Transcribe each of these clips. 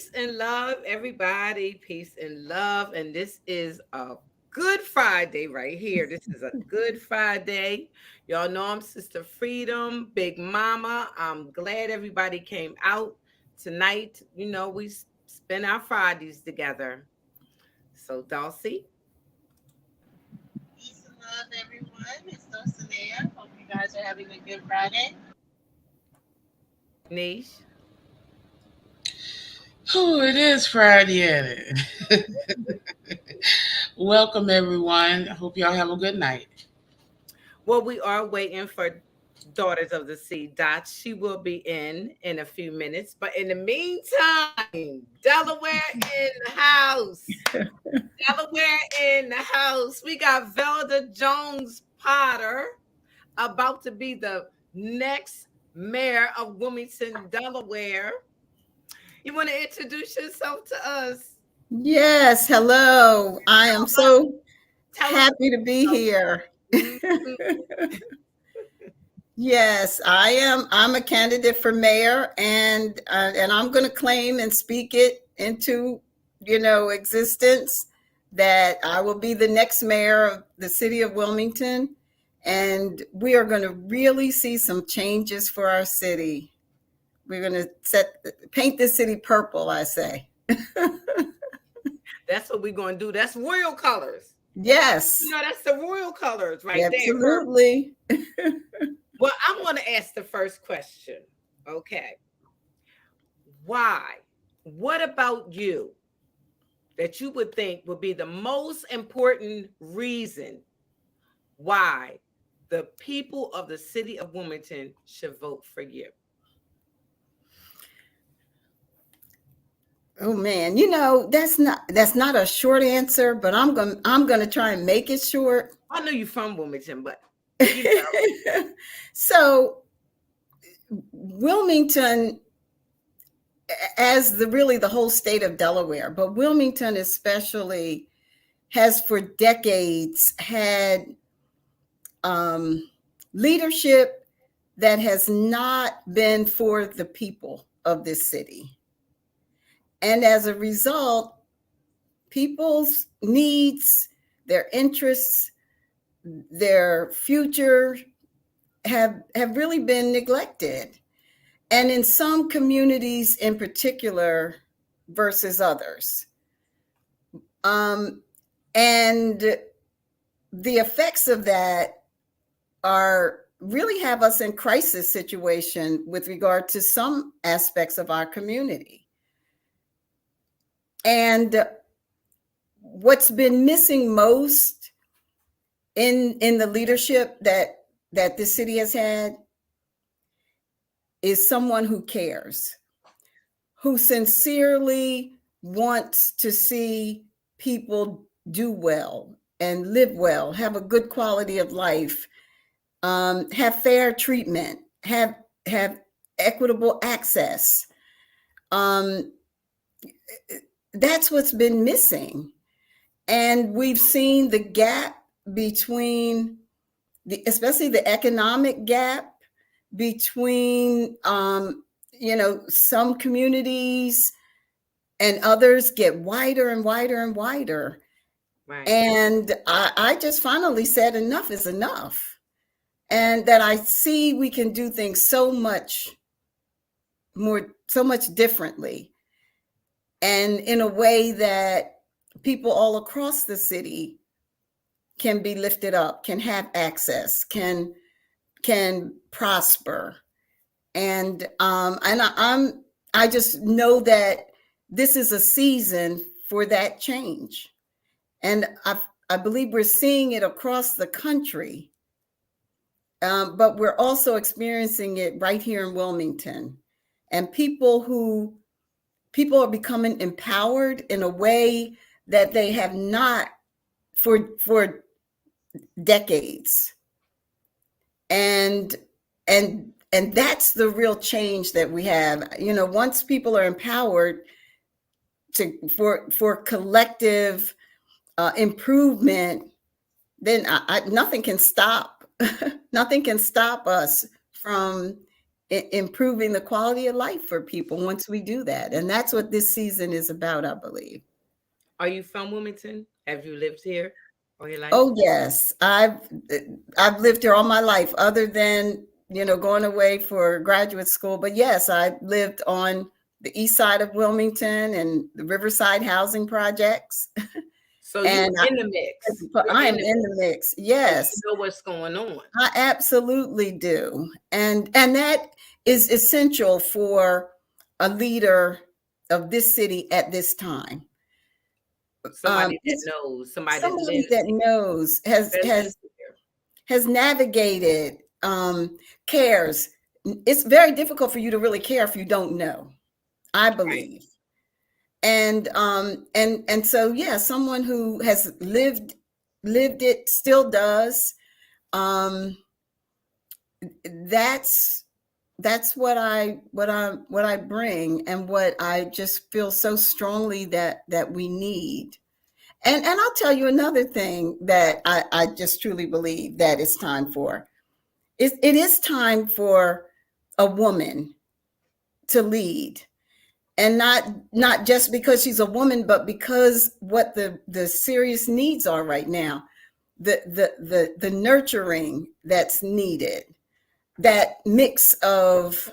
Peace and love, everybody. Peace and love. And this is a good Friday right here. This is a good Friday. Y'all know I'm Sister Freedom, Big Mama. I'm glad everybody came out tonight. We spend our Fridays together. So, Dulcie, Peace and love, everyone. It's Dulcinea. Hope you guys are having a good Friday. Niche. Oh, it is Friday, ain't it? Welcome, everyone. I hope y'all have a good night. Well, we are waiting for Daughters of the Sea. Dot. She will be in a few minutes. But in the meantime, Delaware in the house. Delaware in the house. We got Velda Jones-Potter about to be the next mayor of Wilmington, Delaware. You want to introduce yourself to us? Yes, hello. I am so Tell us happy to be here. Mhm. Yes, I am. I'm a candidate for mayor, and I'm going to claim and speak it into, existence that I will be the next mayor of the city of Wilmington, and we are going to really see some changes for our city. We're going to paint the city purple, I say. That's what we're going to do. That's royal colors. Yes, That's the royal colors right there. absolutely. Well, I'm going to ask the first question. Okay. Why? What about you that you would think would be the most important reason why the people of the city of Wilmington should vote for you? Oh man, that's not a short answer, but I'm going to try and make it short. I know you're from Wilmington, but So Wilmington, as the whole state of Delaware, but Wilmington especially has for decades had leadership that has not been for the people of this city. And as a result, people's needs, their interests, their future have really been neglected. And in some communities in particular versus others. And the effects of that are really have us in crisis situation with regard to some aspects of our community. And what's been missing most in the leadership that the city has had is someone who cares, who sincerely wants to see people do well and live well, have a good quality of life, have fair treatment, have equitable access. That's what's been missing. And we've seen the gap between especially the economic gap between, some communities and others get wider and wider and wider. right. And I just finally said enough is enough. And that I see we can do things so much differently. And in a way that people all across the city can be lifted up, can have access, can prosper. And I just know that this is a season for that change. And I believe we're seeing it across the country. But we're also experiencing it right here in Wilmington. And people are becoming empowered in a way that they have not for decades. And that's the real change that we have. Once people are empowered for collective improvement, then nothing can stop nothing can stop us from improving the quality of life for people once we do that. And that's what this season is about, I believe. Are you from Wilmington? Have you lived here all your life? Oh yes, I've lived here all my life, other than going away for graduate school. But yes, I lived on the east side of Wilmington and the Riverside housing projects. So you And in the mix. I am in the mix. Yes, You know what's going on. I absolutely do. And that is essential for a leader of this city at this time. Somebody that knows, somebody that Somebody lives that knows, has navigated, cares. It's very difficult for you to really care if you don't know, I believe. And so yeah, someone who has lived it, still does. That's what I bring, and what I just feel so strongly that we need. And I'll tell you another thing that I just truly believe that it's time for. It is time for a woman to lead, and not just because she's a woman, but because what the serious needs are right now, the nurturing that's needed, that mix of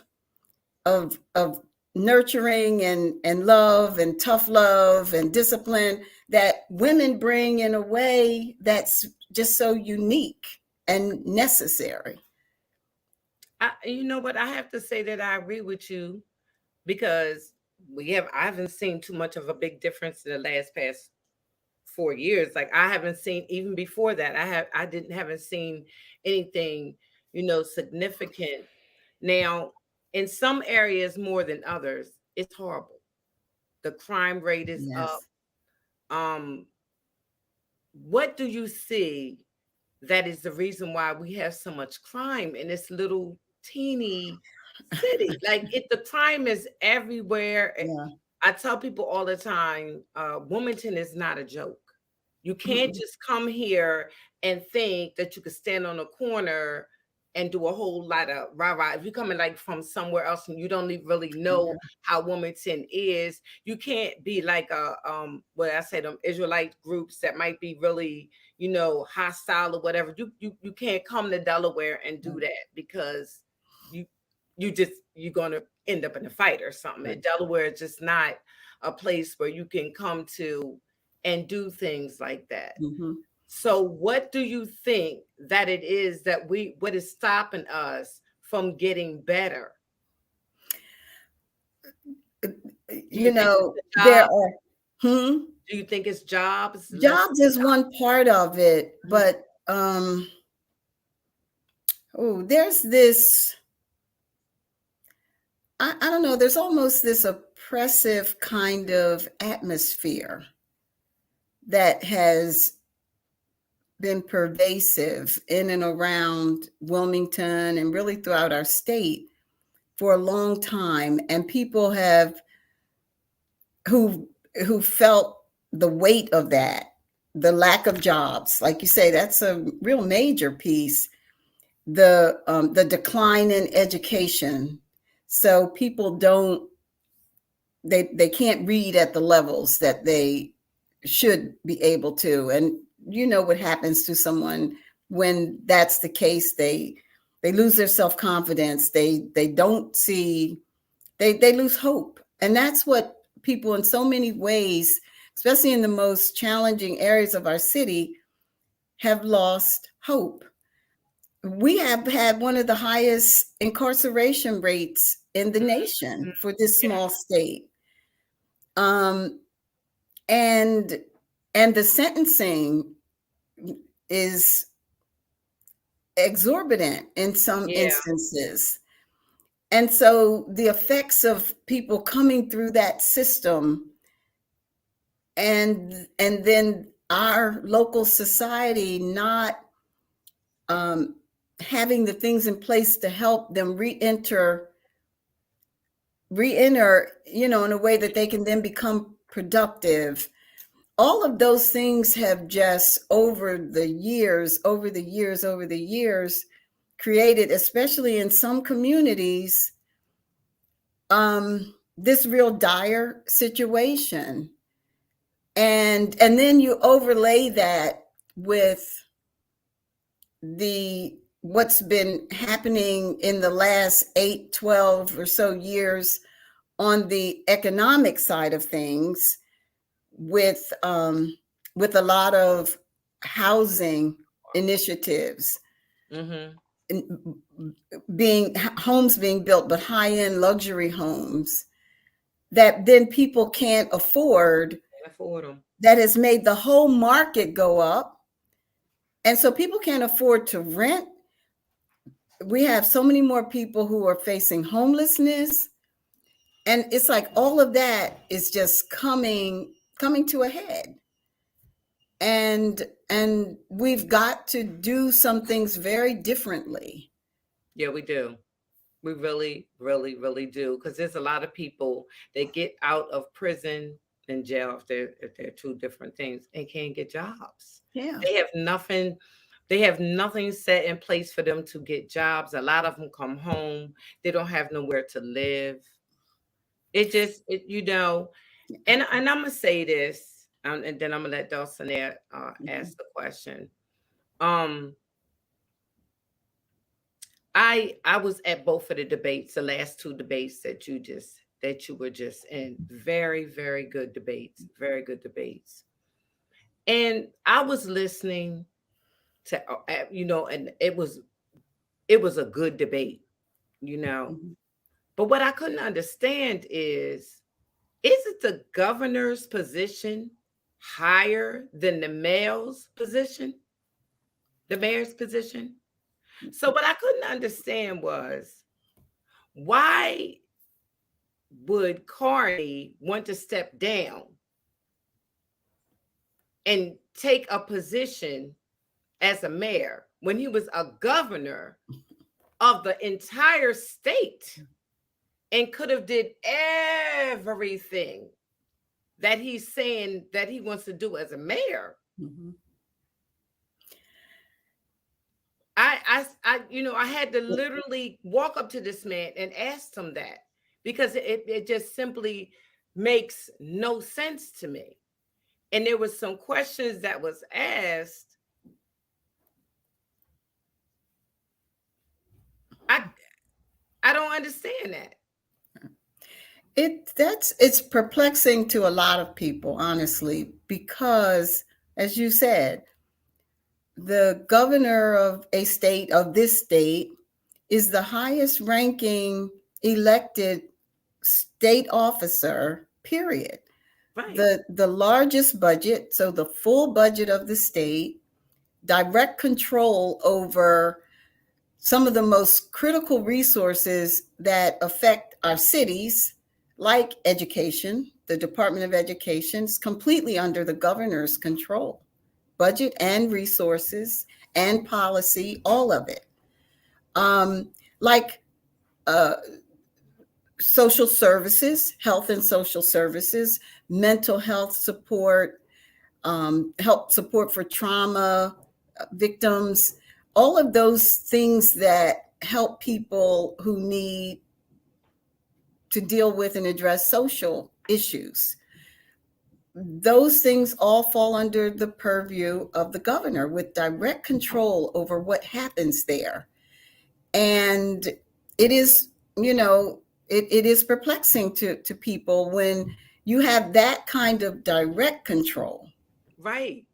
nurturing and love and tough love and discipline that women bring in a way that's just so unique and necessary. You know what? I have to say that I agree with you, because I haven't seen too much of a big difference in the past 4 years. Like, I haven't seen, even before that, haven't seen anything, significant. Now, in some areas more than others, it's horrible. The crime rate is up. Yes. What do you see that is the reason why we have so much crime in this little teeny city? Like, the crime is everywhere. Yeah. I tell people all the time, Wilmington is not a joke. You can't just come here and think that you could stand on a corner and do a whole lot of rah-rah. If you're coming like from somewhere else and you don't really know how Wilmington is, you can't be like them Israelite groups that might be really, hostile or whatever. You can't come to Delaware and do that, because you're gonna end up in a fight or something. Right. And Delaware is just not a place where you can come to and do things like that. So what do you think that it is that what is stopping us from getting better? There are. Do you think it's jobs? Jobs is one part of it, but there's this. I don't know. There's almost this oppressive kind of atmosphere that has been pervasive in and around Wilmington and really throughout our state for a long time. And people who felt the weight of that, the lack of jobs, like you say, that's a real major piece. The decline in education. So people they can't read at the levels that they should be able to. And you know what happens to someone when that's the case. They lose their self-confidence. They don't see, they lose hope. And that's what people in so many ways, especially in the most challenging areas of our city, have lost hope. We have had one of the highest incarceration rates in the nation for this small state. And the sentencing is exorbitant in some instances. And so the effects of people coming through that system, and then our local society not having the things in place to help them re-enter, in a way that they can then become productive. All of those things have just over the years, created, especially in some communities, this real dire situation. And then you overlay that with what's been happening in the last 8, 12 or so years on the economic side of things, with a lot of housing initiatives, homes being built, but high-end luxury homes that then people can't afford them. That has made the whole market go up. And so people can't afford to rent. We have so many more people who are facing homelessness. And it's like all of that is just coming to a head. And we've got to do some things very differently. Yeah, we do. We really, really, really do. Because there's a lot of people that get out of prison and jail, if they're two different things, and can't get jobs. Yeah. They have nothing. They have nothing set in place for them to get jobs. A lot of them come home. They don't have nowhere to live. And I'm gonna say this, and then I'm gonna let Dulcinea ask the question. Um, I was at both of the debates, the last two debates that you were just in. Very, very good debates. Very good debates. And I was listening to and it was a good debate, you know. But what I couldn't understand is it the governor's position higher than the mayor's position? The mayor's position? So what I couldn't understand was, why would Carney want to step down and take a position as a mayor when he was a governor of the entire state and could have did everything that he's saying that he wants to do as a mayor? I had to literally walk up to this man and ask him that, because it just simply makes no sense to me. And there was some questions that was asked. I don't understand that. It's perplexing to a lot of people, honestly, because, as you said, the governor of this state is the highest ranking elected state officer, period. Right. The largest budget, so the full budget of the state, direct control over some of the most critical resources that affect our cities, like education. The Department of Education is completely under the governor's control. Budget and resources and policy, all of it. Social services, health and social services, mental health support, help support for trauma victims, all of those things that help people who need to deal with and address social issues. Those things all fall under the purview of the governor, with direct control over what happens there. And it is, it is perplexing to people when you have that kind of direct control. Right.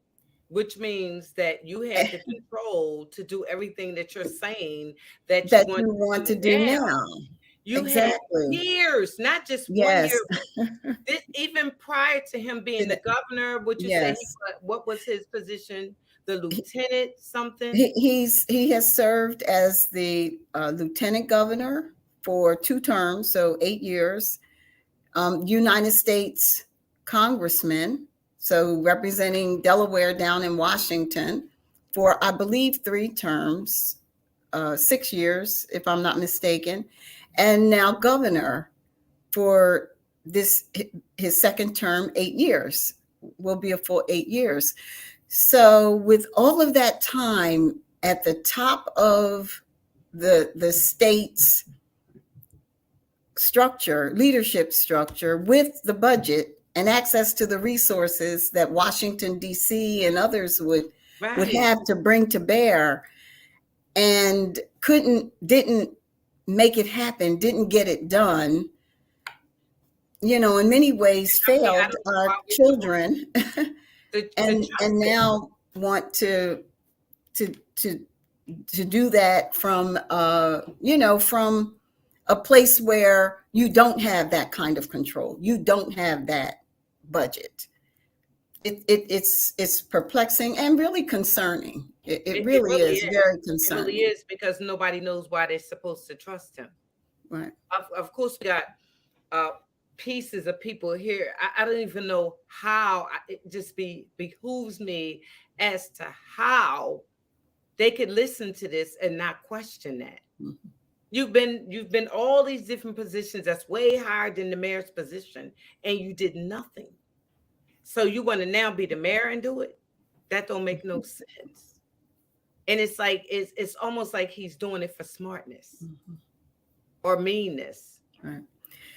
Which means that you had the control to do everything that you're saying that you want to do now. You exactly. had years, not just 1 year. Even prior to him being the governor, would you say what was his position? The lieutenant something? He has served as the lieutenant governor for 2 terms, so 8 years. United States congressman, so representing Delaware down in Washington for, I believe, 3 terms, 6 years, if I'm not mistaken. And now governor for his second term, 8 years, will be a full 8 years. So with all of that time at the top of the state's structure, leadership structure, with the budget and access to the resources that Washington, D.C. and others would Right. have to bring to bear, and didn't make it happen, didn't get it done, in many ways I mean, I failed don't know our why we children, to and trust it. now want to do that from from a place where you don't have that kind of control, you don't have that budget. It's perplexing and really concerning. It really really is is. very It really concerning. is, because nobody knows why they're supposed to trust him. Right. Of course, we got uh, pieces of people here. I don't even know how. It just behooves me as to how they could listen to this and not question that. Mhm. You've been all these different positions that's way higher than the mayor's position, and you did nothing. So you want to now be the mayor and do it? That don't make no sense. And it's like it's almost like he's doing it for smartness Mhm. or meanness. Right.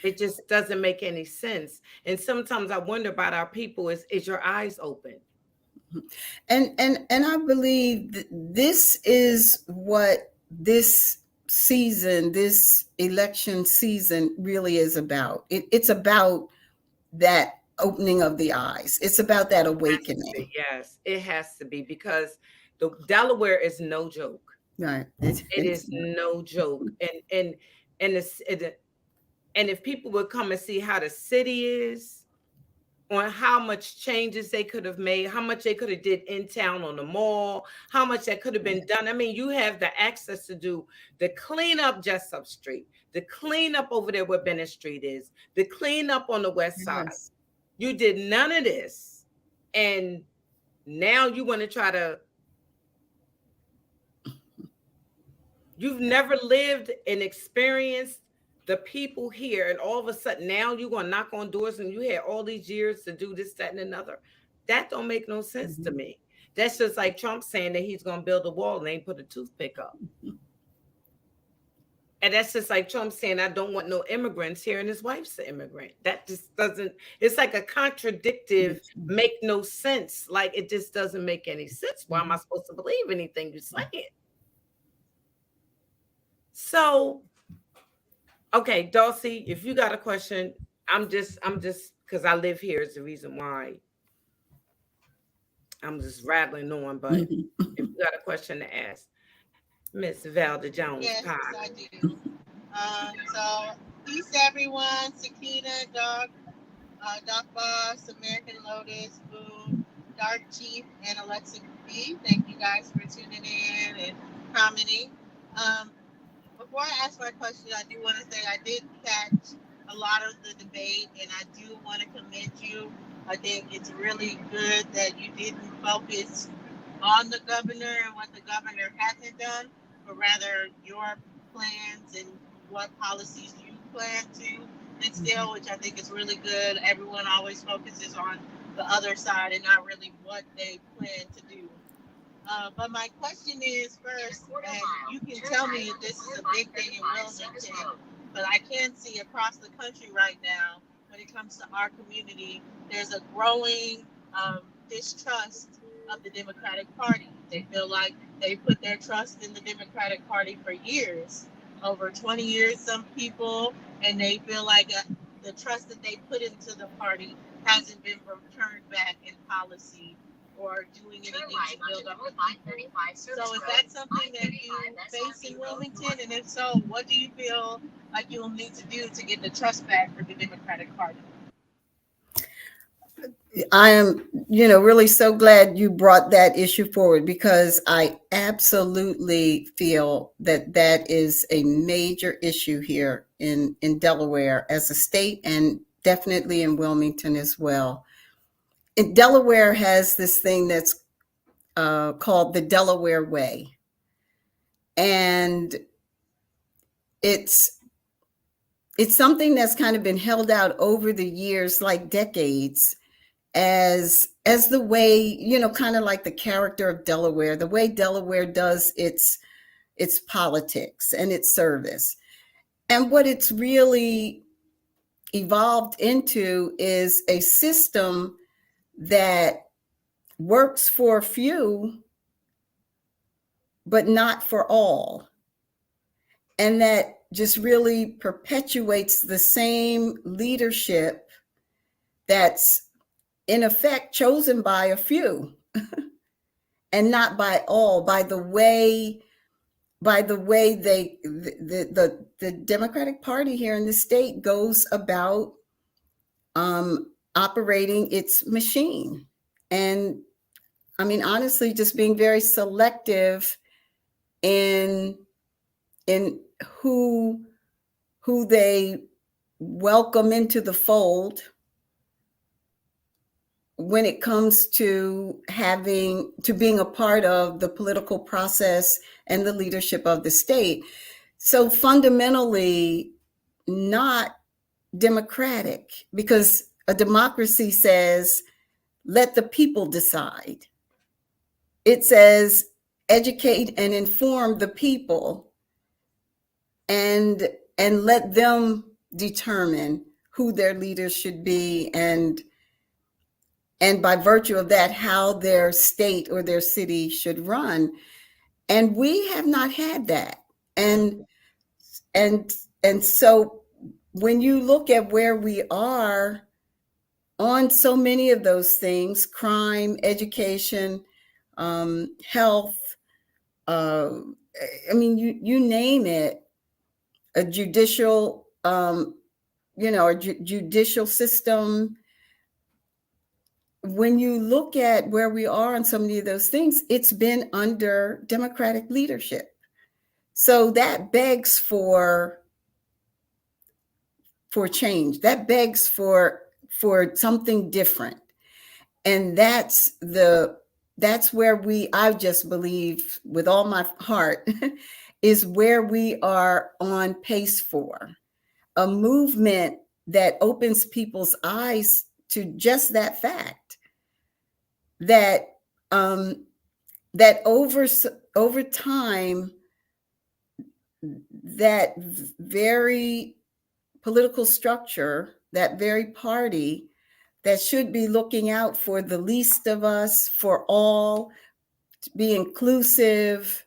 It just doesn't make any sense. And sometimes I wonder about our people: is your eyes open? And I believe this is what this season, this election season, really is about. It's about that opening of the eyes. It's about that awakening. Yes, it has to be, because the Delaware is no joke. Right. It is no joke. And and if people would come and see how the city is, on how much changes they could have made, how much they could have did in town on the mall, how much that could have been done. I mean, you have the access to do the cleanup Jessup Street, the cleanup over there where Bennett Street is, the cleanup on the west side. Yes. You did none of this. And now you want to try to, you've never lived and experienced the people here, and all of a sudden now you're going to knock on doors, and you had all these years to do this, that, and another. That don't make no sense to me. That's just like Trump saying that he's going to build a wall and ain't put a toothpick up. And that's just like Trump saying, I don't want no immigrants here, and his wife's an immigrant. That just doesn't, it's like a contradictive, make no sense. Like, it just doesn't make any sense. Why am I supposed to believe anything you're saying? So, okay, Dulcie, if you got a question, I'm just because I live here is the reason why I'm just rattling on. But if you got a question to ask, Miss Velda Jones-Potter. Yes, I do. So, peace everyone. Sakina, Doc Boss, American Lotus, Boom, Dark Chief, and Alexa B. Thank you guys for tuning in and commenting. Before I ask my question, I do want to say I did catch a lot of the debate, and I do want to commend you. I think it's really good that you didn't focus on the governor and what the governor hasn't done, but rather your plans and what policies you plan to instill, which I think is really good. Everyone always focuses on the other side and not really what they plan to do. But my question is first, and you can tell me if this is a big thing in Wilmington, but I can see across the country right now, when it comes to our community, there's a growing distrust of the Democratic Party. They feel like they put their trust in the Democratic Party for years, over 20 years, some people, and they feel like the trust that they put into the party hasn't been returned back in policy or doing anything to build up the people. So is that something that you face in Wilmington? And if so, what do you feel like you'll need to do to get the trust back for the Democratic Party? I am, really so glad you brought that issue forward, because I absolutely feel that that is a major issue here in Delaware as a state, and definitely in Wilmington as well. Delaware has this thing that's called the Delaware Way. And it's something that's kind of been held out over the years, like decades, as the way, kind of like the character of Delaware, the way Delaware does its its politics and its service. And what it's really evolved into is a system that works for a few, but not for all. And that just really perpetuates the same leadership that's in effect chosen by a few and not by all, by the way the Democratic Party here in the state goes about operating its machine. And I mean, honestly, just being very selective in who they welcome into the fold when it comes to being a part of the political process and the leadership of the state. So fundamentally not democratic, because a democracy says, let the people decide. It says, educate and inform the people and let them determine who their leaders should be, and by virtue of that, how their state or their city should run. And we have not had that. And so when you look at where we are on so many of those things, crime, education, health, I mean, you name it, a judicial, judicial system. When you look at where we are on so many of those things, it's been under Democratic leadership. So that begs for change. That begs for something different. And that's where I just believe with all my heart is where we are on pace for. A movement that opens people's eyes to just that fact, that over time, that very political structure, that very party that should be looking out for the least of us, for all, to be inclusive,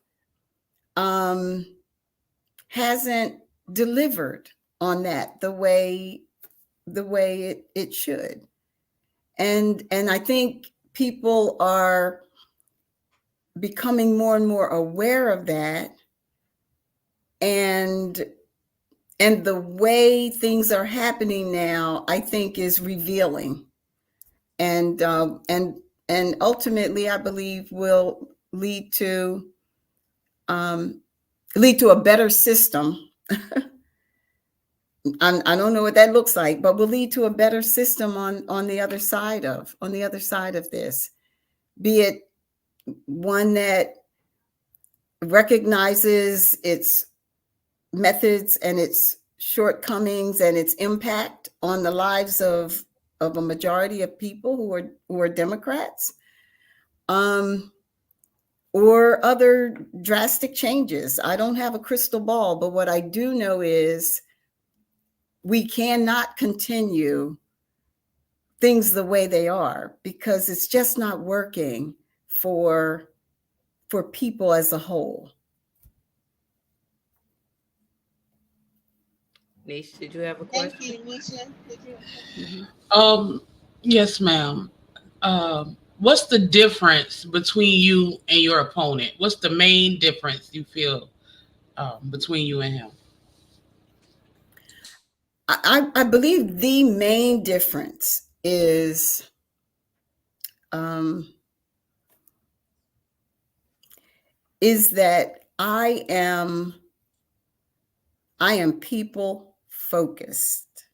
hasn't delivered on that the way it should. And I think people are becoming more and more aware of that. And the way things are happening now, I think, is revealing. And ultimately, I believe, will lead to a better system. I don't know what that looks like, but will lead to a better system on the other side of this. Be it one that recognizes its methods and its shortcomings and its impact on the lives of a majority of people who are Democrats, or other drastic changes. I don't have a crystal ball, but what I do know is we cannot continue things the way they are, because it's just not working for people as a whole. Nisha, did you have a question? Thank you, Nisha. Did you? Yes, ma'am. What's the difference between you and your opponent? What's the main difference you feel between you and him? I believe the main difference is that I am people focused.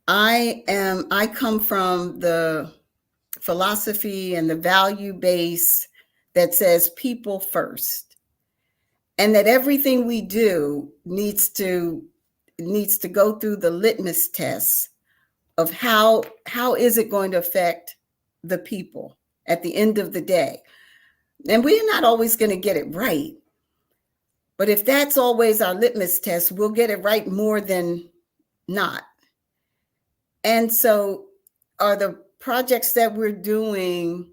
I come from the philosophy and the value base that says people first, and that everything we do needs to go through the litmus test of how is it going to affect the people at the end of the day. And we're not always going to get it right, But if that's always our litmus test, we'll get it right more than not. And so are the projects that we're doing,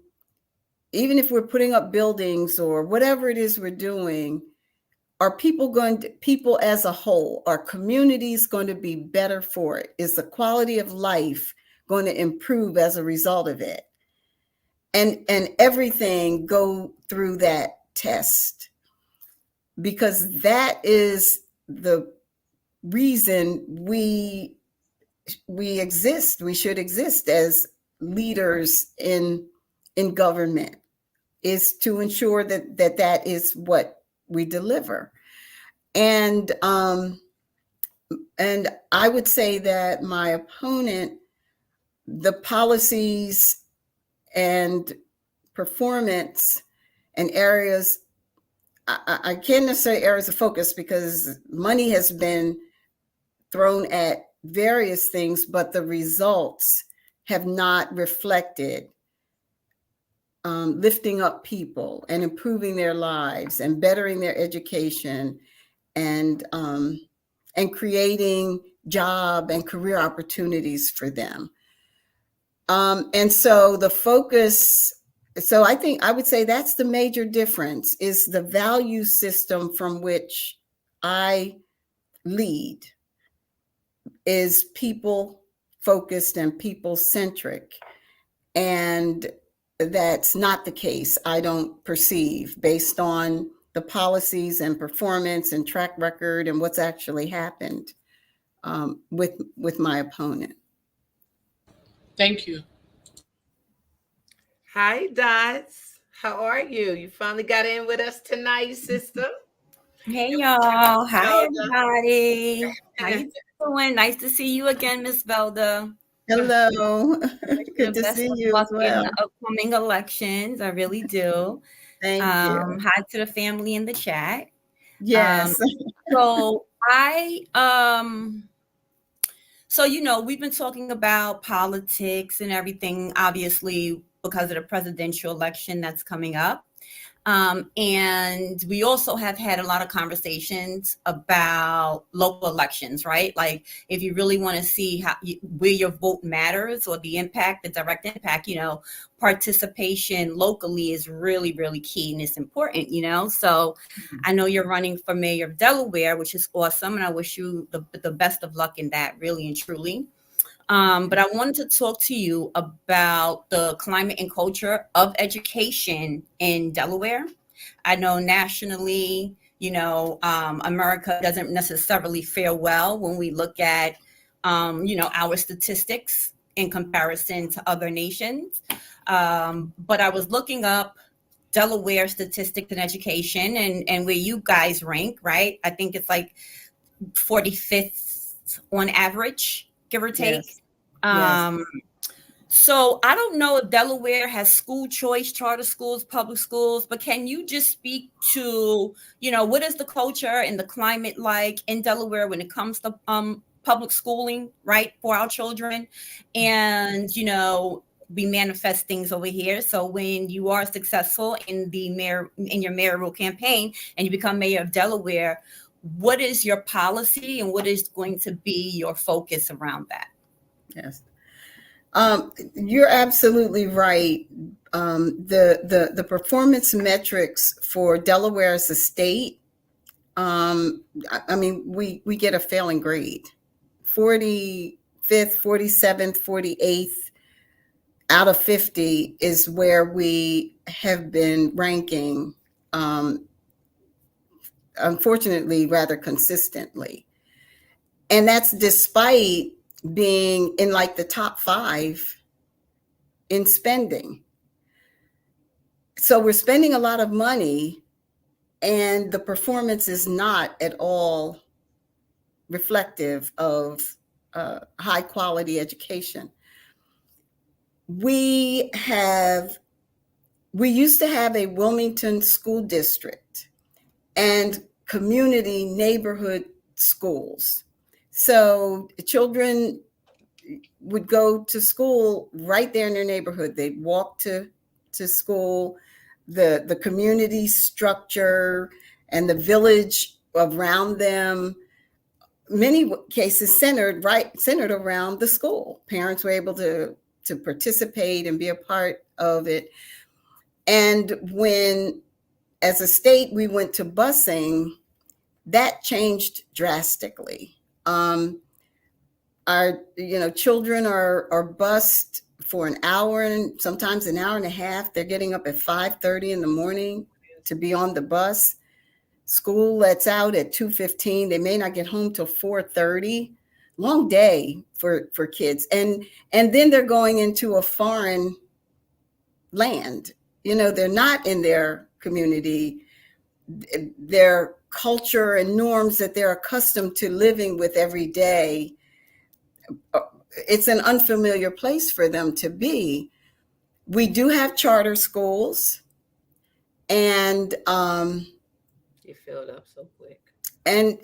even if we're putting up buildings or whatever it is we're doing, are people as a whole, are communities going to be better for it? Is the quality of life going to improve as a result of it? And everything go through that test, because that is the reason we exist. We should exist as leaders in government, is to ensure that is what we deliver. And I would say that my opponent, the policies and performance and areas, I can't necessarily areas of focus, because money has been thrown at various things, but the results have not reflected lifting up people and improving their lives and bettering their education and creating job and career opportunities for them. And so the focus, so I think I would say that's the major difference, is the value system from which I lead is people focused and people centric. And that's not the case, I don't perceive, based on the policies and performance and track record and what's actually happened with my opponent. Thank you. Hi, Dots. How are you? You finally got in with us tonight, sister. Hey y'all. Hi Velda. everybody. How you doing? Nice to see you again, Miss Velda. Hello. Good to Best see of you luck as well. in the upcoming elections. I really do. Thank you. Hi to the family in the chat. Yes. So we've been talking about politics and everything, obviously, because of the presidential election that's coming up. And we also have had a lot of conversations about local elections, right? Like if you really want to see where your vote matters or the impact, the direct impact, participation locally is really, really key and it's important, So I know you're running for mayor of Delaware, which is awesome. And I wish you the best of luck in that, really and truly. But I wanted to talk to you about the climate and culture of education in Delaware. I know nationally, America doesn't necessarily fare well when we look at, our statistics in comparison to other nations. But I was looking up Delaware statistics in education and where you guys rank, right? I think it's like 45th on average, give or take. Yes. Yes. So I don't know if Delaware has school choice, charter schools, public schools, but can you just speak to, what is the culture and the climate like in Delaware when it comes to public schooling, right, for our children? And, we manifest things over here. So when you are successful in your mayoral campaign and you become mayor of Delaware, what is your policy and what is going to be your focus around that? Yes. You're absolutely right. The performance metrics for Delaware as a state, we get a failing grade. 45th, 47th, 48th out of 50 is where we have been ranking, unfortunately, rather consistently. And that's despite being in like the top 5 in spending. So we're spending a lot of money and the performance is not at all reflective of high quality education. We used to have a Wilmington school district and community neighborhood schools. So children would go to school right there in their neighborhood. They'd walk to school. The community structure and the village around them, many cases centered around the school. Parents were able to participate and be a part of it. And when, as a state, we went to busing, that changed drastically. Our children are bused for an hour and sometimes an hour and a half. They're getting up at 5:30 in the morning to be on the bus. School lets out at 2:15. They may not get home till 4:30. Long day for kids. And then they're going into a foreign land. They're not in their community. Their culture and norms that they're accustomed to living with every day, it's an unfamiliar place for them to be. We do have charter schools, and you filled up so quick. And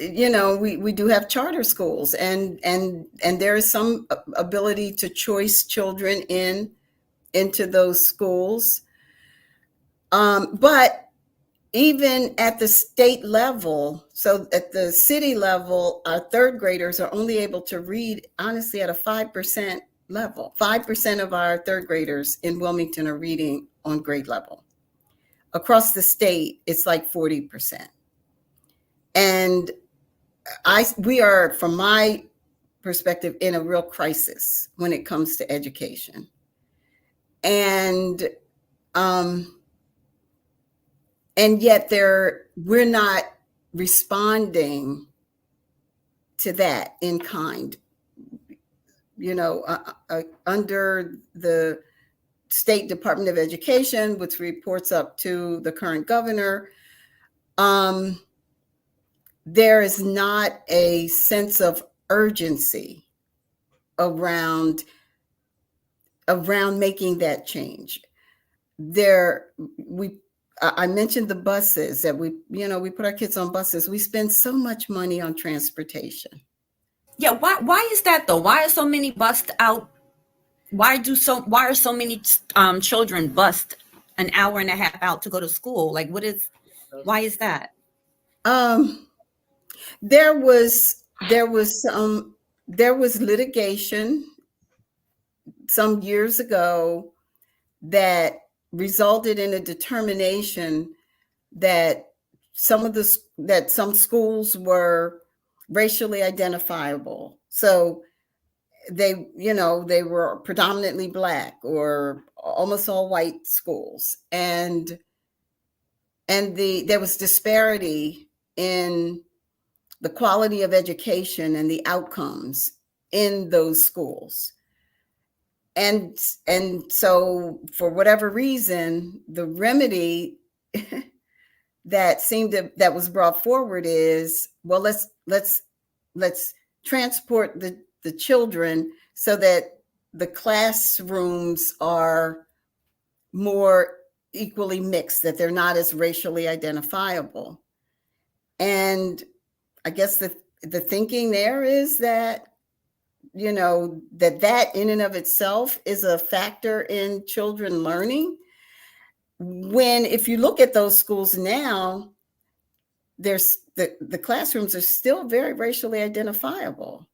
we do have charter schools, and there is some ability to choice children into those schools. But even at the state level, so at the city level, our third graders are only able to read, honestly, at a 5% level. 5% of our third graders in Wilmington are reading on grade level. Across the state, it's like 40%. And we are, from my perspective, in a real crisis when it comes to education. And yet we're not responding to that in kind. Under the State Department of Education, which reports up to the current governor, there is not a sense of urgency around making that change. I mentioned the buses that we put our kids on buses. We spend so much money on transportation. Yeah, why is that though? Why are so many bused out? Why are so many children bused an hour and a half out to go to school? Like, why is that? There was litigation some years ago that resulted in a determination that some schools were racially identifiable. So they were predominantly Black or almost all white schools, and there was disparity in the quality of education and the outcomes in those schools. And so for whatever reason, the remedy that was brought forward is, well, let's transport the children so that the classrooms are more equally mixed, that they're not as racially identifiable. And I guess the thinking there is that, that in and of itself is a factor in children learning. When, if you look at those schools now, there's the classrooms are still very racially identifiable.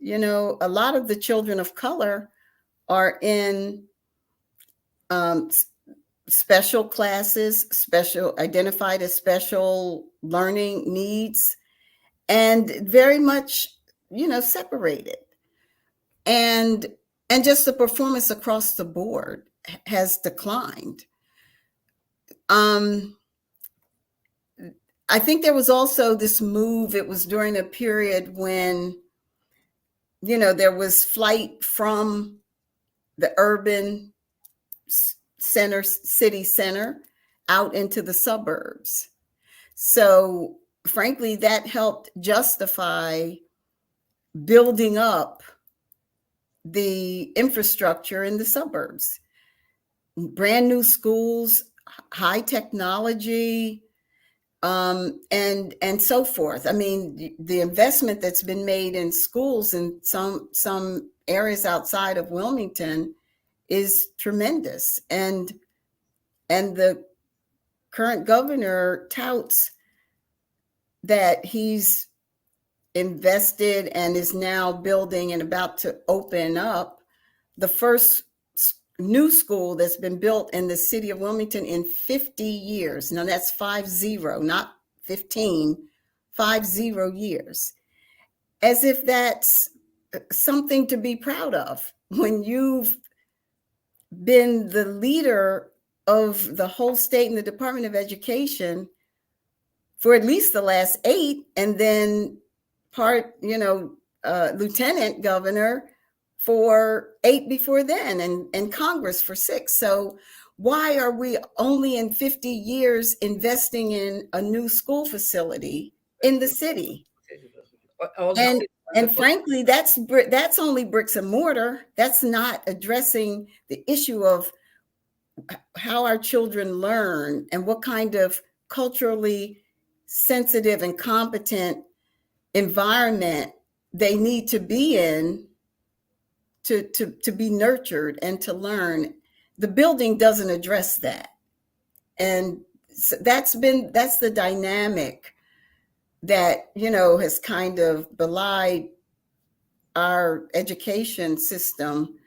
A lot of the children of color are in special classes, identified as special learning needs, and very much, separated. And just the performance across the board has declined. I think there was also this move. It was during a period when, there was flight from the urban city center out into the suburbs. So frankly, that helped justify building up the infrastructure in the suburbs. Brand new schools, high technology, and so forth. I mean, the investment that's been made in schools in some areas outside of Wilmington is tremendous. And the current governor touts that he's invested and is now building and about to open up the first new school that's been built in the city of Wilmington in 50 years. Now that's 50, not 15, 50 years. As if that's something to be proud of when you've been the leader of the whole state and the Department of Education for at least the last 8, and then lieutenant governor for 8 before then, and Congress for 6. So why are we only in 50 years investing in a new school facility in the city? And frankly, that's only bricks and mortar. That's not addressing the issue of how our children learn and what kind of culturally sensitive and competent environment they need to be in to be nurtured and to learn. The building doesn't address that. And so that's the dynamic that, has kind of belied our education system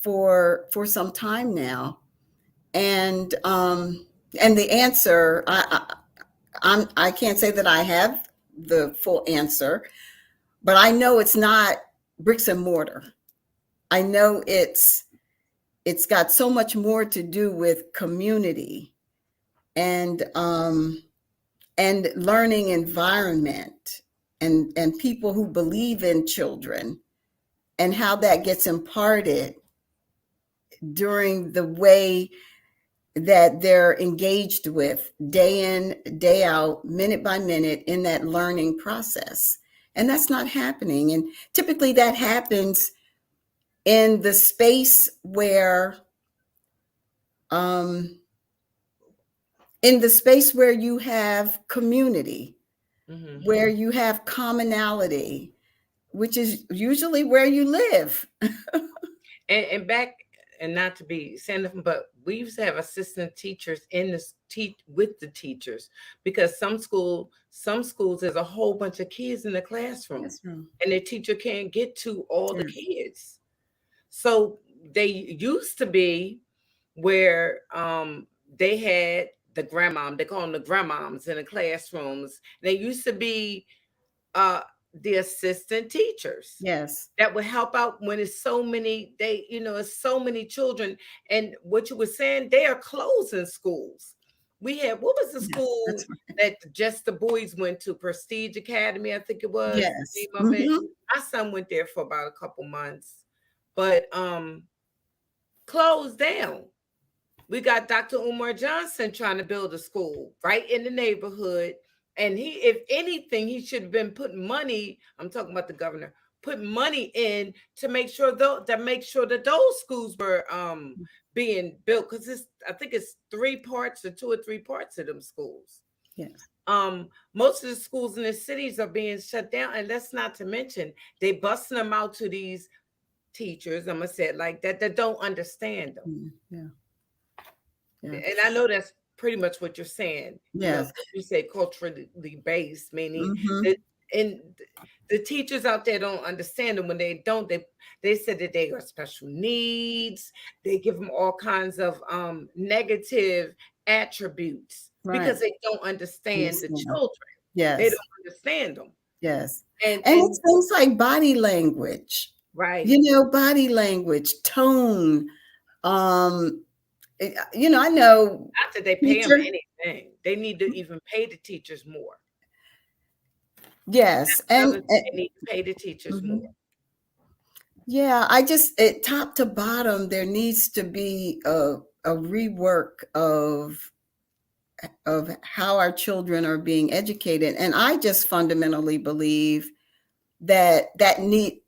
for some time now. And the answer, I can't say that I have the full answer, but I know it's not bricks and mortar. I know it's got so much more to do with community and learning environment and people who believe in children and how that gets imparted during the way that they're engaged with day in, day out, minute by minute in that learning process. And that's not happening. And typically that happens in the space where you have community, where you have commonality, which is usually where you live. and back, and not to be saying, but we used to have assistant teachers in the with the teachers, because some schools there's a whole bunch of kids in the classroom, and the teacher can't get to all the kids. So they used to be where they had the grandmom, they call them the grandmoms in the classrooms. They used to be the assistant teachers. Yes. That would help out when it's so many, it's so many children. And what you were saying, they are closing schools. We had, what was the school that just the boys went to? Prestige Academy, I think it was. Yes. The name of it. My son went there for about a couple months, but closed down. We got Dr. Umar Johnson trying to build a school right in the neighborhood. And he, if anything, he should have been putting money. I'm talking about the governor, put money in to make sure that those schools were being built, because I think it's 3 parts or 2 or 3 parts of them schools. Yes. Most of the schools in the cities are being shut down, and that's not to mention they busting them out to these teachers. I'm gonna say it like that don't understand them. Yeah. And I know that's pretty much what you're saying. Yes. You say culturally based, meaning that, and the teachers out there don't understand them. When they don't, they said that they are special needs. They give them all kinds of negative attributes because they don't understand the children. Yes. They don't understand them. Yes. And it's things like body language. Right. Body language, tone. I know. Not that they pay them anything. They need to even pay the teachers more. Yes. And they need to pay the teachers more. Yeah, top to bottom, there needs to be a rework of how our children are being educated. And I just fundamentally believe that need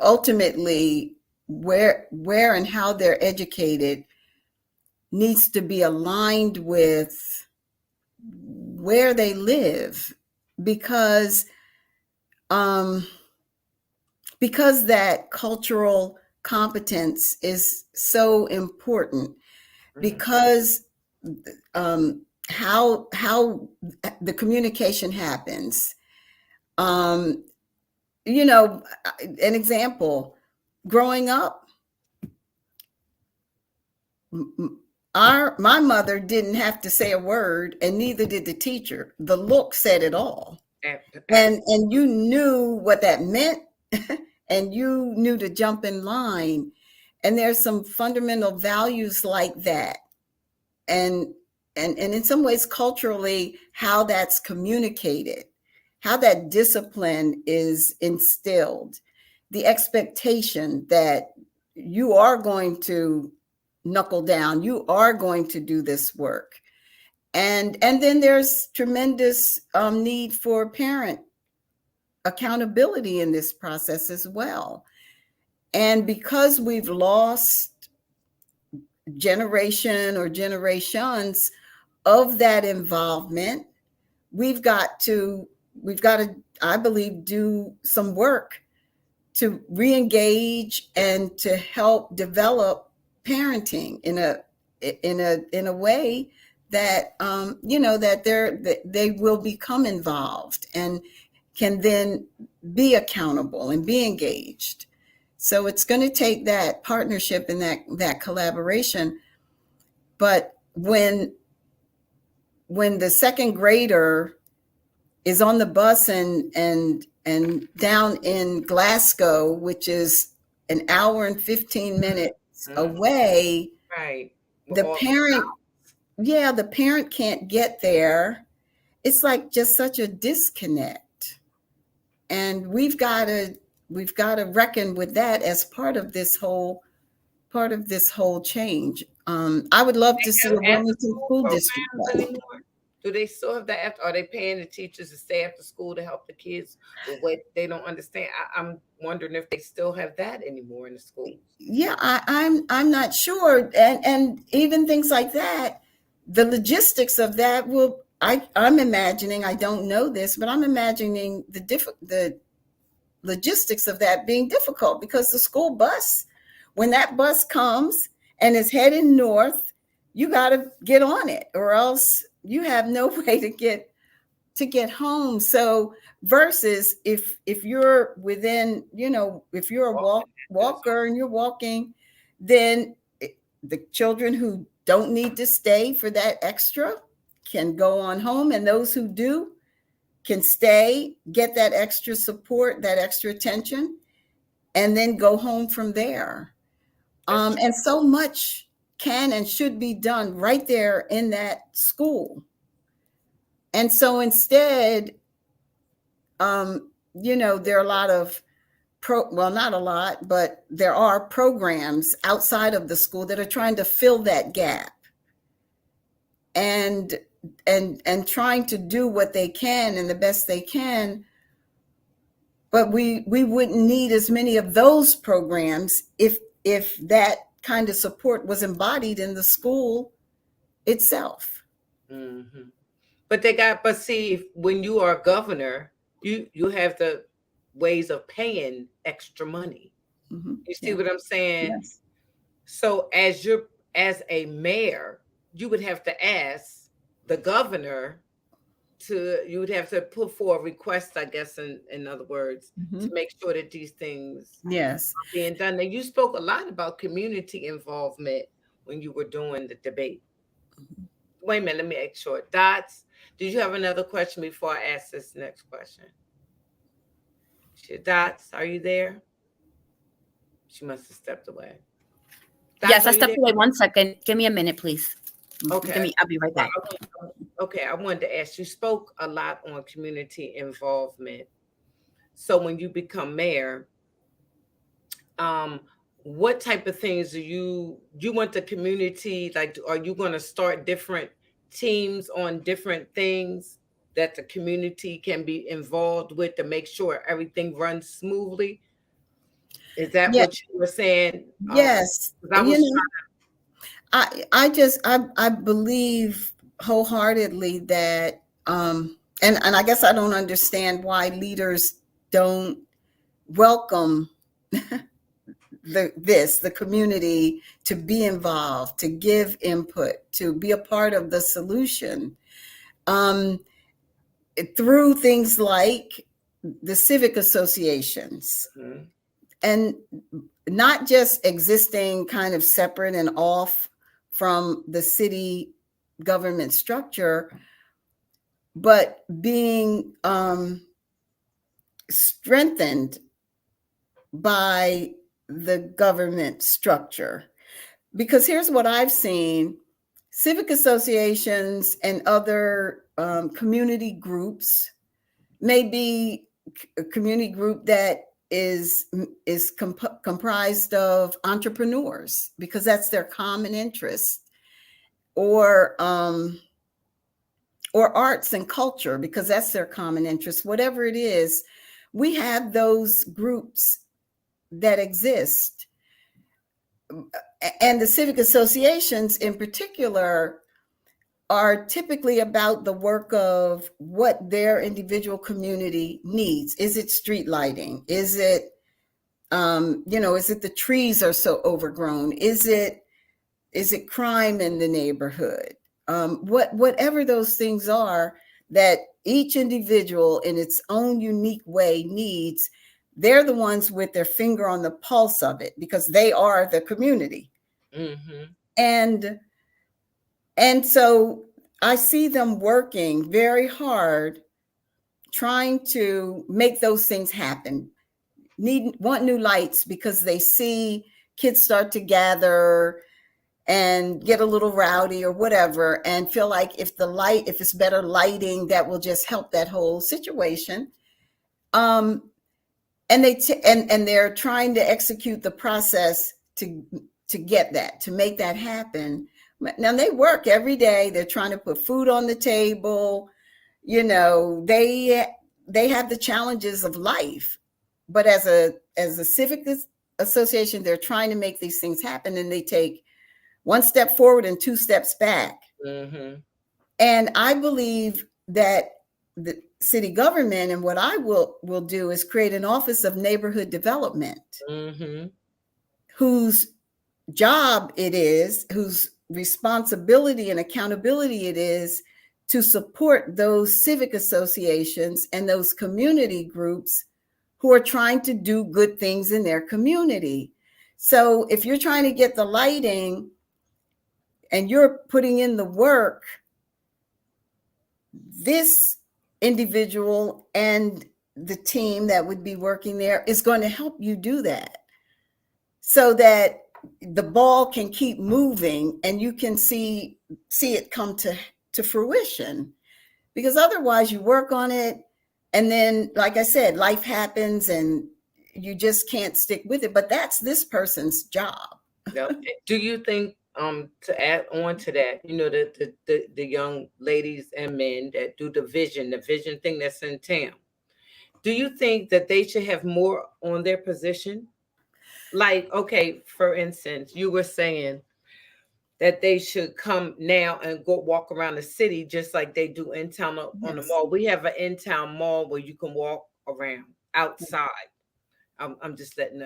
ultimately where and how they're educated needs to be aligned with where they live, because that cultural competence is so important, because how the communication happens. You know, an example, growing up, my mother didn't have to say a word, and neither did the teacher. The look said it all. And you knew what that meant, and you knew to jump in line. And there's some fundamental values like that. And in some ways, culturally, how that's communicated, how that discipline is instilled, the expectation that you are going to knuckle down, you are going to do this work. And then there's tremendous need for parent accountability in this process as well. And because we've lost generation or generations of that involvement, we've got to, I believe, do some work to re-engage and to help develop parenting in a way that that they will become involved and can then be accountable and be engaged. So it's going to take that partnership and that collaboration. But when the second grader is on the bus and down in Glasgow, which is an hour and 15 minutes away, right? The parent can't get there. It's like just such a disconnect. And we've got to reckon with that as part of this whole change. I would love to see a Wilmington school district. Do they still have that? Are they paying the teachers to stay after school to help the kids with what they don't understand? I'm wondering if they still have that anymore in the schools. Yeah, I'm not sure, and even things like that, the logistics of that I'm imagining. I don't know this, but I'm imagining the logistics of that being difficult, because the school bus, when that bus comes and is heading north, you got to get on it, or else you have no way to get home. So versus if you're within, if you're a walker and you're walking, then the children who don't need to stay for that extra can go on home, and those who do can stay, get that extra support, that extra attention, and then go home from there. And so much can and should be done right there in that school. And so instead, there are a lot of not a lot, but there are programs outside of the school that are trying to fill that gap and trying to do what they can and the best they can. But we wouldn't need as many of those programs if that kind of support was embodied in the school itself. Mm-hmm. But see, when you are a governor, you have the ways of paying extra money. Mm-hmm. You see what I'm saying? Yes. So as a mayor, you would have to ask the governor you would have to put forward requests, I guess, in other words, to make sure that these things are being done. And you spoke a lot about community involvement when you were doing the debate. Wait a minute, let me make sure. Dots, did you have another question before I ask this next question? Dots, are you there? She must have stepped away. Dots, yes, I stepped away. 1 second. Give me a minute, please. Okay. I'll be right back. Okay, I wanted to ask, you spoke a lot on community involvement. So when you become mayor, what type of things do you want the community, like, are you going to start different teams on different things that the community can be involved with to make sure everything runs smoothly? Is that what you were saying? Yes. I believe wholeheartedly that, and I guess I don't understand why leaders don't welcome the community to be involved, to give input, to be a part of the solution, through things like the civic associations, and not just existing kind of separate and off from the city government structure, but being strengthened by the government structure. Because here's what I've seen: civic associations and other community groups may be a community group that is comprised of entrepreneurs, because that's their common interest, or arts and culture, because that's their common interest. Whatever it is, we have those groups that exist. And the civic associations in particular are typically about the work of what their individual community needs. Is it street lighting? Is it, is it the trees are so overgrown? Is it crime in the neighborhood? Whatever those things are that each individual in its own unique way needs, they're the ones with their finger on the pulse of it, because they are the community. And so I see them working very hard, trying to make those things happen. Want new lights because they see kids start to gather and get a little rowdy or whatever, and feel like if it's better lighting, that will just help that whole situation. And they're trying to execute the process to get that, to make that happen. Now they work every day. They're trying to put food on the table. They have the challenges of life, but as a civic association, they're trying to make these things happen, and they take one step forward and two steps back. And I believe that the city government, and what I will do, is create an office of neighborhood development, whose job it is, whose responsibility and accountability it is to support those civic associations and those community groups who are trying to do good things in their community. So if you're trying to get the lighting and you're putting in the work, this individual and the team that would be working there is going to help you do that, so that the ball can keep moving and you can see it come to fruition. Because otherwise you work on it, and then, like I said, life happens and you just can't stick with it. But that's this person's job. Do you think, to add on to that, the young ladies and men that do the vision thing that's in town, do you think that they should have more on their position? Like, okay, for instance, you were saying that they should come now and go walk around the city just like they do in town on the mall. We have an in-town mall where you can walk around outside. I'm just letting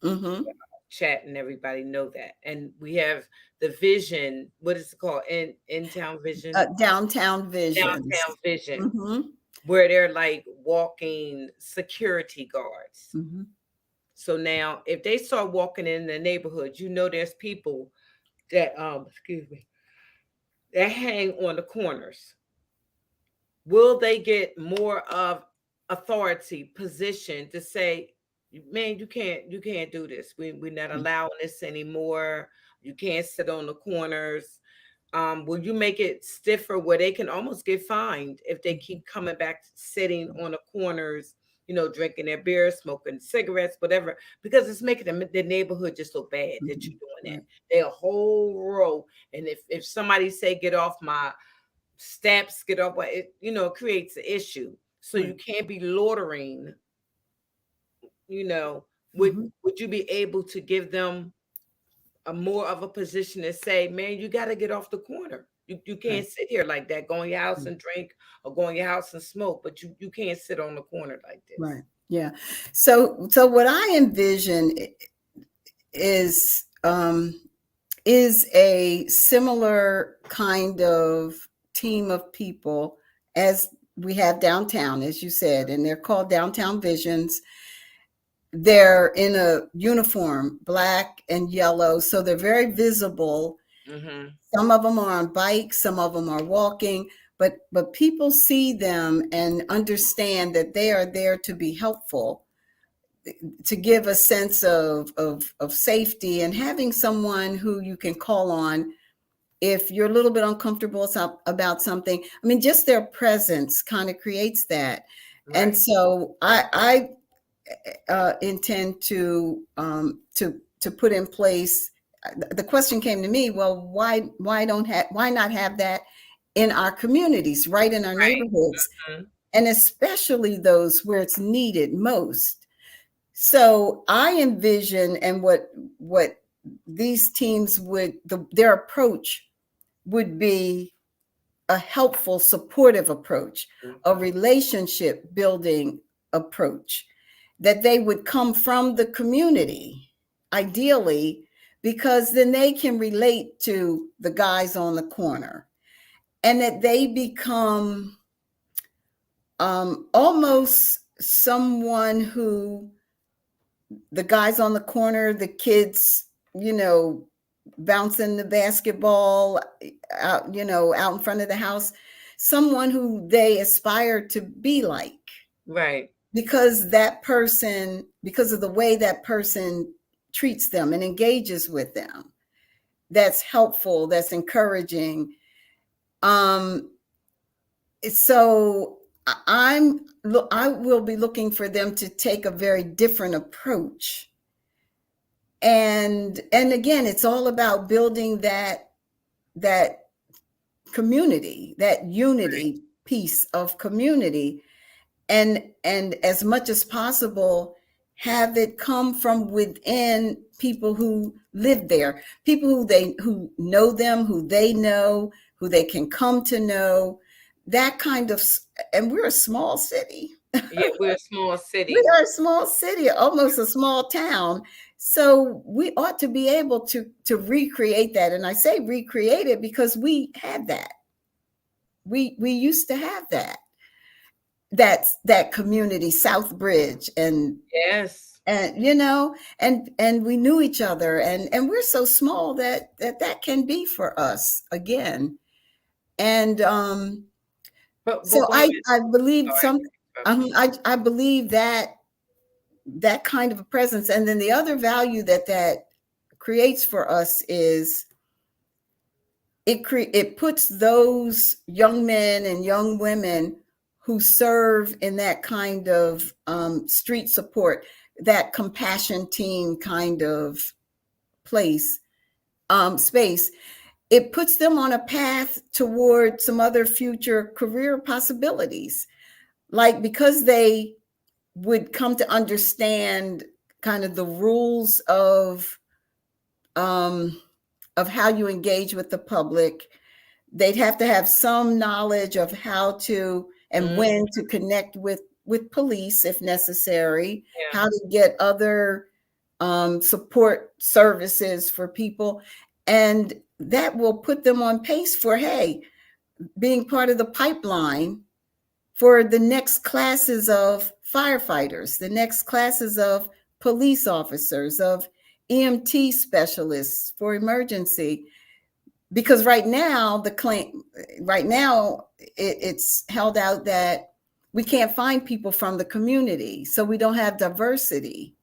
the chat and everybody know that. And we have the vision. What is it called? In-town vision? Downtown vision. Downtown vision. Where they're like walking security guards. So now if they start walking in the neighborhood, there's people that that hang on the corners. Will they get more of authority position to say, man, you can't do this. We're not allowing this anymore. You can't sit on the corners. Will you make it stiffer where they can almost get fined if they keep coming back sitting on the corners, drinking their beer, smoking cigarettes, whatever, because it's making the neighborhood just look bad that you're doing that. They're a whole row. And if somebody say, get off my steps, get off, it creates an issue. So you can't be loitering. Would you be able to give them a more of a position to say, man, you got to get off the corner. You can't sit here like that, go in your house and drink, or go in your house and smoke, but you can't sit on the corner like this. Right. Yeah. So what I envision is is a similar kind of team of people as we have downtown, as you said, and they're called Downtown Visions. They're in a uniform, black and yellow, so they're very visible. Mm-hmm. Some of them are on bikes, some of them are walking, but people see them and understand that they are there to be helpful, to give a sense of safety, and having someone who you can call on if you're a little bit uncomfortable about something. I mean, just their presence kind of creates that. Right. And so I intend to put in place. The question came to me, well, why not have that in our communities, right in our Right. neighborhoods, Mm-hmm. and especially those where it's needed most. So I envision, and what these teams would, their approach would be a helpful, supportive approach, a relationship building approach, that they would come from the community, ideally, because then they can relate to the guys on the corner, and that they become almost someone who, the guys on the corner, the kids, bouncing the basketball out, out in front of the house, someone who they aspire to be like. Right. Because of the way that person treats them and engages with them. That's helpful, that's encouraging. So I will be looking for them to take a very different approach. And again, it's all about building that community, that unity piece of community, and as much as possible have it come from within people who live there, people who know them, who they know, who they can come to know, that kind of. And we're a small city. Yeah, we're a small city. We are a small city, almost a small town. So we ought to be able to recreate that. And I say recreate it because we had that. We used to have that. That's that community, Southbridge, and Yes, and we knew each other, and we're so small that can be for us again. And but so wait a I minute. believe Sorry. I believe that kind of a presence. And then the other value that creates for us is it puts those young men and young women who serve in that kind of street support, that compassion team kind of place, space. It puts them on a path toward some other future career possibilities. Like, because they would come to understand kind of the rules of how you engage with the public. They'd have to have some knowledge of how to and when to connect with police if necessary, Yeah. how to get other support services for people. And that will put them on pace for, hey, being part of the pipeline for the next classes of firefighters, the next classes of police officers, of EMT specialists for emergency. Because right now it's held out that we can't find people from the community, so we don't have diversity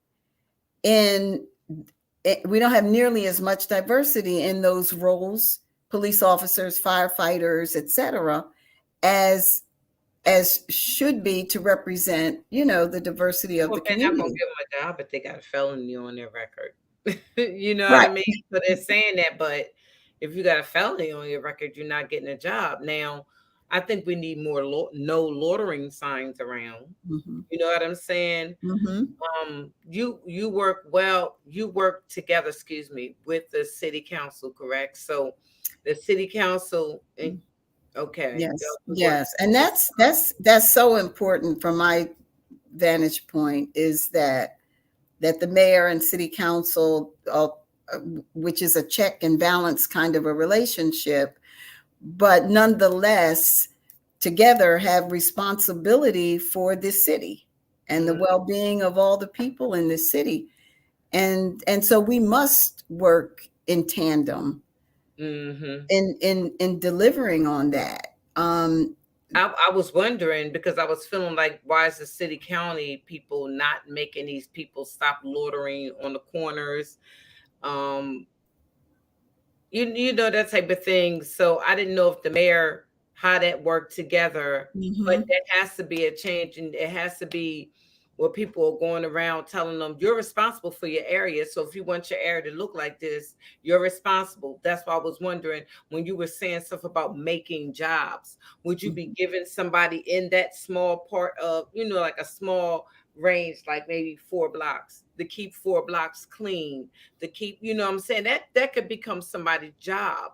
we don't have nearly as much diversity in those roles, police officers, firefighters, etc., as should be to represent, the diversity of Well, the they're not gonna community. give them a job if they got a felony on their record. You know what Right. I mean? So they're saying that, but if you got a felony on your record, you're not getting a job. Now, I think we need more no loitering signs around. Mm-hmm. You know what I'm saying? Mm-hmm. You work together, excuse me, with the city council, correct? So the city council, okay, Yes. And that's so important from my vantage point, is that that the mayor and city council, which is a check and balance kind of a relationship, but nonetheless, together have responsibility for this city and the well-being of all the people in this city. And so we must work in tandem in delivering on that. I was wondering, because I was feeling like, why is the city county people not making these people stop loitering on the corners? You know, that type of thing. So I didn't know if the mayor, how that worked together, but there has to be a change, and it has to be where people are going around telling them you're responsible for your area. So if you want your area to look like this, you're responsible. That's why I was wondering, when you were saying stuff about making jobs, would you be giving somebody in that small part of, you know, like a small range, like maybe 4 blocks, to keep 4 blocks clean, to keep, you know what I'm saying? That could become somebody's job.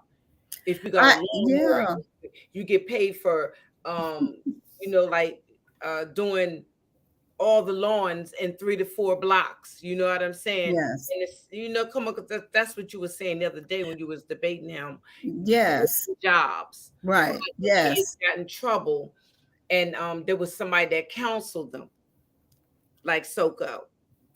If you got a lawnmower, you get paid for, you know, like doing all the lawns in 3 to 4 blocks. You know what I'm saying? Yes. And it's, you know, come on, that's what you were saying the other day when you was debating him. Yes. Jobs. Right. So Yes. kids got in trouble, and there was somebody that counseled them, like Soko,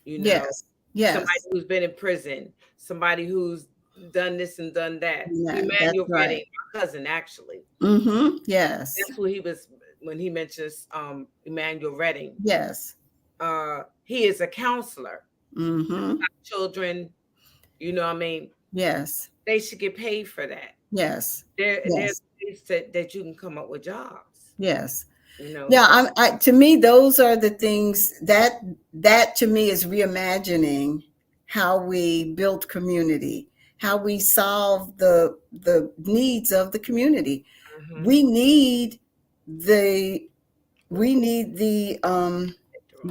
you know. Yes. Yes. Somebody who's been in prison, somebody who's done this and done that. Yeah, Emmanuel that's right. Redding, my cousin, actually. Yes. That's who he was when he mentions Emmanuel Redding. Yes. He is a counselor. Children, you know what I mean? Yes. They should get paid for that. Yes. There's ways that you can come up with jobs. Yes. You know. Yeah, to me, those are the things that to me is reimagining how we build community, how we solve the needs of the community. We need the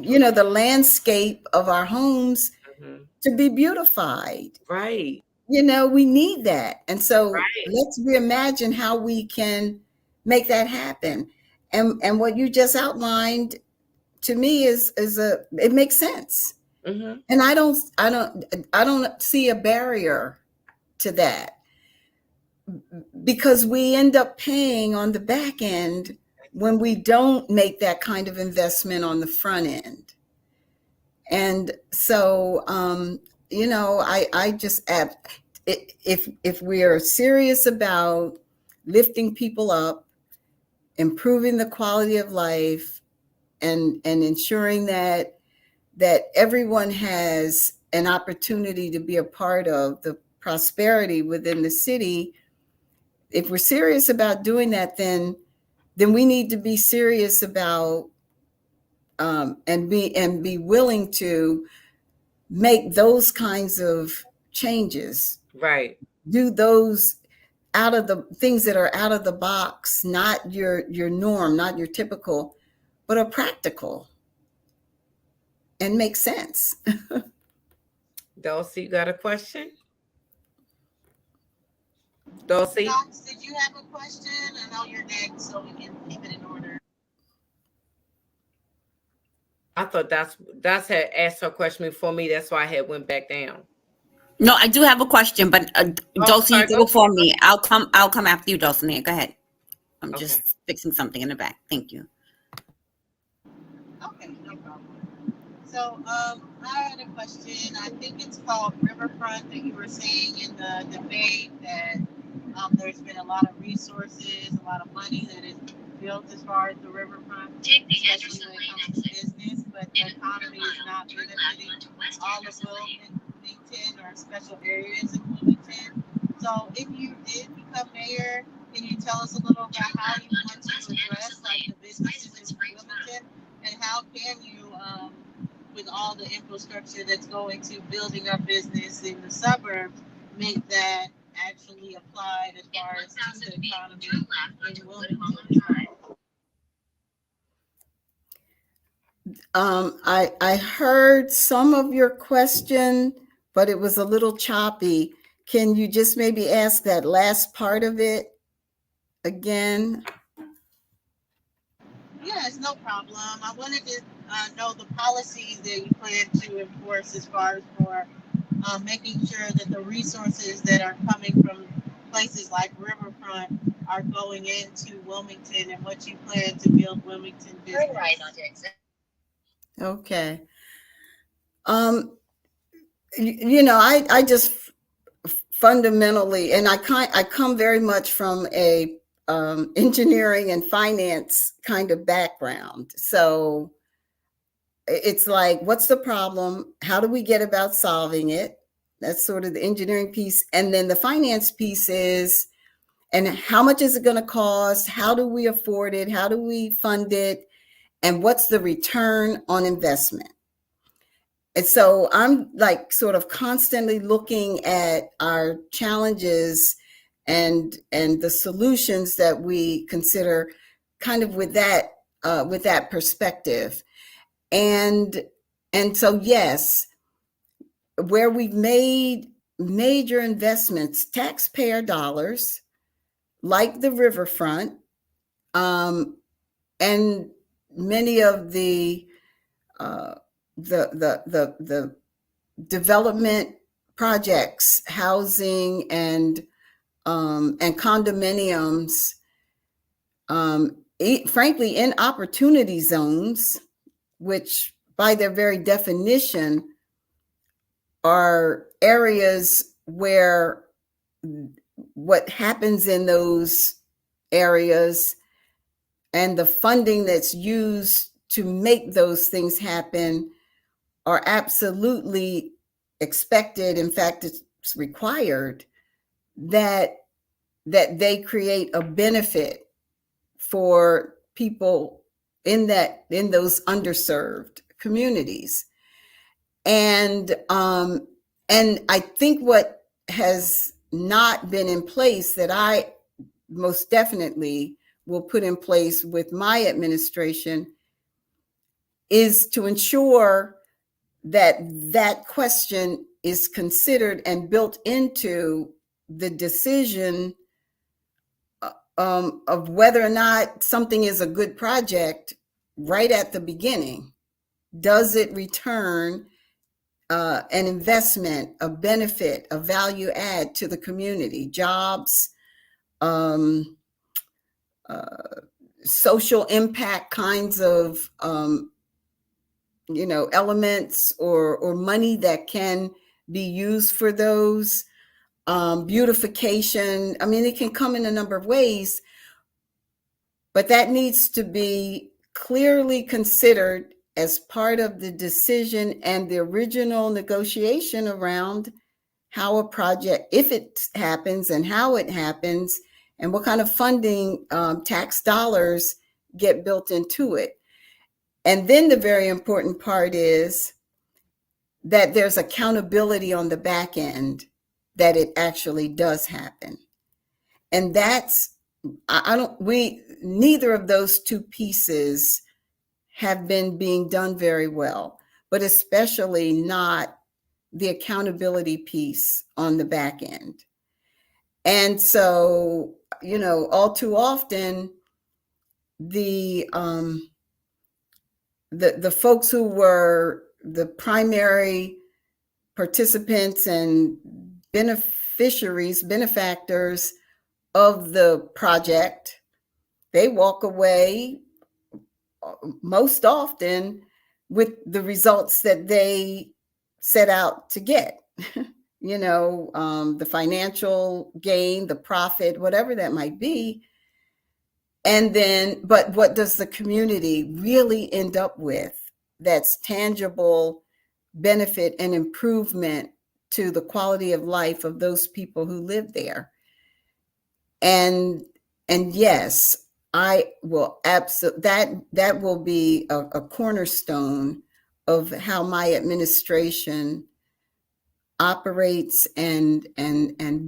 you know, the landscape of our homes to be beautified. Right. You know, we need that. And so let's reimagine how we can make that happen. And what you just outlined to me is it makes sense. And I don't see a barrier to that, because we end up paying on the back end when we don't make that kind of investment on the front end. And so, you know, I just add, if we are serious about lifting people up, improving the quality of life, and ensuring that everyone has an opportunity to be a part of the prosperity within the city, if we're serious about doing that, then we need to be serious about and be willing to make those kinds of changes. Right. Do those out of the things that are out of the box, not your norm, not your typical, but are practical and make sense. Dulcie, you got a question? Dulcie? Docs, did you have a question? I know you're next, so we can keep it in order. I thought that's had asked her question before me. That's why I had went back down. No, I do have a question, but Dulcie, go before me. I'll come after you, Dulcie. Go ahead. I'm just fixing something in the back. Thank you. Okay, no problem. So I had a question. I think it's called Riverfront, that you were saying in the debate that there's been a lot of resources, a lot of money that is built as far as the riverfront, especially when it comes to business, but the economy is not benefiting all of Wilmington or special areas of Wilmington. So if you did become mayor, can you tell us a little about how you want to address like the businesses in Wilmington, and how can you, with all the infrastructure that's going to building up business in the suburbs, make that actually applied as far as to the economy in Wilmington? I heard some of your question, but it was a little choppy. Can you just maybe ask that last part of it again? Yeah, Yeah, it's no problem. I wanted to know the policies that you plan to enforce as far as for making sure that the resources that are coming from places like Riverfront are going into Wilmington and what you plan to build Wilmington business. Right onto exit. Okay. Um, I just fundamentally, and I come very much from a engineering and finance kind of background. So it's like, what's the problem? How do we get about solving it? That's sort of the engineering piece. And then the finance piece is, and how much is it going to cost? How do we afford it? How do we fund it? And what's the return on investment? And so I'm like sort of constantly looking at our challenges and the solutions that we consider kind of with that perspective. And so, yes, where we've made major investments, taxpayer dollars, like the riverfront, and many of the development projects, housing and condominiums, frankly, in opportunity zones, which by their very definition are areas where what happens in those areas and the funding that's used to make those things happen are absolutely expected. In fact, it's required that they create a benefit for people in those underserved communities. And I think what has not been in place that I most definitely will put in place with my administration is to ensure that that question is considered and built into the decision of whether or not something is a good project right at the beginning. Does it return an investment, a benefit, a value add to the community, jobs, social impact kinds of elements or money that can be used for those, beautification. I mean, it can come in a number of ways, but that needs to be clearly considered as part of the decision and the original negotiation around how a project, if it happens and how it happens, and what kind of funding, tax dollars get built into it. And then the very important part is that there's accountability on the back end that it actually does happen. And that's, neither of those two pieces have been being done very well, but especially not the accountability piece on the back end. And so, all too often, the folks who were the primary participants and benefactors of the project, they walk away most often with the results that they set out to get. The financial gain, the profit, whatever that might be. And then, but what does the community really end up with that's tangible benefit and improvement to the quality of life of those people who live there? And yes, I will absolutely, that will be a cornerstone of how my administration operates and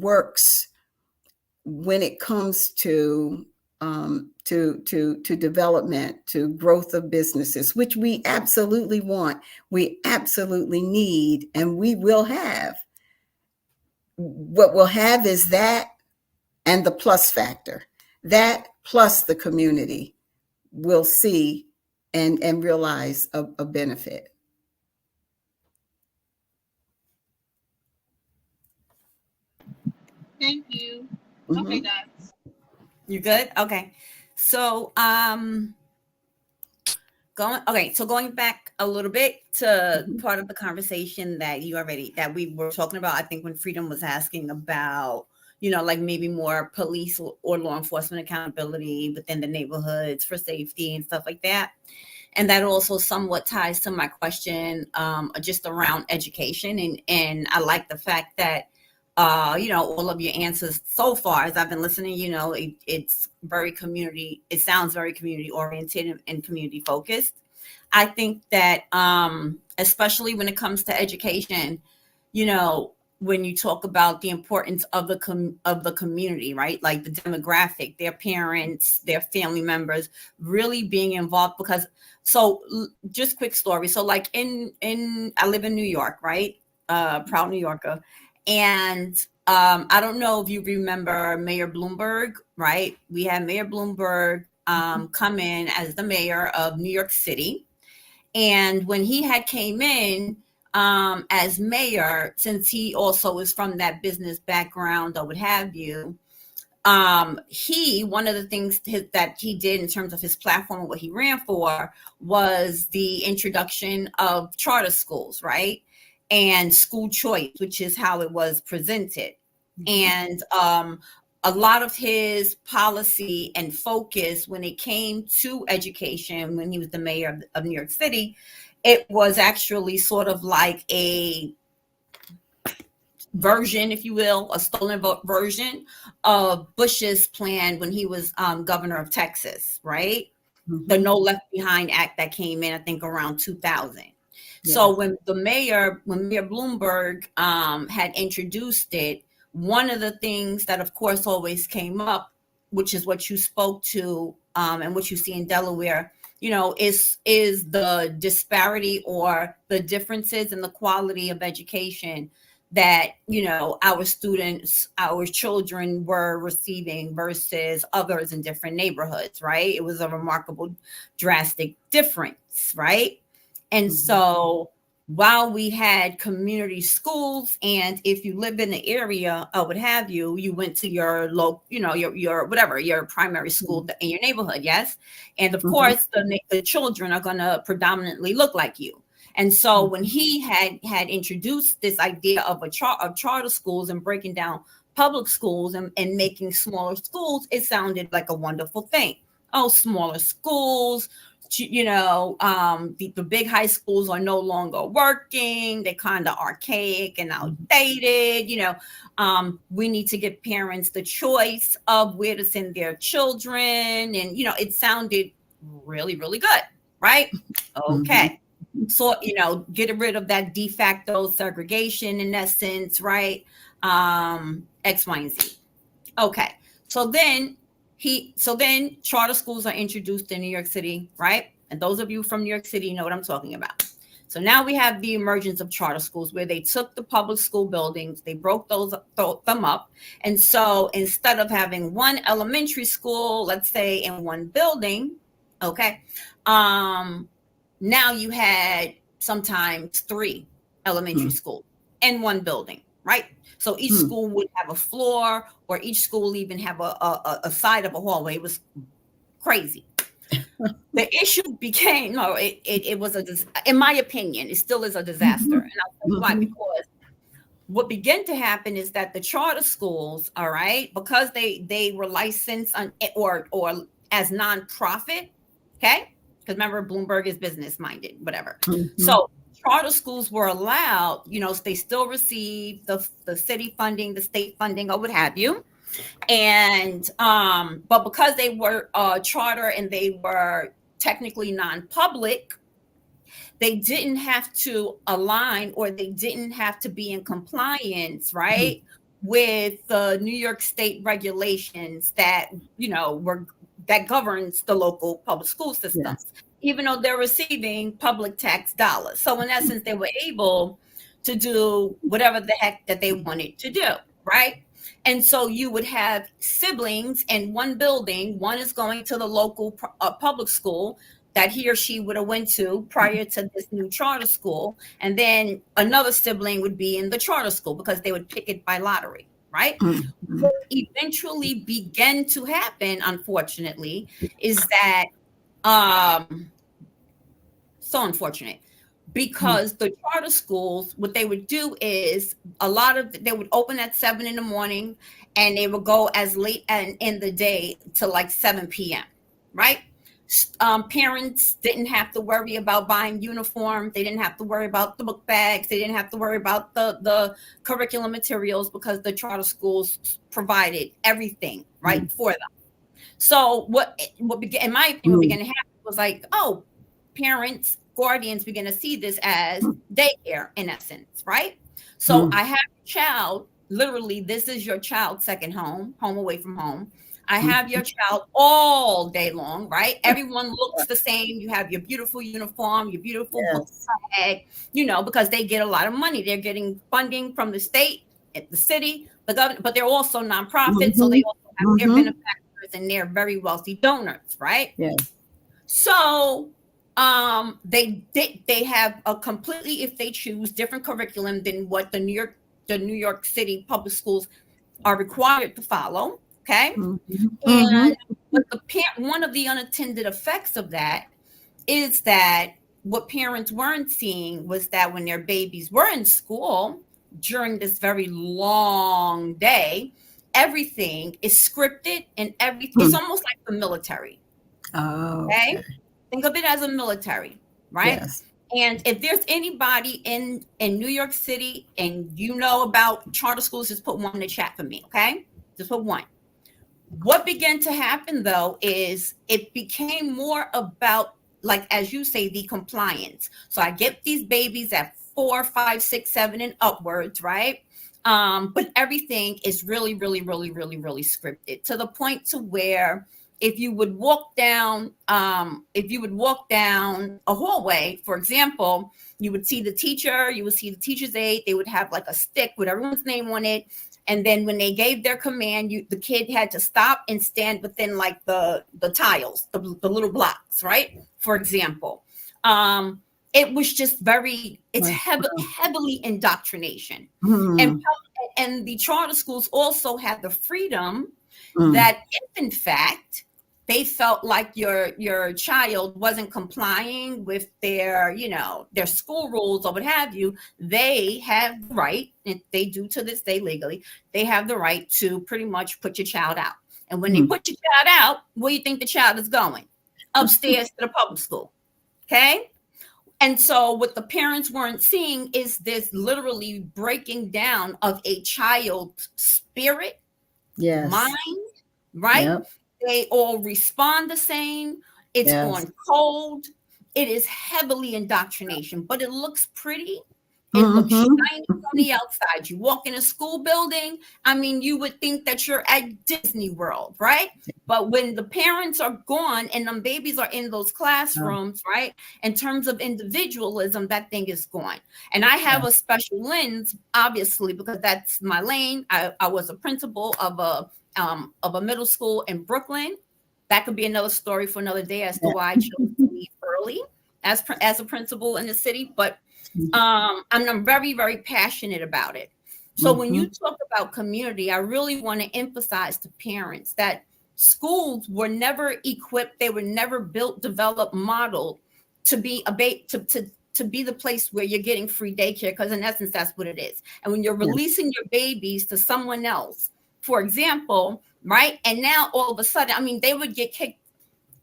works when it comes to development, to growth of businesses, which we absolutely want, we absolutely need, and we will have. What we'll have is that and the plus factor, that plus the community will see and realize a benefit. Thank you. Mhm. Okay, Dots. You good? Okay. So going back a little bit to part of the conversation that we were talking about, I think when Freedom was asking about, like maybe more police or law enforcement accountability within the neighborhoods for safety and stuff like that. And that also somewhat ties to my question, just around education. And I like the fact that, all of your answers so far as I've been listening, it's it sounds very community oriented and community focused. I think that, especially when it comes to education, when you talk about the importance of the community, right? Like the demographic, their parents, their family members, really being involved. Because just quick story. So like I live in New York, right? Proud New Yorker. And I don't know if you remember Mayor Bloomberg, right? We had Mayor Bloomberg come in as the mayor of New York City. And when he had came in as mayor, since he also is from that business background or what have you, one of the things that he did in terms of his platform and what he ran for was the introduction of charter schools, right? And school choice, which is how it was presented. And a lot of his policy and focus when it came to education, when he was the mayor of New York City, it was actually sort of like a version, if you will, a stolen version of Bush's plan when he was governor of Texas, right? The No Left Behind Act that came in, I think, around 2000. Yes. So when Mayor Bloomberg had introduced it, one of the things that, of course, always came up, which is what you spoke to and what you see in Delaware, is the disparity or the differences in the quality of education that, our students, our children were receiving versus others in different neighborhoods, right? It was a remarkable, drastic difference, right? And so while we had community schools, and if you live in the area or what have you, you went to your local, your primary school in your neighborhood, yes? And of course, the children are going to predominantly look like you. And so when he had introduced this idea of charter schools and breaking down public schools and making smaller schools, it sounded like a wonderful thing. Oh, smaller schools, the big high schools are no longer working. They're kind of archaic and outdated. We need to give parents the choice of where to send their children. And, it sounded really, really good, right? Okay. So, get rid of that de facto segregation in essence, right? X, Y, and Z. Okay. So then charter schools are introduced in New York City, right? And those of you from New York City know what I'm talking about. So now we have the emergence of charter schools where they took the public school buildings, they broke them up. And so instead of having one elementary school, let's say in one building, okay, now you had sometimes 3 elementary schools in one building, right? So each school would have a floor, or each school even have a side of a hallway. It was crazy. The issue became, it was in my opinion, it still is a disaster. And I'll tell you why, because what began to happen is that the charter schools, all right, because they were licensed or as nonprofit, okay? Because remember, Bloomberg is business minded, whatever. So charter schools were allowed, they still receive the city funding, the state funding, or what have you. And but because they were charter and they were technically non-public, they didn't have to align, or they didn't have to be in compliance, right, with the New York State regulations that that governs the local public school systems, even though they're receiving public tax dollars. So in essence, they were able to do whatever the heck that they wanted to do, right? And so you would have siblings in one building. One is going to the local public school that he or she would have went to prior to this new charter school. And then another sibling would be in the charter school because they would pick it by lottery, right? Mm-hmm. What eventually began to happen, unfortunately, is that so unfortunate, because the charter schools, what they would do is they would open at 7 a.m. and they would go as late and in the day to like 7 p.m. Right? Parents didn't have to worry about buying uniforms. They didn't have to worry about the book bags. They didn't have to worry about the curriculum materials because the charter schools provided everything, right, for them. So what began, in my opinion, what began to happen was like, oh, parents, guardians begin to see this as daycare in essence, right? So I have a child, literally, this is your child's second home away from home. I have your child all day long, right? Everyone looks the same. You have your beautiful uniform, your beautiful book bag, because they get a lot of money. They're getting funding from the state, the city, the government, but they're also nonprofits. So they also have their benefactors and they're very wealthy donors, right? Yeah. So they have a completely, if they choose, different curriculum than what the New York City public schools are required to follow. Okay. And but one of the unintended effects of that is that what parents weren't seeing was that when their babies were in school during this very long day, everything is scripted and everything. It's almost like the military. Oh, okay. Think of it as a military, right? Yes. And if there's anybody in New York City and you know about charter schools, just put one in the chat for me, okay? Just put one. What began to happen, though, is it became more about, like, as you say, the compliance. So I get these babies at 4, 5, 6, 7 and upwards, right? But everything is really, really, really, really, really scripted to the point to where if you would walk down a hallway, for example, you would see the teacher, you would see the teacher's aide, they would have like a stick with everyone's name on it. And then when they gave their command, the kid had to stop and stand within like the tiles, the little blocks, right? For example, it was just it's heavily indoctrination. And the charter schools also had the freedom that if in fact they felt like your child wasn't complying with their school rules or what have you, they have the right, and they do to this day legally, they have the right to pretty much put your child out. And when they put your child out, where do you think the child is going? Upstairs to the public school. Okay. And so what the parents weren't seeing is this literally breaking down of a child's spirit, mind, right? Yep. They all respond the same. It's on code. It is heavily indoctrination, but it looks pretty. It looks shiny on the outside. You walk in a school building, I mean, you would think that you're at Disney World, right? But when the parents are gone and them babies are in those classrooms, right? In terms of individualism, that thing is gone. And I have a special lens, obviously, because that's my lane. I was a principal of a middle school in Brooklyn. That could be another story for another day as to why I chose to leave early as a principal in the city. But I'm very, very passionate about it. So when you talk about community, I really want to emphasize to parents that schools were never equipped. They were never built, developed, modeled to be to be the place where you're getting free daycare, because in essence, that's what it is. And when you're releasing your babies to someone else, for example, right? And now all of a sudden, I mean, they would get kicked.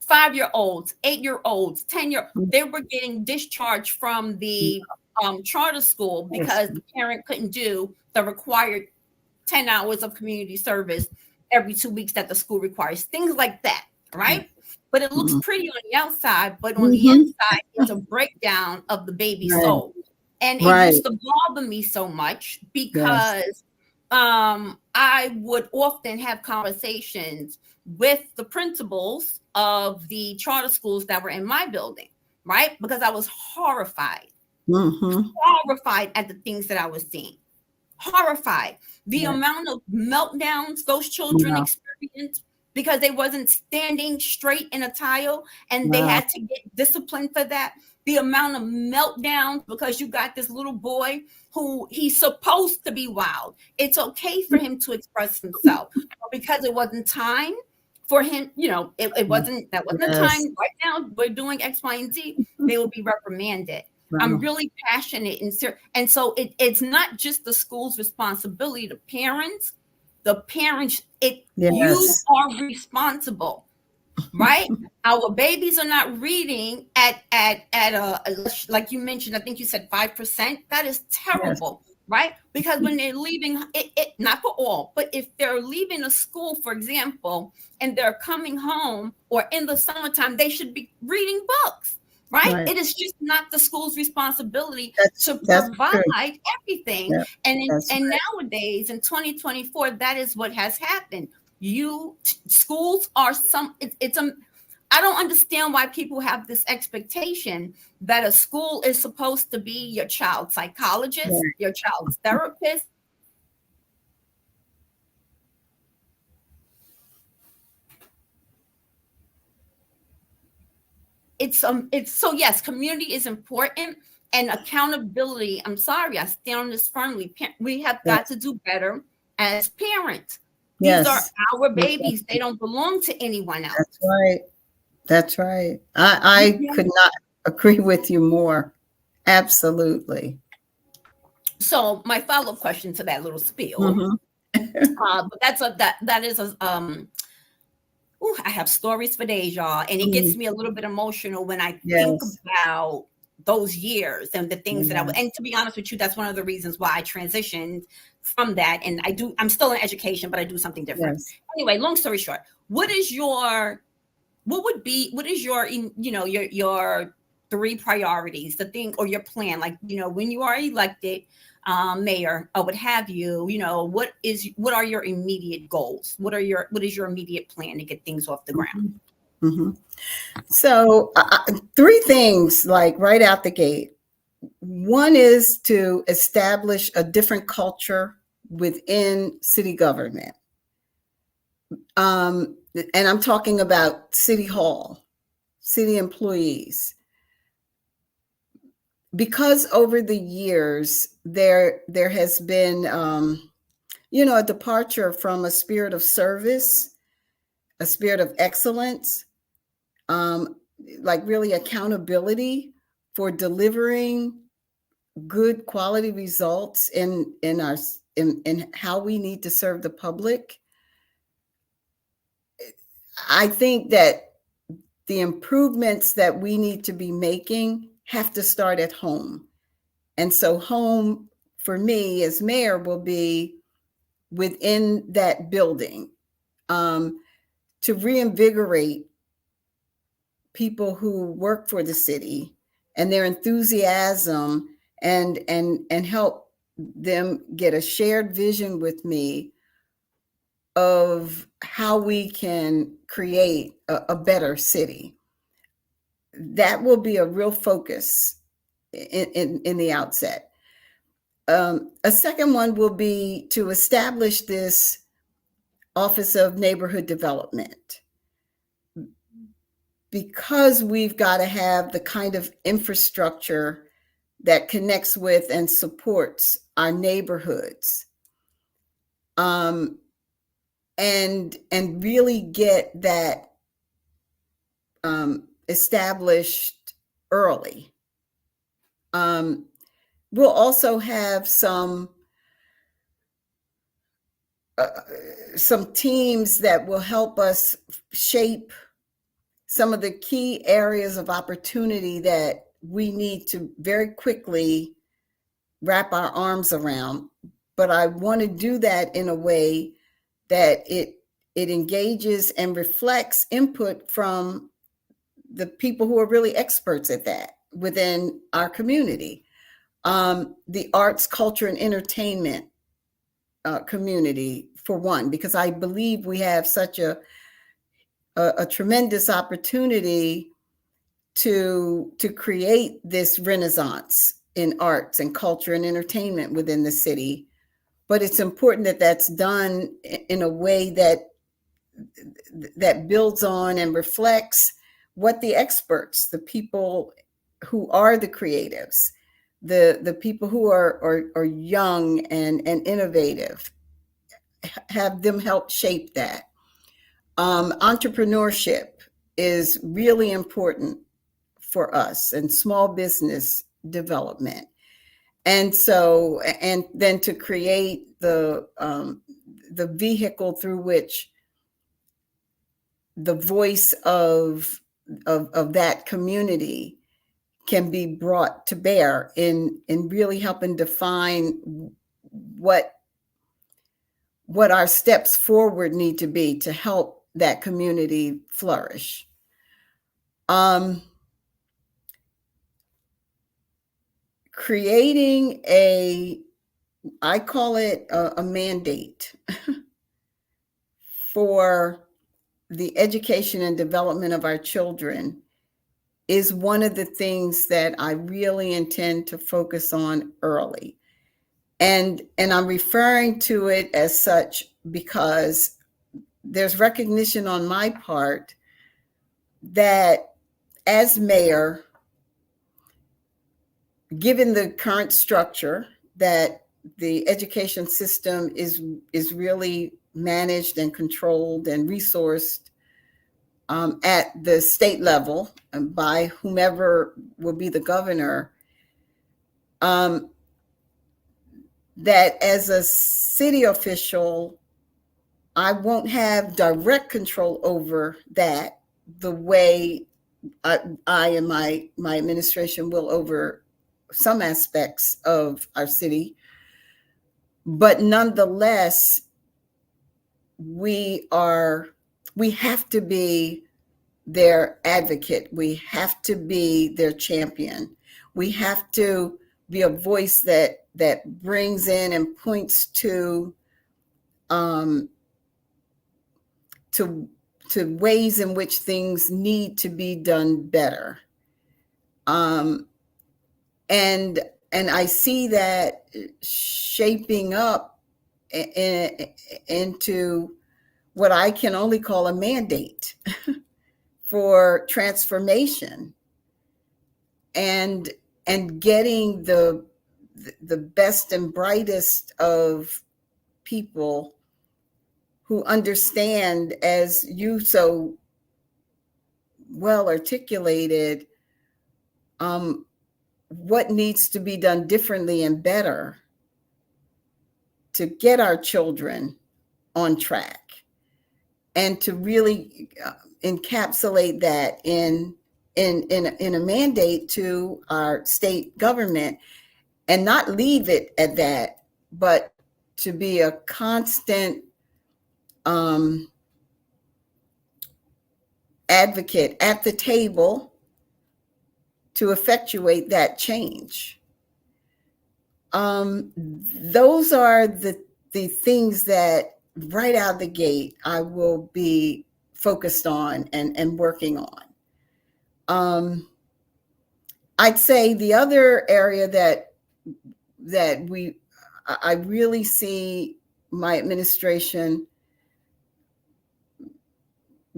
5-year-olds, 8-year-olds, 10-year-olds, they were getting discharged from the charter school because the parent couldn't do the required 10 hours of community service every 2 weeks that the school requires. Things like that, right? But it looks pretty on the outside, but on the inside, it's a breakdown of the baby's soul. And it used to bother me so much because I would often have conversations with the principals of the charter schools that were in my building, right? Because I was horrified at the things that I was seeing. Horrified the amount of meltdowns those children experienced because they wasn't standing straight in a tile and they had to get disciplined for that. The amount of meltdowns because you got this little boy who he's supposed to be wild. It's okay for him to express himself, but because it wasn't time for him, it wasn't, that wasn't the time. Right now, we're doing X, Y, and Z. They will be reprimanded. I'm really passionate and so it's not just the school's responsibility. The parents, you are responsible, right? Our babies are not reading at like you mentioned. I think you said 5%. That is terrible, right? Because when they're leaving, it not for all, but if they're leaving a school, for example, and they're coming home or in the summertime, they should be reading books. Right? It is just not the school's responsibility to provide everything. And nowadays in 2024, that is what has happened. Schools are I don't understand why people have this expectation that a school is supposed to be your child's psychologist, your child's therapist. It's so yes, community is important and accountability. I'm sorry, I stand on this firmly. We have got to do better as parents. These are our babies. They don't belong to anyone else. That's right. I could not agree with you more. Absolutely. So my follow-up question to that little spiel, but that is I have stories for days, y'all, and it gets me a little bit emotional when I think about those years and the things that and to be honest with you, that's one of the reasons why I transitioned from that. And I'm still in education, but I do something different. Anyway, long story short, what is your 3 priorities, the thing or your plan, like, when you are elected mayor or what have you, what are your immediate goals? What is your immediate plan to get things off the ground? So 3 things, like right out the gate. One is to establish a different culture within city government. And I'm talking about City Hall, city employees. Because over the years, there has been, a departure from a spirit of service, a spirit of excellence, like really accountability for delivering good quality results in how we need to serve the public. I think that the improvements that we need to be making have to start at home. And so home for me as mayor will be within that building, to reinvigorate people who work for the city and their enthusiasm and help them get a shared vision with me of how we can create a better city. That will be a real focus in the outset. A second one will be to establish this Office of Neighborhood Development, because we've got to have the kind of infrastructure that connects with and supports our neighborhoods, and really get that established early. We'll also have some teams that will help us shape some of the key areas of opportunity that we need to very quickly wrap our arms around. But I want to do that in a way that it engages and reflects input from the people who are really experts at that within our community. The arts, culture, and entertainment community, for one, because I believe we have such a tremendous opportunity to create this renaissance in arts and culture and entertainment within the city. but it's important that that's done in a way that builds on and reflects what the experts, the people who are the creatives, the people who are young and innovative, have them help shape that. Entrepreneurship is really important for us, and small business development. And so, and then to create the vehicle through which the voice of that community can be brought to bear in really helping define what our steps forward need to be to help that community flourish. Creating I call it a mandate for the education and development of our children is one of the things that I really intend to focus on early. And I'm referring to it as such because there's recognition on my part that as mayor, given the current structure, that the education system is really managed and controlled and resourced at the state level by whomever will be the governor, that as a city official, I won't have direct control over that the way I and my administration will over some aspects of our city. But nonetheless, we have to be their advocate. We have to be their champion. We have to be a voice that brings in and points to ways in which things need to be done better. And I see that shaping up into what I can only call a mandate for transformation and getting the best and brightest of people who understand, as you so well articulated, what needs to be done differently and better to get our children on track, and to really encapsulate that in a mandate to our state government, and not leave it at that, but to be a constant advocate at the table to effectuate that change. Those are the things that right out the gate I will be focused on and working on. I'd say the other area that I really see my administration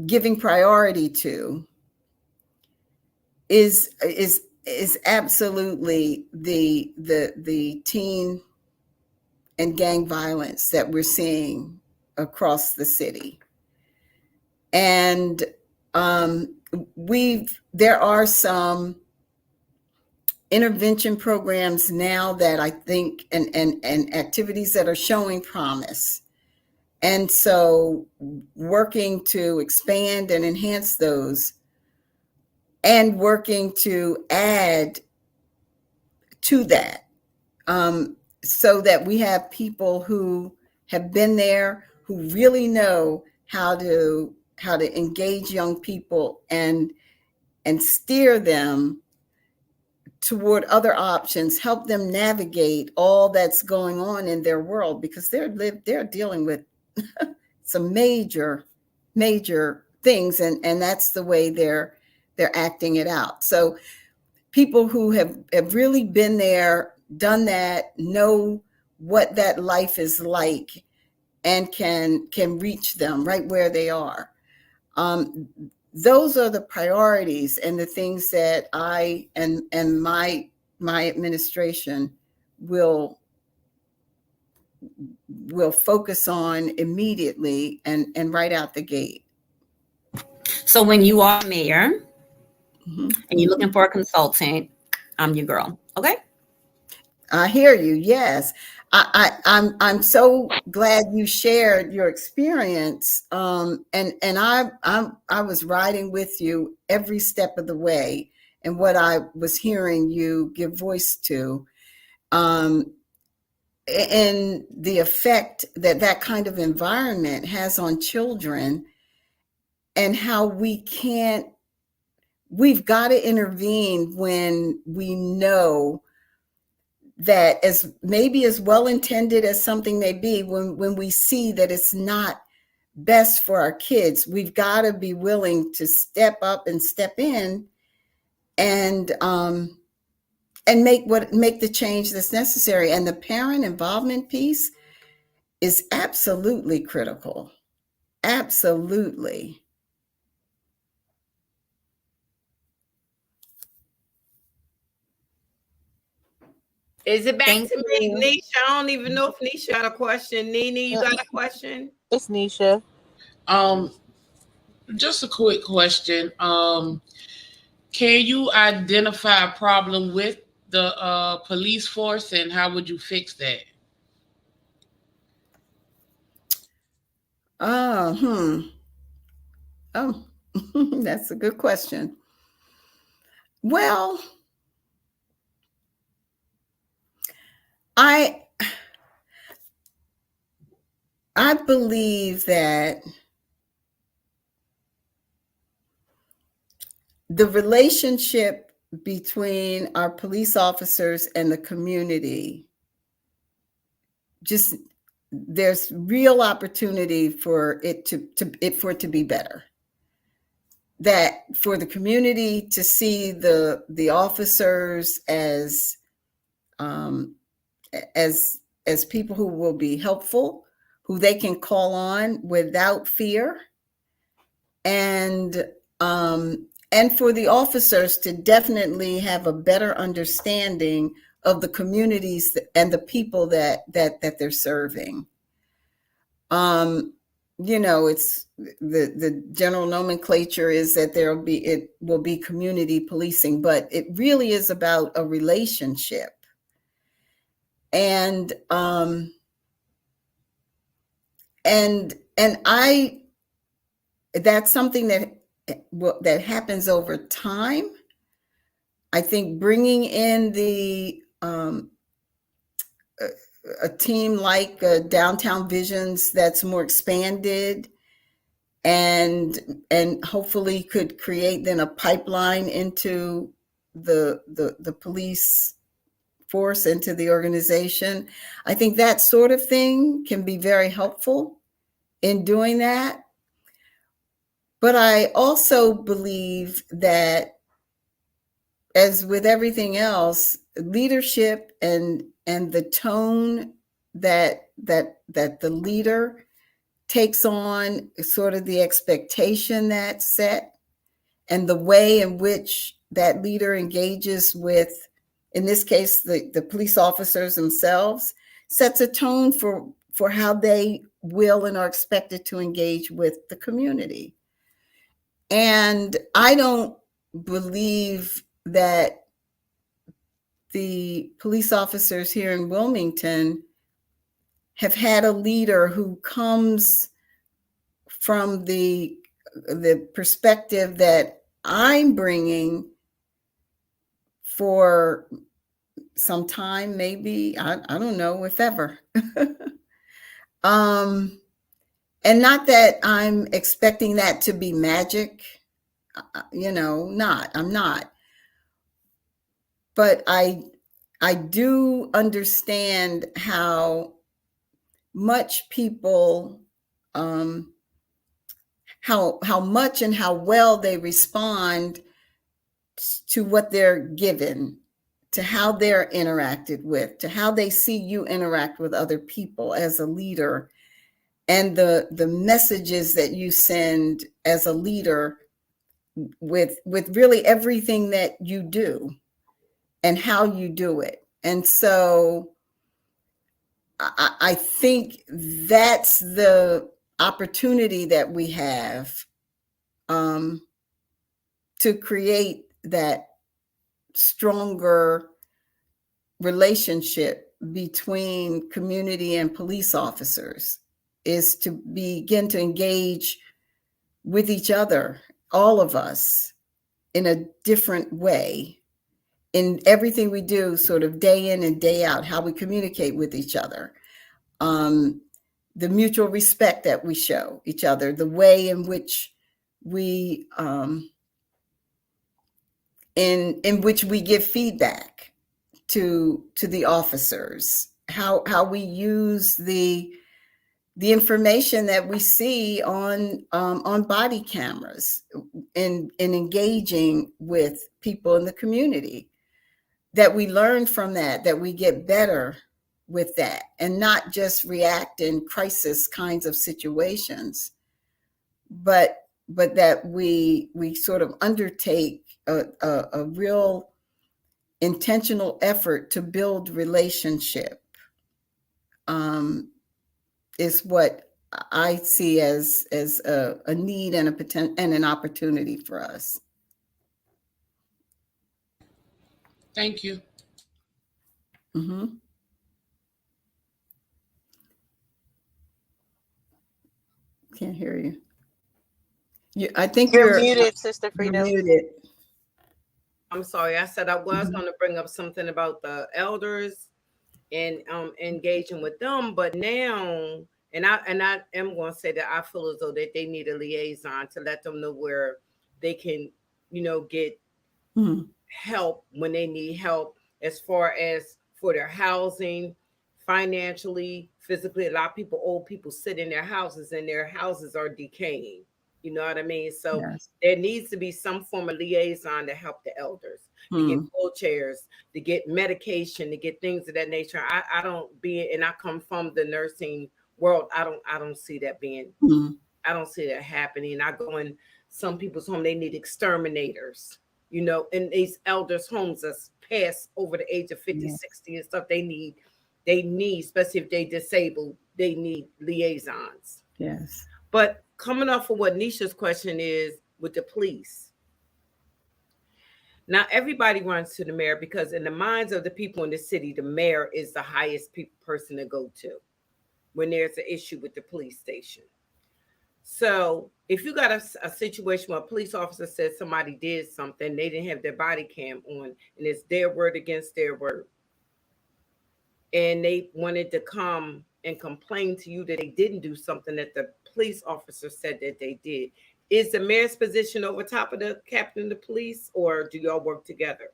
giving priority to is absolutely the teen and gang violence that we're seeing across the city. And there are some intervention programs now that I think and activities that are showing promise. And so working to expand and enhance those, and working to add to that, so that we have people who have been there, who really know how to engage young people and steer them toward other options, help them navigate all that's going on in their world, because they're dealing with some major things, and that's the way they're acting it out. So people who have really been there, done that, know what that life is like and can reach them right where they are. Those are the priorities and the things that I and my administration will focus on immediately and right out the gate. So when you are mayor and you're looking for a consultant, I'm your girl. Okay. I hear you. Yes. I'm so glad you shared your experience. And I was riding with you every step of the way, and what I was hearing you give voice to, and the effect that that kind of environment has on children, and how we've got to intervene when we know that, as maybe as well intended as something may be, when we see that it's not best for our kids, we've got to be willing to step up and step in and make the change that's necessary. And the parent involvement piece is absolutely critical. Absolutely. Is it back Thank to me, you. Nisha? I don't even know if Nisha got a question. Nene, you got a question? It's Nisha. Just a quick question. Can you identify a problem with the police force, and how would you fix that? Oh, that's a good question. Well, I believe that the relationship between our police officers and the community, just there's real opportunity for it to be better. That for the community to see the officers as people who will be helpful, who they can call on without fear, and for the officers to definitely have a better understanding of the communities and the people that they're serving. It's the general nomenclature is that it will be community policing, but it really is about a relationship. And that's something that happens over time. I think bringing in a team like Downtown Visions that's more expanded, and hopefully could create then a pipeline into the police force, into the organization. I think that sort of thing can be very helpful in doing that. But I also believe that, as with everything else, leadership and the tone that the leader takes on, sort of the expectation that's set, and the way in which that leader engages with, in this case, the police officers themselves, sets a tone for how they will and are expected to engage with the community. And I don't believe that the police officers here in Wilmington have had a leader who comes from the perspective that I'm bringing for some time, maybe, I don't know if ever. And not that I'm expecting that to be magic, I'm not. But I do understand how much people, how much and how well they respond to what they're given, to how they're interacted with, to how they see you interact with other people as a leader, and the messages that you send as a leader with really everything that you do and how you do it. And so I think that's the opportunity that we have to create that stronger relationship between community and police officers, is to begin to engage with each other, all of us, in a different way in everything we do, sort of day in and day out, how we communicate with each other, the mutual respect that we show each other, the way in which we in which we give feedback to the officers, how we use the information that we see on body cameras in engaging with people in the community, that we learn from that we get better with that, and not just react in crisis kinds of situations, but that we sort of undertake a real intentional effort to build relationship, is what I see as a need and a potential and an opportunity for us. Thank you. Mm-hmm. Can't hear you. I think You're muted, Sister you're Frida. muted. I'm sorry. I said I was going to bring up something about the elders and engaging with them, but now, and I am going to say that I feel as though that they need a liaison to let them know where they can, get help when they need help, as far as for their housing, financially, physically. A lot of people, old people, sit in their houses and their houses are decaying. You know what I mean? So Yes. there needs to be some form of liaison to help the elders, to get wheelchairs, to get medication, to get things of that nature. I don't and I come from the nursing world. I don't see that being, I don't see that happening. I go in some people's home, they need exterminators, in these elders' homes that's past over the age of 50, 60 and stuff. They need, especially if they disabled, they need liaisons. Yes. But coming off of what Nisha's question is with the police. Now, everybody runs to the mayor because in the minds of the people in the city, the mayor is the highest person to go to when there's an issue with the police station. So if you got a situation where a police officer says somebody did something, they didn't have their body cam on, and it's their word against their word, and they wanted to come and complain to you that they didn't do something that the police officer said that they did, is the mayor's position over top of the captain of the police, or do y'all work together?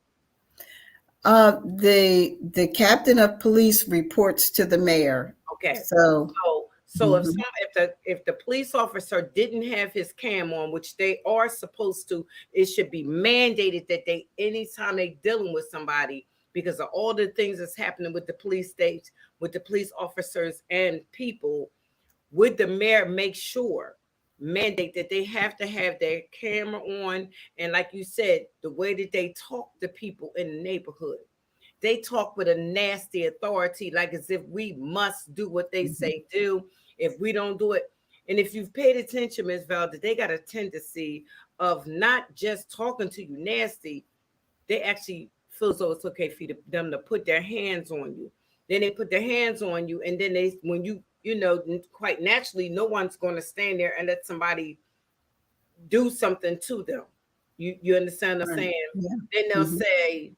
The captain of police reports to the mayor. Okay. So if the police officer didn't have his cam on, which they are supposed to, it should be mandated that they, anytime they dealing with somebody, because of all the things that's happening with the police state, with the police officers and people, would the mayor mandate that they have to have their camera on? And like you said, the way that they talk to people in the neighborhood, they talk with a nasty authority, like as if we must do what they say do. If we don't do it, and if you've paid attention, Ms. Velda, they got a tendency of not just talking to you nasty, they actually feel as though it's okay for them to put their hands on you. Then they put their hands on you, and then when you quite naturally, no one's going to stand there and let somebody do something to them. You understand what I'm saying? Yeah. Then they'll say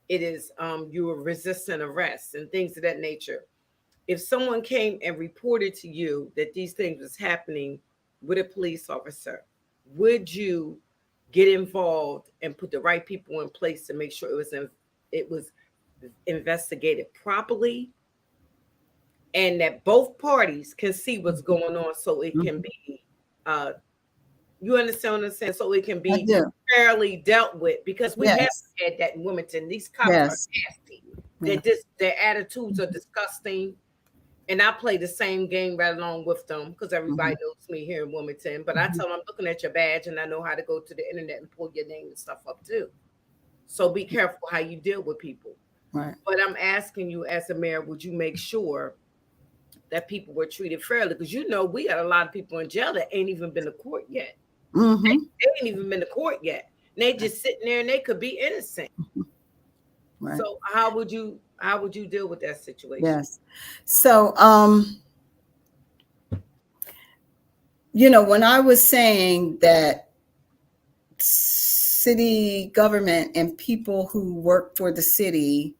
it is you were resisting arrest and things of that nature. If someone came and reported to you that these things was happening with a police officer, would you get involved and put the right people in place to make sure it was investigated properly, and that both parties can see what's going on, so it can be You understand what I'm saying? So it can I be do. fairly dealt with, because we have Yes. had that in Wilmington. These cops are Yes. nasty. Yeah. Their attitudes are disgusting. And I play the same game right along with them because everybody knows me here in Wilmington. But I tell them, I'm looking at your badge and I know how to go to the internet and pull your name and stuff up too. So be careful how you deal with people. Right. But I'm asking you, as a mayor, would you make sure that people were treated fairly? Because we got a lot of people in jail that ain't even been to court yet. Mm-hmm. They ain't even been to court yet. And they just sitting there and they could be innocent. Right. So how would you deal with that situation? Yes. So when I was saying that city government and people who work for the city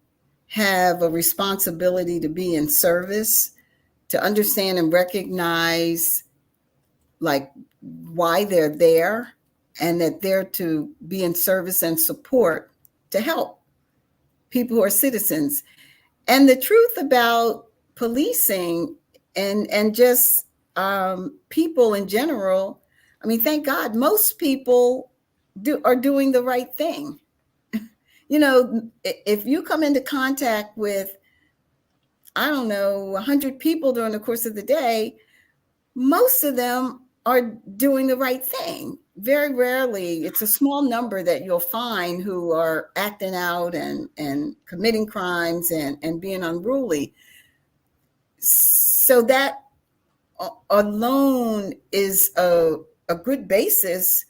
have a responsibility to be in service, to understand and recognize like why they're there, and that they're to be in service and support to help people who are citizens. And the truth about policing and just people in general, I mean, thank God most people are doing the right thing. If you come into contact with, I don't know, 100 people during the course of the day, most of them are doing the right thing. Very rarely, it's a small number that you'll find who are acting out and committing crimes and being unruly. So that alone is a good basis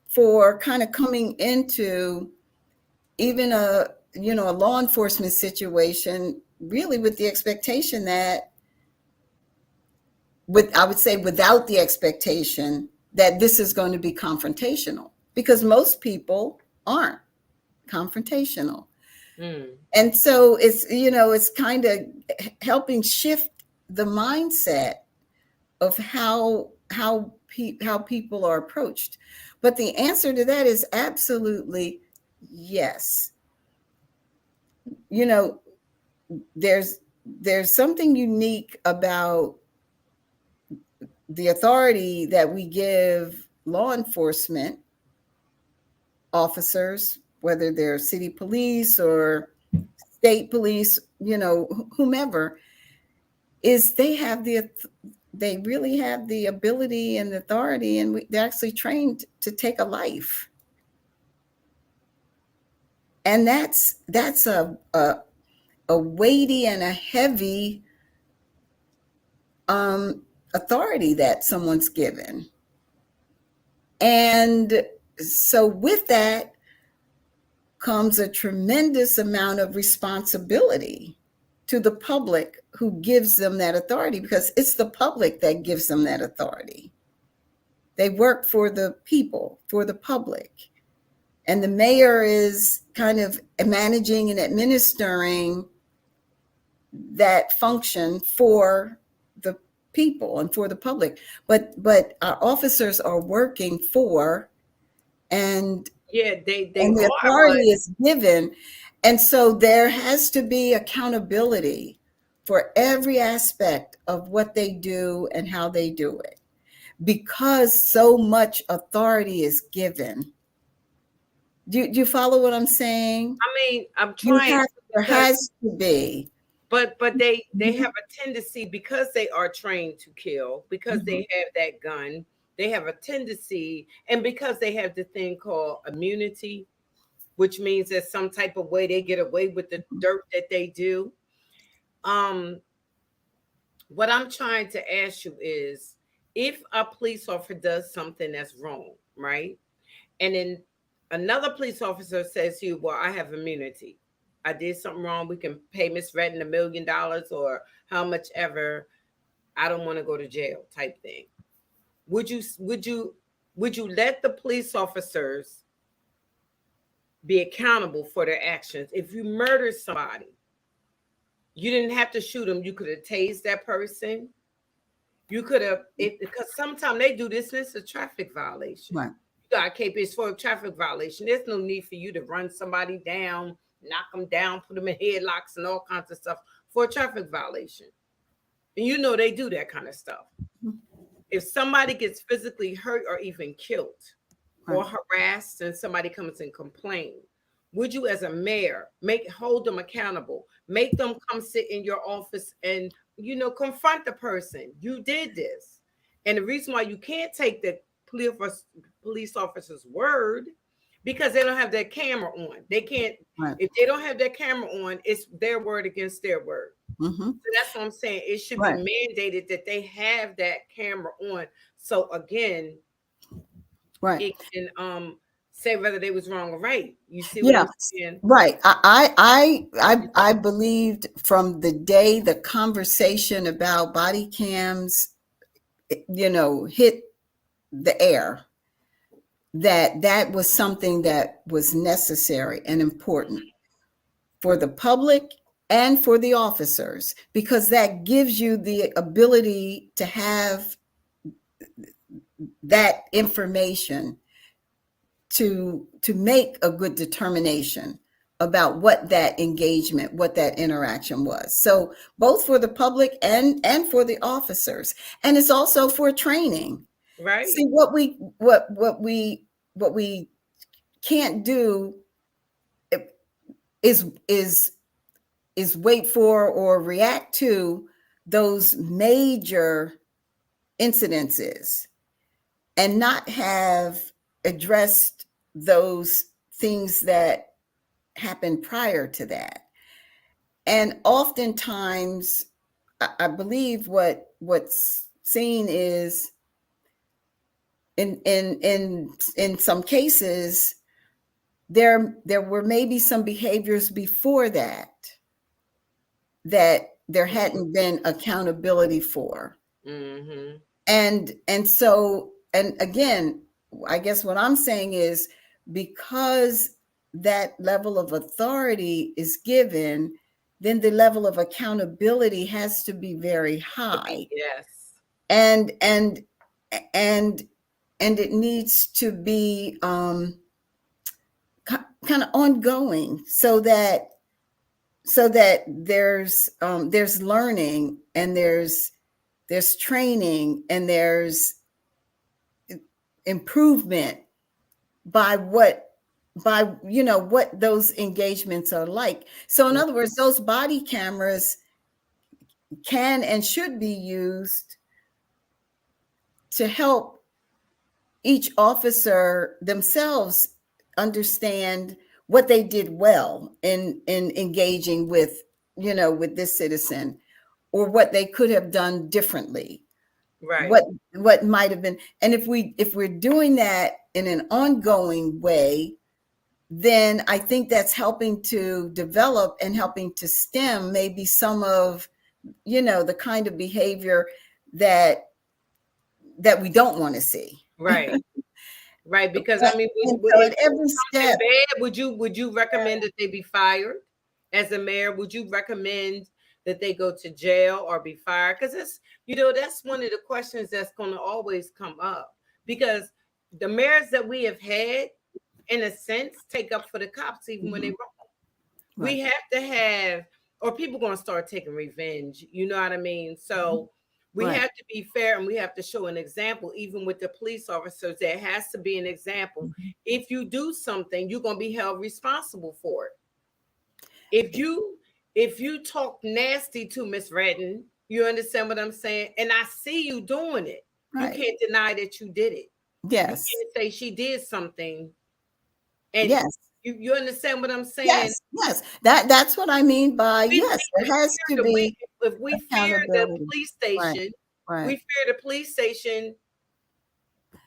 for kind of coming into even a law enforcement situation, really with the expectation that, I would say without the expectation that this is going to be confrontational, because most people aren't confrontational. And so it's kind of helping shift the mindset of how people are approached. But the answer to that is absolutely yes. There's something unique about the authority that we give law enforcement officers, whether they're city police or state police, whomever, is they really have the ability and authority, and they're actually trained to take a life. And that's a weighty and a heavy authority that someone's given. And so with that comes a tremendous amount of responsibility to the public who gives them that authority, because it's the public that gives them that authority. They work for the people, for the public. And the mayor is kind of managing and administering that function for the people and for the public. But our officers are working for, and they and the authority is given. And so there has to be accountability for every aspect of what they do and how they do it, because so much authority is given. Do you follow what I'm saying? I mean, I'm trying. There has to be. But they have a tendency, because they are trained to kill, because they have that gun, they have a tendency, and because they have the thing called immunity, which means that some type of way they get away with the dirt that they do. What I'm trying to ask you is, if a police officer does something that's wrong, right? And then another police officer says to you, well, I have immunity. I did something wrong. We can pay Miss Redden $1 million or how much ever. I don't want to go to jail type thing. Would you let the police officers be accountable for their actions? If you murder somebody, you didn't have to shoot them. You could have tased that person. You could have, because sometimes they do this, and it's a traffic violation. Right. You got KPS for a traffic violation. There's no need for you to run somebody down, knock them down, put them in headlocks and all kinds of stuff for a traffic violation. And they do that kind of stuff. if somebody gets physically hurt or even killed or Right. harassed and somebody comes and complain, would you as a mayor hold them accountable, make them come sit in your office and confront the person? You did this. And the reason why you can't take the police officer's word, because they don't have their camera on. They can't, Right. if they don't have their camera on, it's their word against their word. Mm-hmm. So that's what I'm saying. It should Right. be mandated that they have that camera on. So again, Right. it can say whether they was wrong or right. You see what Yeah. I'm saying? Right. I believed from the day the conversation about body cams, hit the air, that was something that was necessary and important for the public and for the officers, because that gives you the ability to have that information to make a good determination about what that engagement, what that interaction was. So both for the public and for the officers. And it's also for training. Right. See, what we can't do is wait for or react to those major incidences and not have addressed those things that happened prior to that. And oftentimes, I believe what's seen is in some cases there were maybe some behaviors before that there hadn't been accountability for. Mm-hmm. And so, and again, I guess what I'm saying is, because that level of authority is given, then the level of accountability has to be very high. Yes. And it needs to be kind of ongoing, so that there's learning, and there's training, and there's improvement by what those engagements are like. So in other words, those body cameras can and should be used to help each officer themselves understand what they did well in engaging with this citizen, or what they could have done differently. Right. What might have been. And if we're doing that in an ongoing way, then I think that's helping to develop and helping to stem maybe some of the kind of behavior that we don't want to see. Right. Right. Because I mean, so at every step, bad, would you recommend that they be fired? As a mayor, would you recommend that they go to jail or be fired? Because it's that's one of the questions that's going to always come up, because the mayors that we have had, in a sense, take up for the cops even when they wrong. Right. We have to have, or people going to start taking revenge. You know what I mean? So we have to be fair, and we have to show an example, even with the police officers. There has to be an example. If you do something, you're going to be held responsible for it. If you talk nasty to Miss Redden, you understand what I'm saying? And I see you doing it. Right. You can't deny that you did it. Yes. You can't say she did something. And yes. You understand what I'm saying? Yes. That's what I mean by there has to be. If we fear the police station, we fear the police station,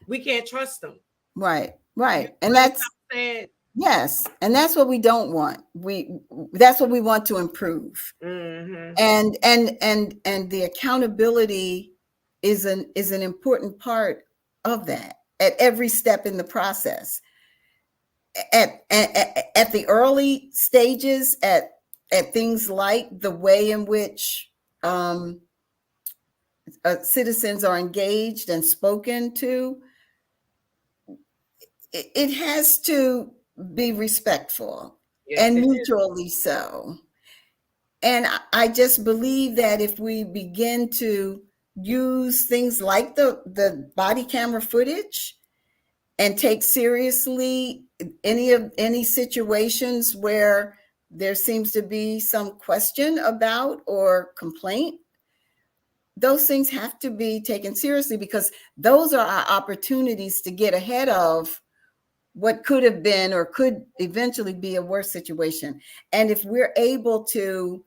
we can't trust them. Right. And that's yes, and that's what we don't want. That's what we want to improve. Mm-hmm. And the accountability is an important part of that at every step in the process. At the early stages, at things like the way in which citizens are engaged and spoken to, it has to be respectful, and mutually so. And I just believe that if we begin to use things like the body camera footage and take seriously any situations where there seems to be some question about or complaint. Those things have to be taken seriously, because those are our opportunities to get ahead of what could have been or could eventually be a worse situation. And if we're able to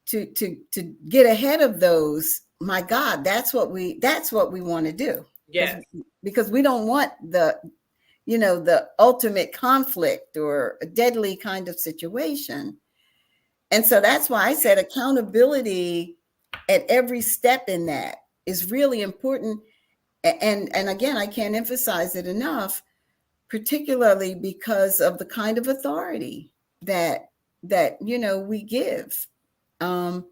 get ahead of those, my God, that's what we want to do. Yes. Because we don't want the ultimate conflict or a deadly kind of situation. And so that's why I said accountability at every step in that is really important. And again, I can't emphasize it enough, particularly because of the kind of authority that we give. But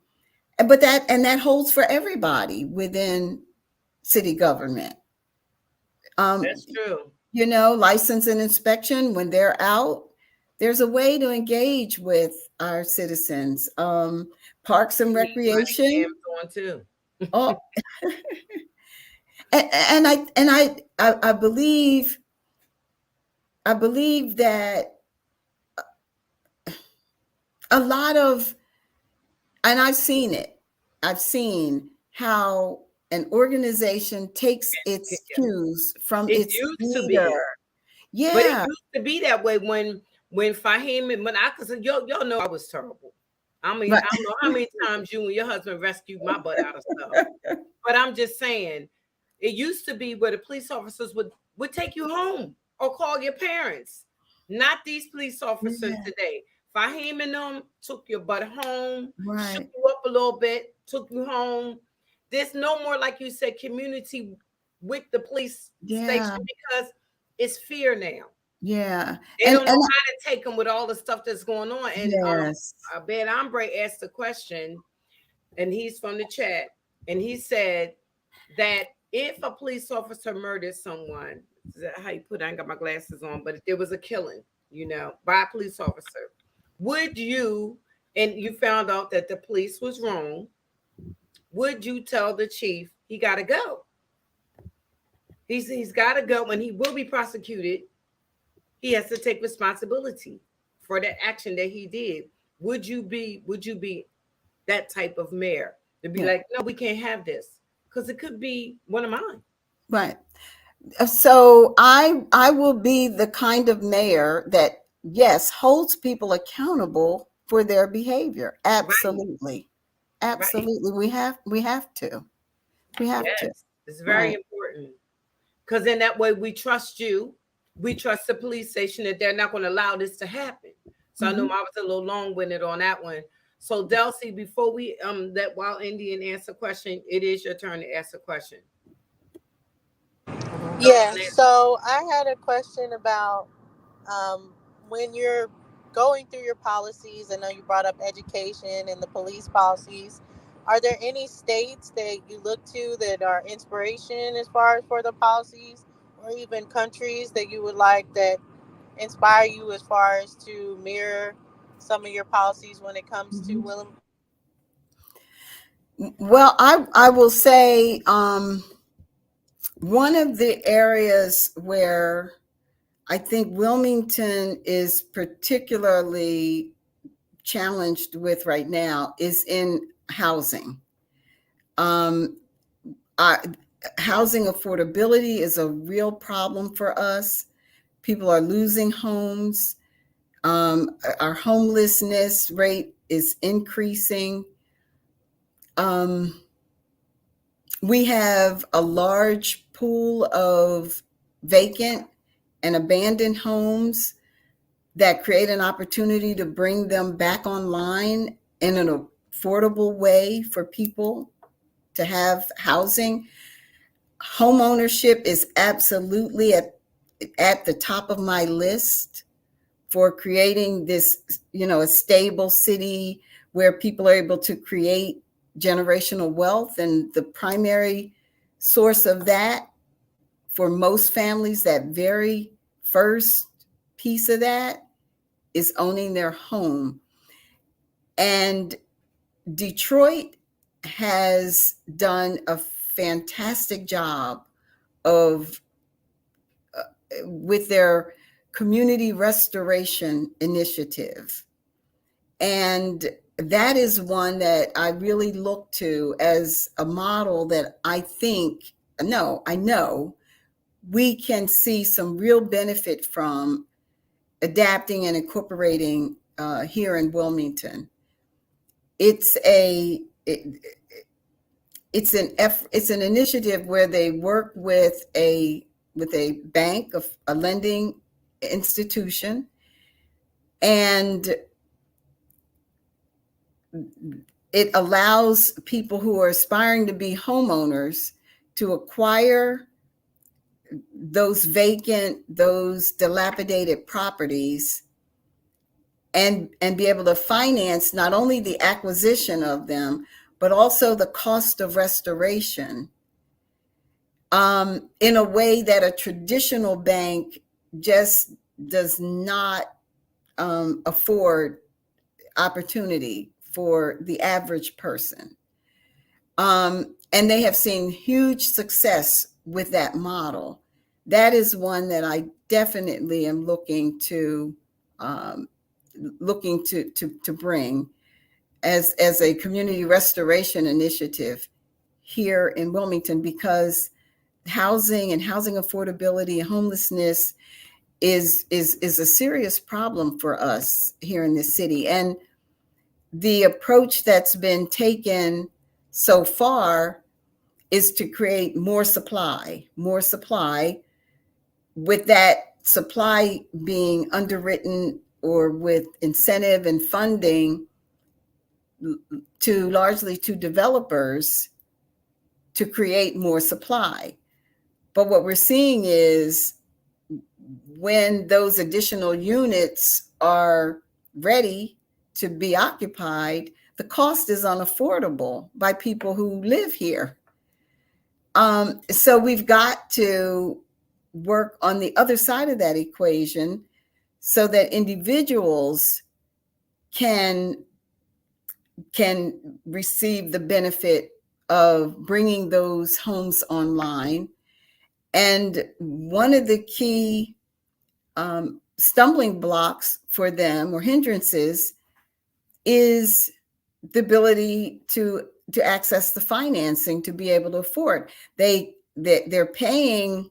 that holds for everybody within city government. That's true. License and inspection, when they're out, there's a way to engage with our citizens. Parks and recreation. On too. Oh, and I believe that a lot of, and I've seen how an organization takes its cues from its leader. Yeah. But it used to be that way when Fahim and cause y'all know I was terrible. I mean, right. I don't know how many times you and your husband rescued my butt out of stuff. But I'm just saying, it used to be where the police officers would take you home or call your parents. Not these police officers today. Fahim and them took your butt home, right. shook you up a little bit, took you home. There's no more, like you said, community with the police station, because it's fear now. Yeah. They don't know how to take them with all the stuff that's going on. And yes. Ben Ombre asked a question, and he's from the chat, and he said that if a police officer murdered someone, is that how you put it? I ain't got my glasses on, but if there was a killing, by a police officer, would you, and you found out that the police was wrong, would you tell the chief he got to go? He's got to go, and he will be prosecuted. He has to take responsibility for the action that he did. Would you be that type of mayor to be like, no, we can't have this, because it could be one of mine. Right. So I will be the kind of mayor that, yes, holds people accountable for their behavior. Absolutely. Right. Absolutely. Right. We have to. It's very important, because in that way we trust you. We trust the police station that they're not going to allow this to happen. So I know I was a little long-winded on that one. So Delcy, before we let Wild Indian answer a question, it is your turn to ask a question. Yeah, so I had a question about when you're going through your policies. I know you brought up education and the police policies. Are there any states that you look to that are inspiration as far as for the policies, or even countries that you would like that inspire you as far as to mirror some of your policies when it comes to Wilmington? Well, I will say one of the areas where I think Wilmington is particularly challenged with right now is in housing. Housing affordability is a real problem for us. People are losing homes. Our homelessness rate is increasing. We have a large pool of vacant and abandoned homes that create an opportunity to bring them back online in an affordable way for people to have housing. Home ownership is absolutely at the top of my list for creating this, a stable city where people are able to create generational wealth. And the primary source of that for most families, that very first piece of that is owning their home. And Detroit has done a fantastic job of with their community restoration initiative. And that is one that I really look to as a model that I know we can see some real benefit from adapting and incorporating here in Wilmington. It's an initiative where they work with a bank, a lending institution, and it allows people who are aspiring to be homeowners to acquire those vacant, those dilapidated properties and be able to finance not only the acquisition of them, but also the cost of restoration in a way that a traditional bank just does not afford opportunity for the average person. And they have seen huge success with that model. That is one that I definitely am looking to bring as a community restoration initiative here in Wilmington, because housing and housing affordability and homelessness is a serious problem for us here in the city. And the approach that's been taken so far is to create more supply, with that supply being underwritten or with incentive and funding largely to developers to create more supply. But what we're seeing is when those additional units are ready to be occupied, the cost is unaffordable by people who live here. So we've got to work on the other side of that equation so that individuals can receive the benefit of bringing those homes online. And one of the key stumbling blocks for them, or hindrances, is the ability to access the financing to be able to afford. They're paying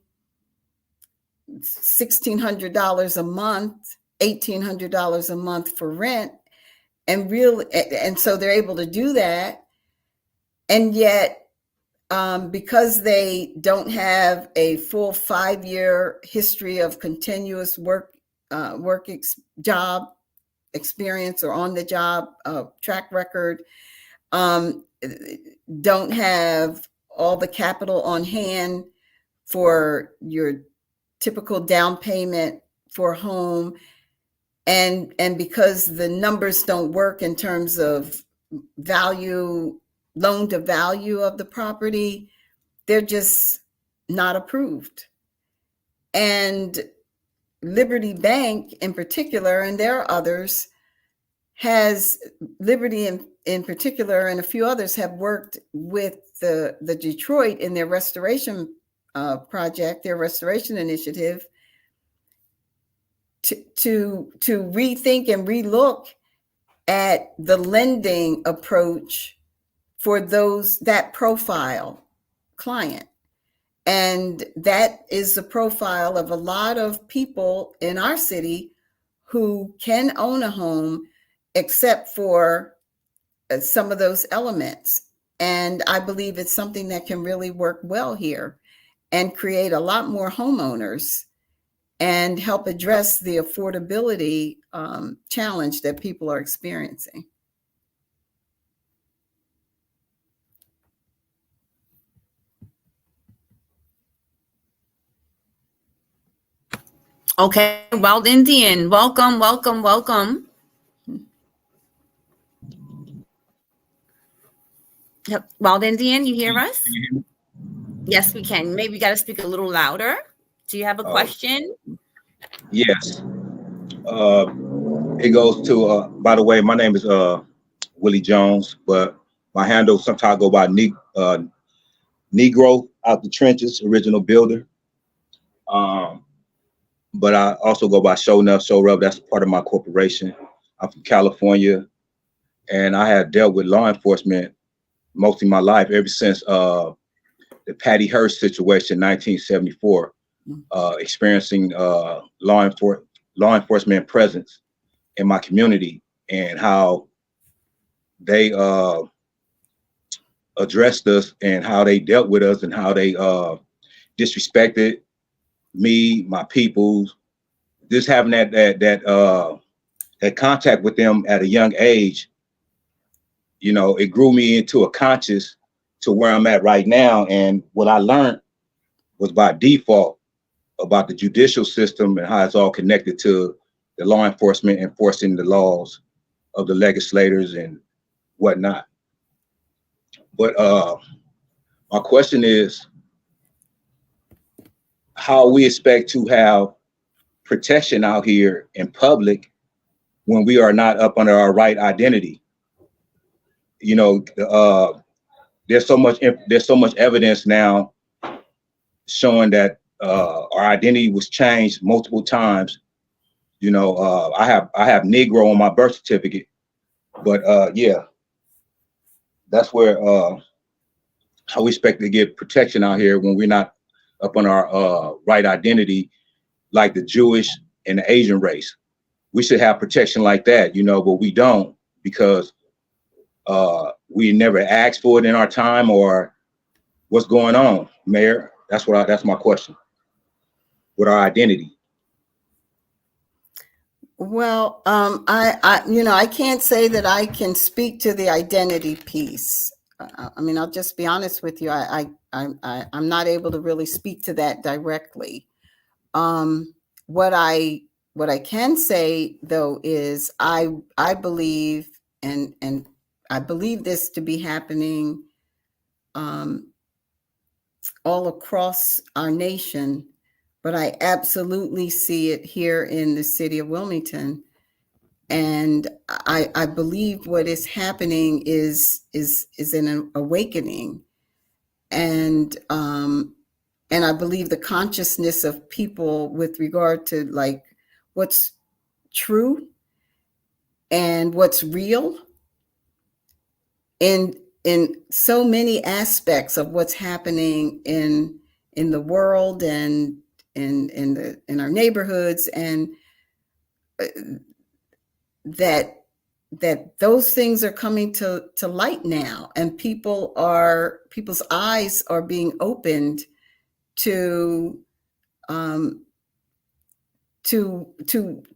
$1,600 a month, $1,800 a month for rent, and so they're able to do that. And yet, because they don't have a full 5-year history of continuous job experience or on the job track record, don't have all the capital on hand for your typical down payment for a home, and because the numbers don't work in terms of loan to value of the property, they're just not approved. And Liberty Bank in particular, and there are others, Liberty in particular and a few others have worked with the Detroit in their restoration project, their restoration initiative, to rethink and relook at the lending approach for that profile client. And that is the profile of a lot of people in our city who can own a home, except for some of those elements. And I believe it's something that can really work well here and create a lot more homeowners and help address the affordability challenge that people are experiencing. Okay, Wild Indian, welcome. Yep. Wild Indian, you hear us? Yes, we can. Maybe you got to speak a little louder. Do you have a question? Yes. It goes to, by the way, my name is Willie Jones, but My handle sometimes go by Negro out the trenches, original builder. But I also go by Show Enough, Show Rub. That's part of my corporation. I'm from California, and I have dealt with law enforcement most of my life, ever since the Patty Hearst situation, 1974, experiencing law enforcement presence in my community, and how they addressed us and how they dealt with us and how they disrespected me, my peoples. Just having that contact with them at a young age, you know, it grew me into a conscious to where I'm at right now. And what I learned was by default about the judicial system and how it's all connected to the law enforcement enforcing the laws of the legislators and whatnot. But my question is, how we expect to have protection out here in public when we are not up under our right identity? You know, there's so much evidence now showing that our identity was changed multiple times. You know, I have Negro on my birth certificate, but yeah, that's where how we expect to get protection out here when we're not up on our right identity, like the Jewish and the Asian race. We should have protection like that, you know, but we don't, because we never asked for it in our time, or what's going on, Mayor? That's my question with our identity. Well, I can't say that I can speak to the identity piece. I mean, I'll just be honest with you. I'm not able to really speak to that directly. What I can say though is I believe, and I believe this to be happening all across our nation, but I absolutely see it here in the city of Wilmington. And I believe what is happening is an awakening. And I believe the consciousness of people with regard to like what's true and what's real in so many aspects of what's happening in the world and in our neighborhoods, and that those things are coming to light now, and people's eyes are being opened to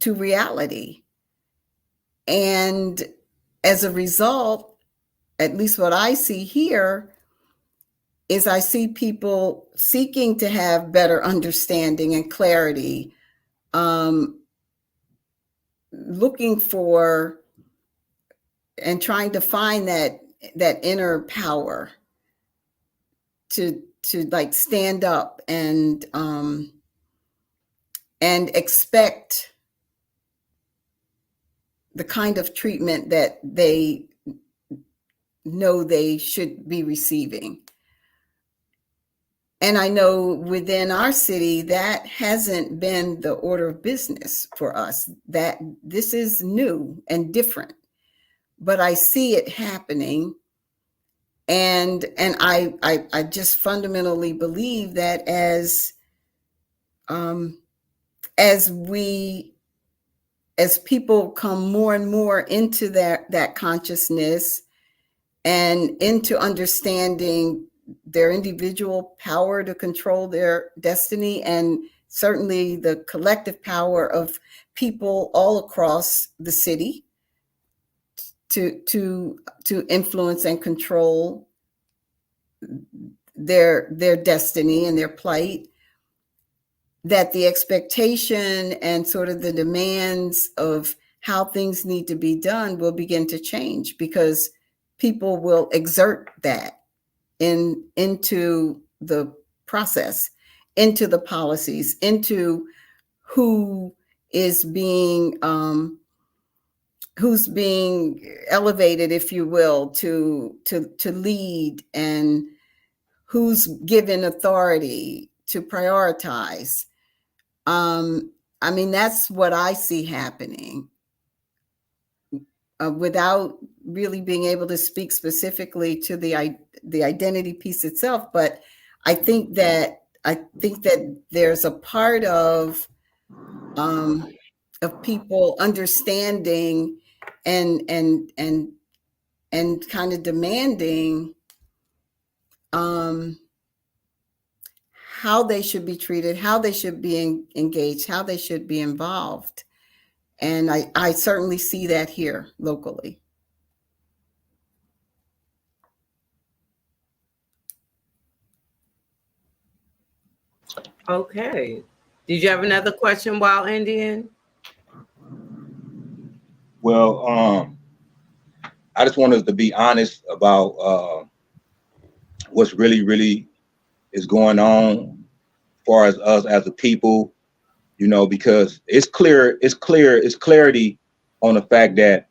reality. And as a result, at least what I see here is I see people seeking to have better understanding and clarity, looking for and trying to find that inner power to like stand up and expect the kind of treatment that they know they should be receiving. And I know within our city that hasn't been the order of business for us, that this is new and different, but I see it happening. And I just fundamentally believe that as people come more and more into that consciousness and into understanding their individual power to control their destiny, and certainly the collective power of people all across the city to influence and control their destiny and their plight, that the expectation and sort of the demands of how things need to be done will begin to change, because people will exert that into the process, into the policies, into who is being who's being elevated, if you will, to lead, and who's given authority to prioritize. I mean, that's what I see happening. Without really being able to speak specifically to the identity piece itself, but I think that there's a part of people understanding and kind of demanding how they should be treated, how they should be engaged, how they should be involved. And I certainly see that here locally. Okay. Did you have another question, Wild Indian? Well, I just wanted to be honest about what's really is going on as far as us as a people, you know, because it's clarity on the fact that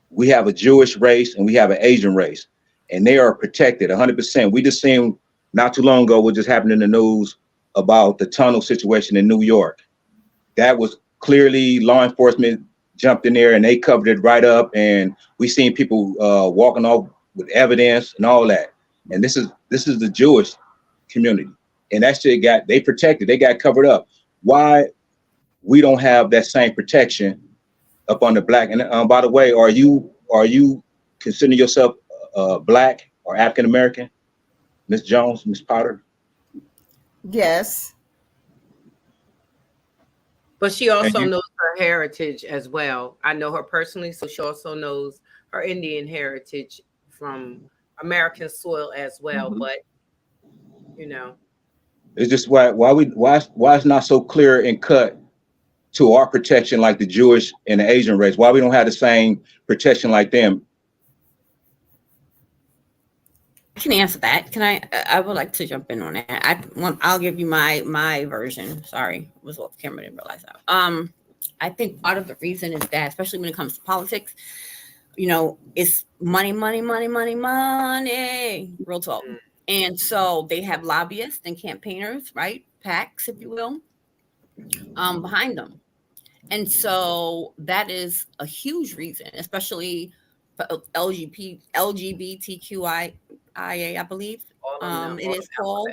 we have a Jewish race and we have an Asian race, and they are protected 100%. We just seen not too long ago what just happened in the news about the tunnel situation in New York. That was clearly law enforcement jumped in there and they covered it right up, and we seen people walking off with evidence and all that. And this is the Jewish community, and that shit they protected, they got covered up. Why we don't have that same protection up on the black? And by the way, are you considering yourself black or African American, Miss Jones, Miss Potter? Yes. But she also knows her heritage as well. I know her personally, so she also knows her Indian heritage from American soil as well. Mm-hmm. But you know, it's just why it's not so clear and cut to our protection like the Jewish and the Asian race. Why we don't have the same protection like them? I can answer that. Can I? I would like to jump in on that. I'll give you my version. Sorry, I was off camera, didn't realize that. I think part of the reason is that, especially when it comes to politics, you know, it's money, real talk. And so they have lobbyists and campaigners, right? PACs, if you will, behind them. And so that is a huge reason, especially for LGBTQIA, I believe it is called.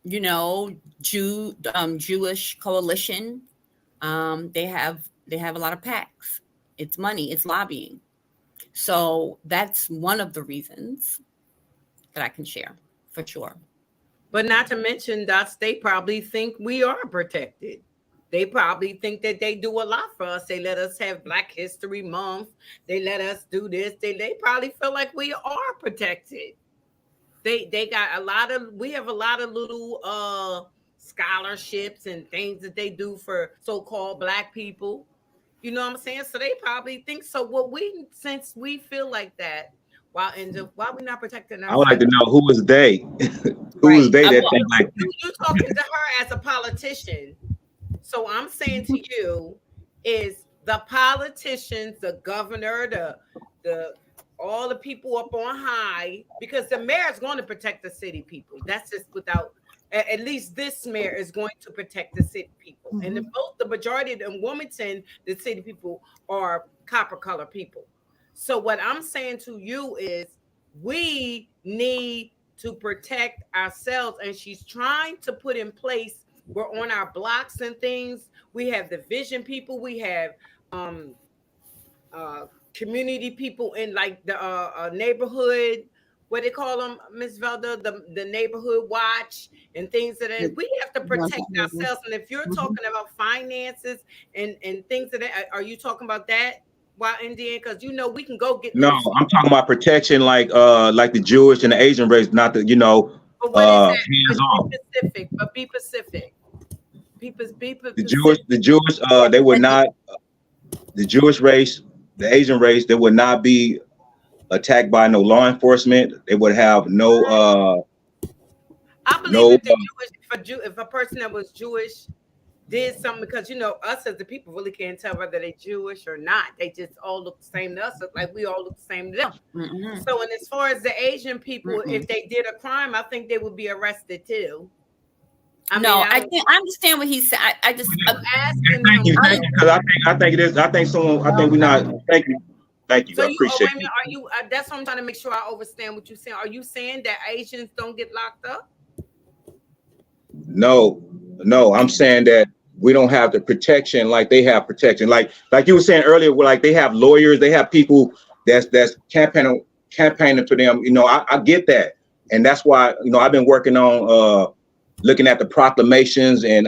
You know, Jewish Coalition. They have a lot of PACs. It's money, it's lobbying. So that's one of the reasons that I can share for sure. But not to mention that they probably think we are protected. They probably think that they do a lot for us. They let us have Black History Month. They let us do this. They probably feel like we are protected. They got we have a lot of little scholarships and things that they do for so-called Black people. You know what I'm saying? So they probably think so. Since we feel like that, why we not protecting ourselves? I would like to know who is they? Who is they that think like that? You're talking to her as a politician. So I'm saying to you is the politicians, the governor, the all the people up on high, because the mayor is going to protect the city people. That's just at least this mayor is going to protect the city people. Mm-hmm. And the majority of in Wilmington, the city people are copper color people. So what I'm saying to you is we need to protect ourselves. And she's trying to put in place, we're on our blocks and things. We have the vision people. We have community people in like the neighborhood, what they call them, Miss Velda, the neighborhood watch and things that we have to protect ourselves. And if you're talking about finances and things that are you talking about that? Why Indian? Because you know we can go get. No, I'm talking about protection, like the Jewish and the Asian race, not the But what is that? Be specific. The Jewish, they would not. The Jewish race, the Asian race, they would not be attacked by no law enforcement. They would have no. I believe if a person that was Jewish did something, because us as the people really can't tell whether they're Jewish or not. They just all look the same to us, like we all look the same to them. Mm-mm. So, and as far as the Asian people, Mm-mm. if they did a crime, I think they would be arrested too. I No, mean, I understand what he said. I just asking Thank you, him. thank you, because I think it is. I think someone. I think we're not. Thank you, thank you. So I you, appreciate wait a it. minute, are you? That's what I'm trying to make sure I understand what you're saying. Are you saying that Asians don't get locked up? No, no, I'm saying that we don't have the protection like they have protection. Like you were saying earlier, where like they have lawyers, they have people that's campaigning for them. I get that, and that's why I've been working on looking at the proclamations and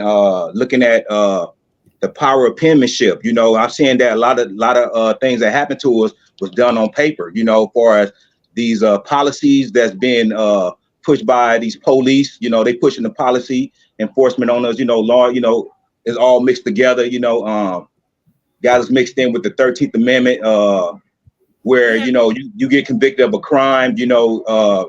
looking at the power of penmanship. I'm seeing that a lot of things that happened to us was done on paper. For as these policies that's been pushed by these police. They pushing the policy enforcement on us. Law. Is all mixed together. Got us mixed in with the 13th Amendment, where you get convicted of a crime. Right.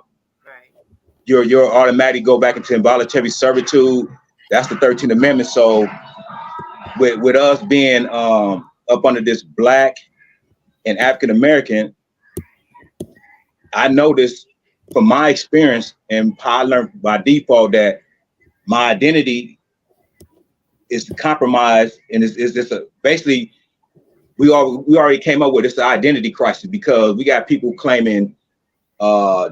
You're automatically go back into involuntary servitude. That's the 13th Amendment. So with us being up under this Black and African American, I noticed from my experience and I learned by default that my identity is compromised, and is this basically we already came up with this identity crisis, because we got people claiming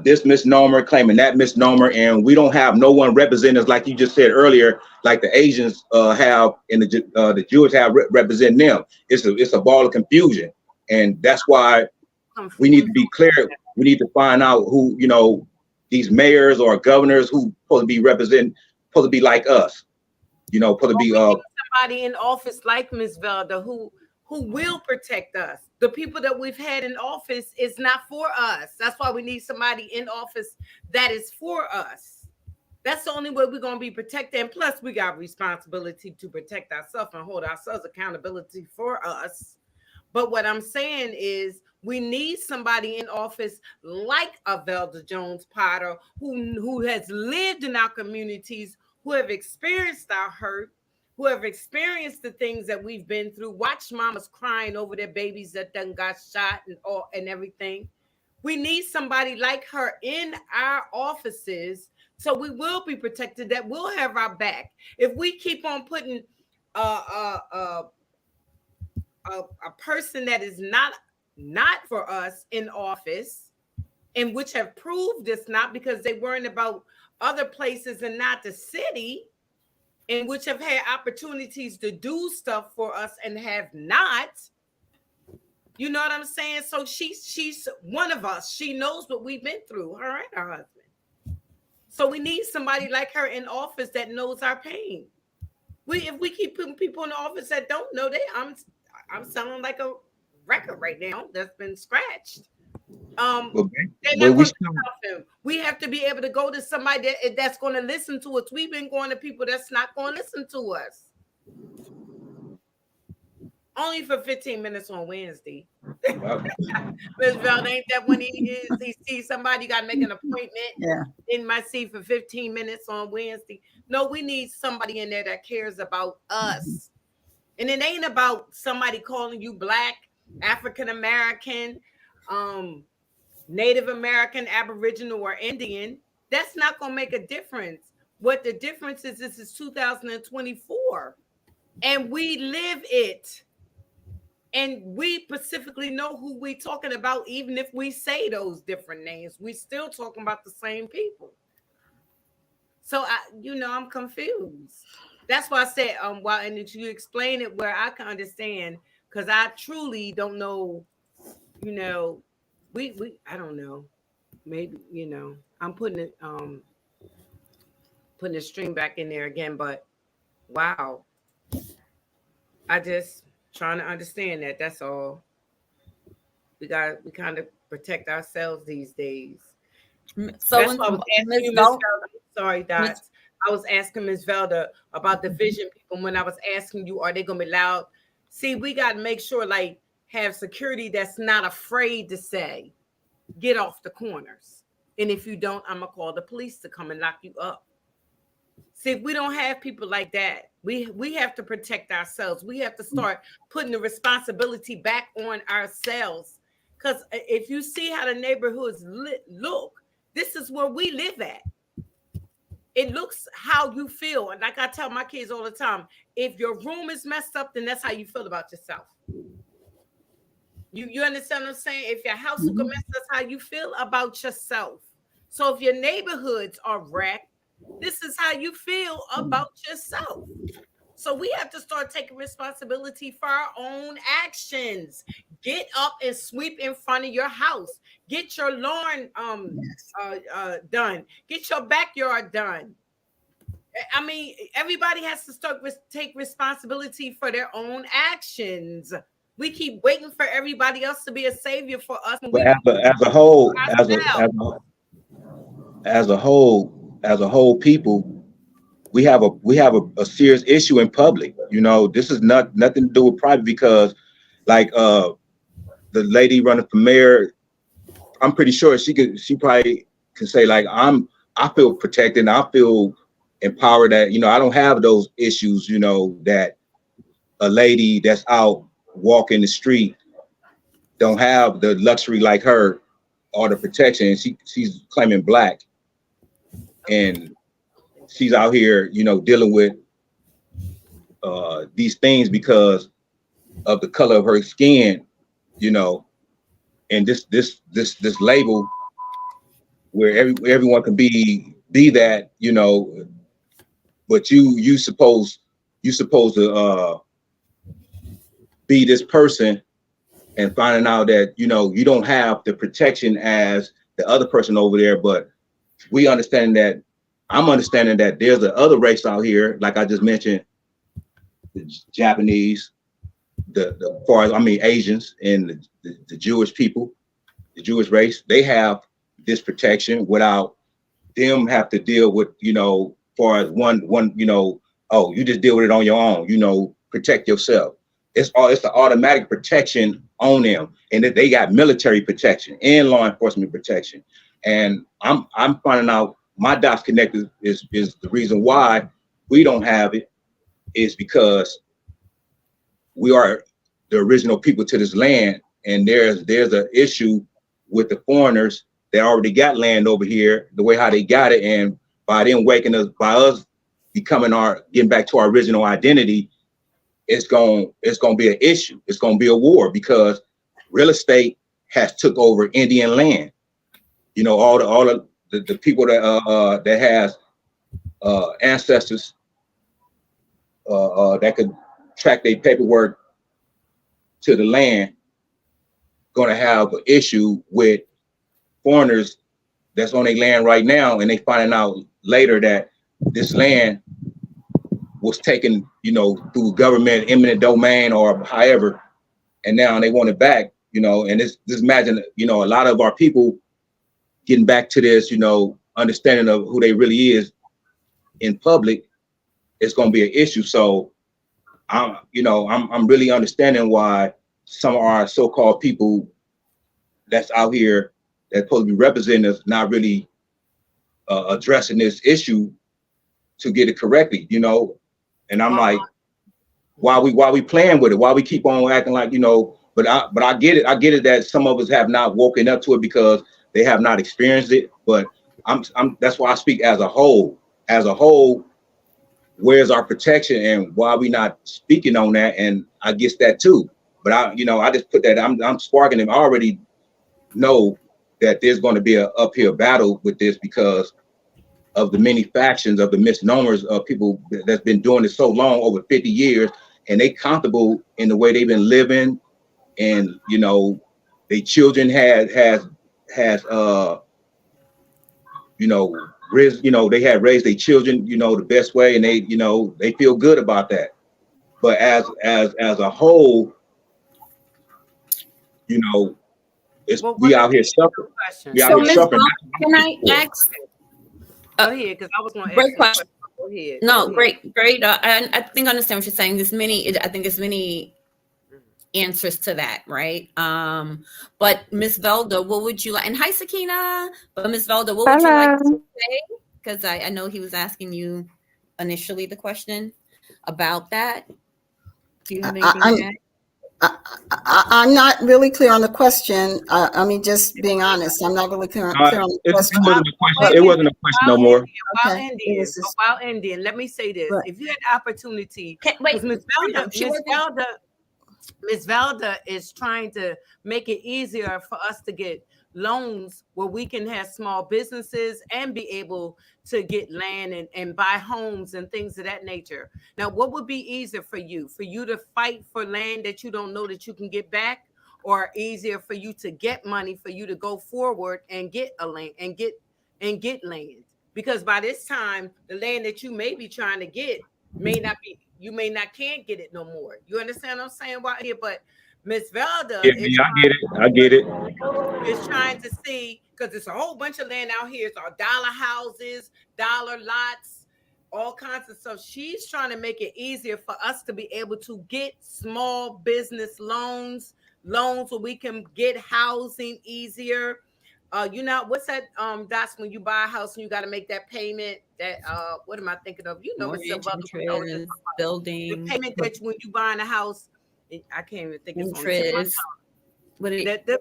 this misnomer, claiming that misnomer, and we don't have no one representing us, like you just said earlier, like the Asians have and the Jews have representing them. It's a ball of confusion, and that's why we need to be clear. We need to find out who these mayors or governors who supposed to be like us. Supposed to be somebody in office like Ms. Velda who will protect us. The people that we've had in office is not for us. That's why we need somebody in office that is for us. That's the only way we're going to be protected. And plus, we got responsibility to protect ourselves and hold ourselves accountability for us. But what I'm saying is we need somebody in office like a Velda Jones-Potter who has lived in our communities, who have experienced our hurt, who have experienced the things that we've been through, watch mamas crying over their babies that done got shot and everything. We need somebody like her in our offices so we will be protected, that will have our back. If we keep on putting a person that is not for us in office, and which have proved it's not, because they weren't about other places and not the city, and which have had opportunities to do stuff for us and have not. You know what I'm saying? So she's one of us. She knows what we've been through, her and her husband. So we need somebody like her in office that knows our pain. If we keep putting people in the office that don't know, I'm sounding like a record right now that's been scratched. We have to be able to go to somebody that's going to listen to us. We've been going to people that's not going to listen to us. Only for 15 minutes on Wednesday. Ms. Velda, ain't that when he sees somebody, you got to make an appointment in my seat for 15 minutes on Wednesday. No, we need somebody in there that cares about us. And it ain't about somebody calling you Black, African American, Native American, Aboriginal, or Indian. That's not going to make a difference. What the difference is, this is 2024, and we live it. And we specifically know who we talking about, even if we say those different names. We still talking about the same people. So I'm confused. That's why I said, and if you explain it where I can understand, because I truly don't know. I don't know. Maybe I'm putting the string back in there again, but wow, I just trying to understand that. That's all. We kind of protect ourselves these days. So that's why I was asking you, Ms. Velda. Sorry, Dots. I was asking Ms. Velda about the vision people. When I was asking you, are they going to be loud? See, we got to make sure, have security that's not afraid to say, get off the corners. And if you don't, I'm going to call the police to come and lock you up. See, if we don't have people like that, we have to protect ourselves. We have to start putting the responsibility back on ourselves. Because if you see how the neighborhoods look, this is where we live at. It looks how you feel. And like I tell my kids all the time, if your room is messed up, then that's how you feel about yourself. You understand what I'm saying? If your house looks messed up, that's how you feel about yourself. So if your neighborhoods are wrecked, this is how you feel about yourself. So we have to start taking responsibility for our own actions. Get up and sweep in front of your house. Get your lawn done. Get your backyard done. I mean, everybody has to start take responsibility for their own actions. We keep waiting for everybody else to be a savior for us. But as a whole, people, we have a serious issue in public. You know, this is nothing to do with private, because like the lady running for mayor, I'm pretty sure she probably can say, like, I feel protected and I feel empowered, that, you know, I don't have those issues, you know, that a lady that's out walking the street don't have the luxury like her, or the protection. She's claiming black, and she's out here, you know, dealing with these things because of the color of her skin, you know, and this label where everyone can be that, you know, but you supposed to be this person, and finding out that, you know, you don't have the protection as the other person over there. But I'm understanding that there's a other race out here, like I just mentioned, the Japanese, Asians, and the Jewish people, the Jewish race. They have this protection without them have to deal with, you know, far as one, you know, oh, you just deal with it on your own, you know, protect yourself. It's the automatic protection on them, and that they got military protection and law enforcement protection. And I'm finding out my dots connected is the reason why we don't have it is because we are the original people to this land, and there's an issue with the foreigners that already got land over here, the way how they got it, and by them by us getting back to our original identity, it's going to be an issue. It's going to be a war, because real estate has took over Indian land. You know, all the people that has ancestors that could track their paperwork to the land, going to have an issue with foreigners that's on their land right now, and they finding out later that this land was taken, you know, through government eminent domain or however, and now they want it back, you know. And this imagine, you know, a lot of our people getting back to this, you know, understanding of who they really is in public, it's going to be an issue. So I'm really understanding why some of our so-called people that's out here that's supposed to be representing us not really addressing this issue to get it correctly, you know. And I'm like, why we playing with it? Why we keep on acting like, you know? But I get it. I get it that some of us have not woken up to it because they have not experienced it. But that's why I speak as a whole. As a whole, where's our protection, and why are we not speaking on that? And I guess that too. But I just put that. I'm sparking them. I already know that there's going to be an uphill battle with this because of the many factions, of the misnomers of people that's been doing it so long, over 50 years, and they comfortable in the way they've been living. And, you know, their children has they had raised their children, you know, the best way, and they feel good about that. But as a whole, you know, we out here suffering. We out here suffering. Can I ask? Go ahead, because I was going to Great question. Go ahead. No, great. And I think I understand what you're saying. I think there's many answers to that, right? But Miss Velda, what would you like? And hi, Sakina. But Miss Velda, what would you like to say? Because I know he was asking you initially the question about that. Do you have anything to add? I'm not really clear on the question. I mean, just being honest, I'm not really clear on the question. It wasn't a question no more. Wild Okay. Indian, It was just- Wild Indian. Let me say this: Right. if you had the opportunity, Wait, because Miss Velda is trying to make it easier for us to get loans where we can have small businesses and be able to get land and buy homes and things of that nature. Now, what would be easier for you? For you to fight for land that you don't know that you can get back, or easier for you to get money for you to go forward and get a land and get land? Because by this time, the land that you may be trying to get may not be, you may not can't get it no more. You understand what I'm saying? Why here? But Miss Velda is I get it. is trying to see, because there's a whole bunch of land out here. It's all dollar houses, dollar lots, all kinds of stuff. She's trying to make it easier for us to be able to get small business loans where we can get housing easier. You know, what's that? That's when you buy a house and you got to make that payment. That what am I thinking of? You know, Mortgage, the interest, building, payment that when you buying a house. I can't even think it's interest. on the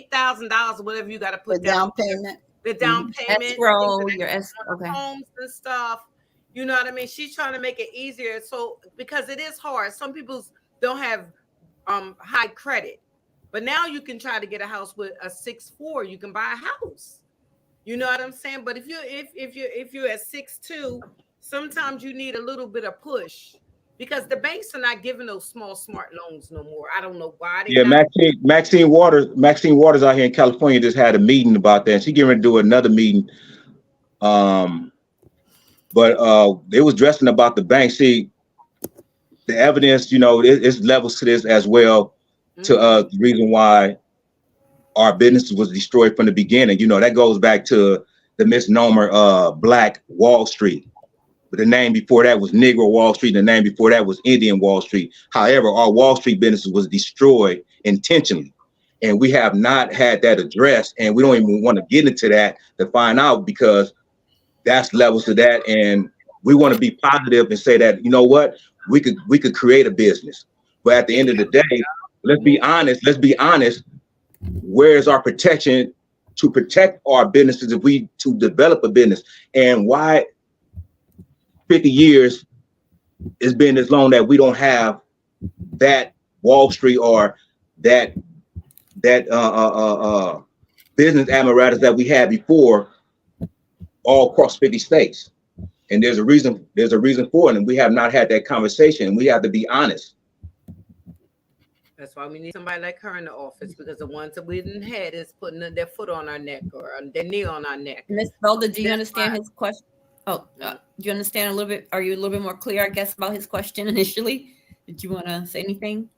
$8,000 or whatever you got to put The down payment. the down payment, escrow, your escrow, okay. homes and stuff. You know what I mean? She's trying to make it easier. So because it is hard, some people don't have high credit, but now you can try to get a house with a 6.4. You can buy a house. You know what I'm saying? But if you're at 6.2, sometimes you need a little bit of push, because the banks are not giving those small smart loans no more. I don't know why. Maxine Waters out here in California just had a meeting about that. She getting ready to do another meeting. But they was dressing about the bank. See, the evidence, you know, it's levels to this as well. To the reason why our business was destroyed from the beginning. You know, that goes back to the misnomer Black Wall Street. But the name before that was Negro Wall Street. The name before that was Indian Wall Street. However, our Wall Street business was destroyed intentionally. And we have not had that addressed. And we don't even want to get into that to find out, because that's levels to that. And we want to be positive and say that, you know what, we could create a business. But at the end of the day, let's be honest. Where's our protection to protect our businesses if we to develop a business? And why 50 years it's been as long that we don't have that Wall Street or that business apparatus that we had before all across 50 states. And there's a reason for it, and we have not had that conversation. We have to be honest. That's why we need somebody like her in the office, because the ones that we didn't had is putting their foot on our neck or their knee on our neck. Ms. Velda, do you understand his question? Oh, do you understand a little bit? Are you a little bit more clear, I guess, about his question initially? Did you want to say anything?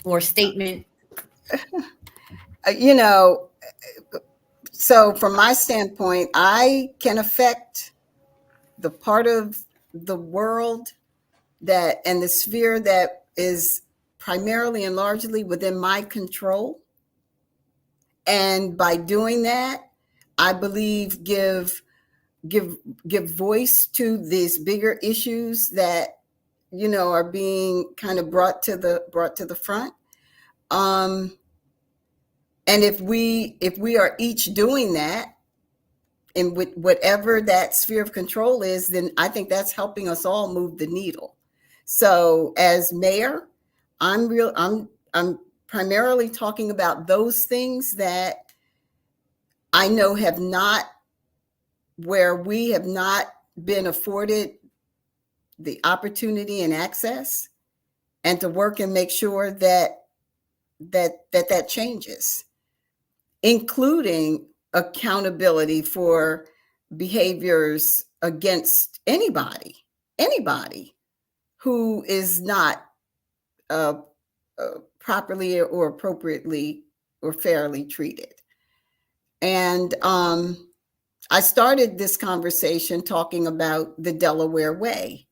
Or statement? You know, so from my standpoint, I can affect the part of the world that and the sphere that is primarily and largely within my control. And by doing that, I believe give voice to these bigger issues that, you know, are being kind of brought to the front. And if we are each doing that, and with whatever that sphere of control is, then I think that's helping us all move the needle. So as mayor, I'm primarily talking about those things that I know where we have not been afforded the opportunity and access, and to work and make sure that changes, including accountability for behaviors against anybody who is not properly or appropriately or fairly treated. And I started this conversation talking about the Delaware way.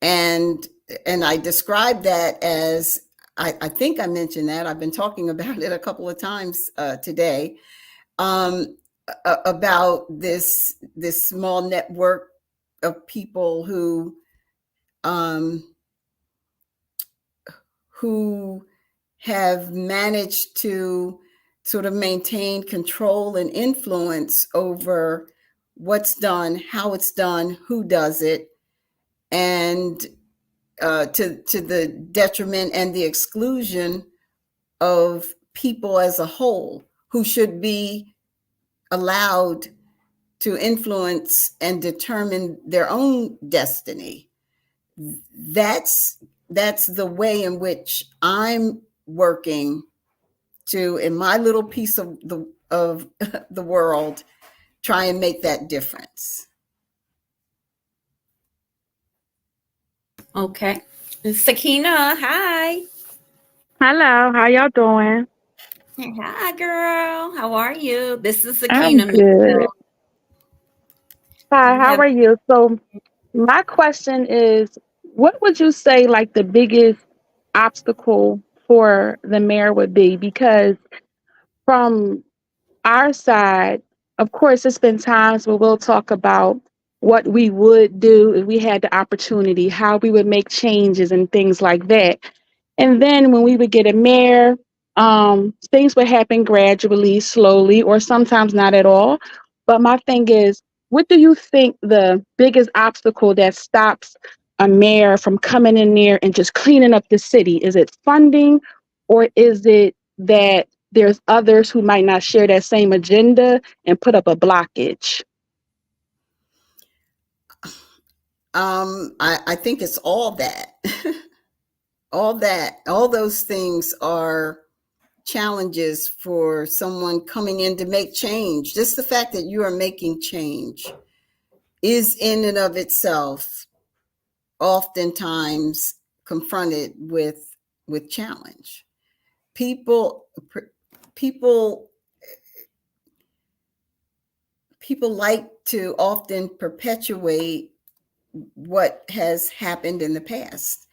And I described that as, I think I mentioned that, I've been talking about it a couple of times today. about this small network of people who have managed to sort of maintain control and influence over what's done, how it's done, who does it, and to the detriment and the exclusion of people as a whole who should be allowed to influence and determine their own destiny. That's the way in which I'm working to, in my little piece of the world, try and make that difference. Okay. Sakina, hi. Hello, how y'all doing? Hi, girl. How are you? This is I'm Sakina. good. Hi, You how have are you? So my question is, what would you say like the biggest obstacle for the mayor would be? Because from our side, of course, there's been times where we'll talk about what we would do if we had the opportunity, how we would make changes and things like that. And then when we would get a mayor, things would happen gradually, slowly, or sometimes not at all. But my thing is, what do you think the biggest obstacle that stops a mayor from coming in there and just cleaning up the city? Is it funding, or is it that there's others who might not share that same agenda and put up a blockage? I think it's all that. All those things are challenges for someone coming in to make change. Just the fact that you are making change is in and of itself oftentimes confronted with challenge. People like to often perpetuate what has happened in the past.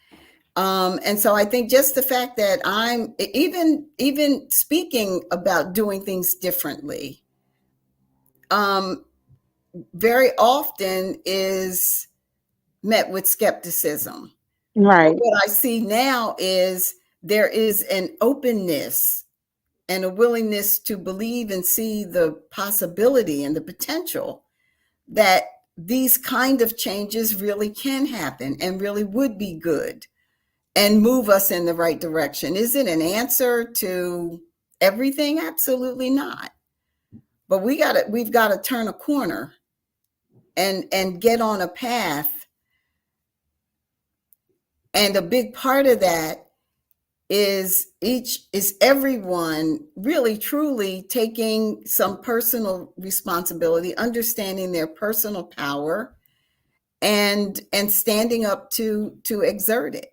And so I think just the fact that I'm even speaking about doing things differently, very often is met with skepticism. Right. But what I see now is there is an openness and a willingness to believe and see the possibility and the potential that these kind of changes really can happen and really would be good and move us in the right direction. Is it an answer to everything? Absolutely not. But we've got to turn a corner and get on a path. And a big part of that is everyone really truly taking some personal responsibility, understanding their personal power, and standing up to exert it.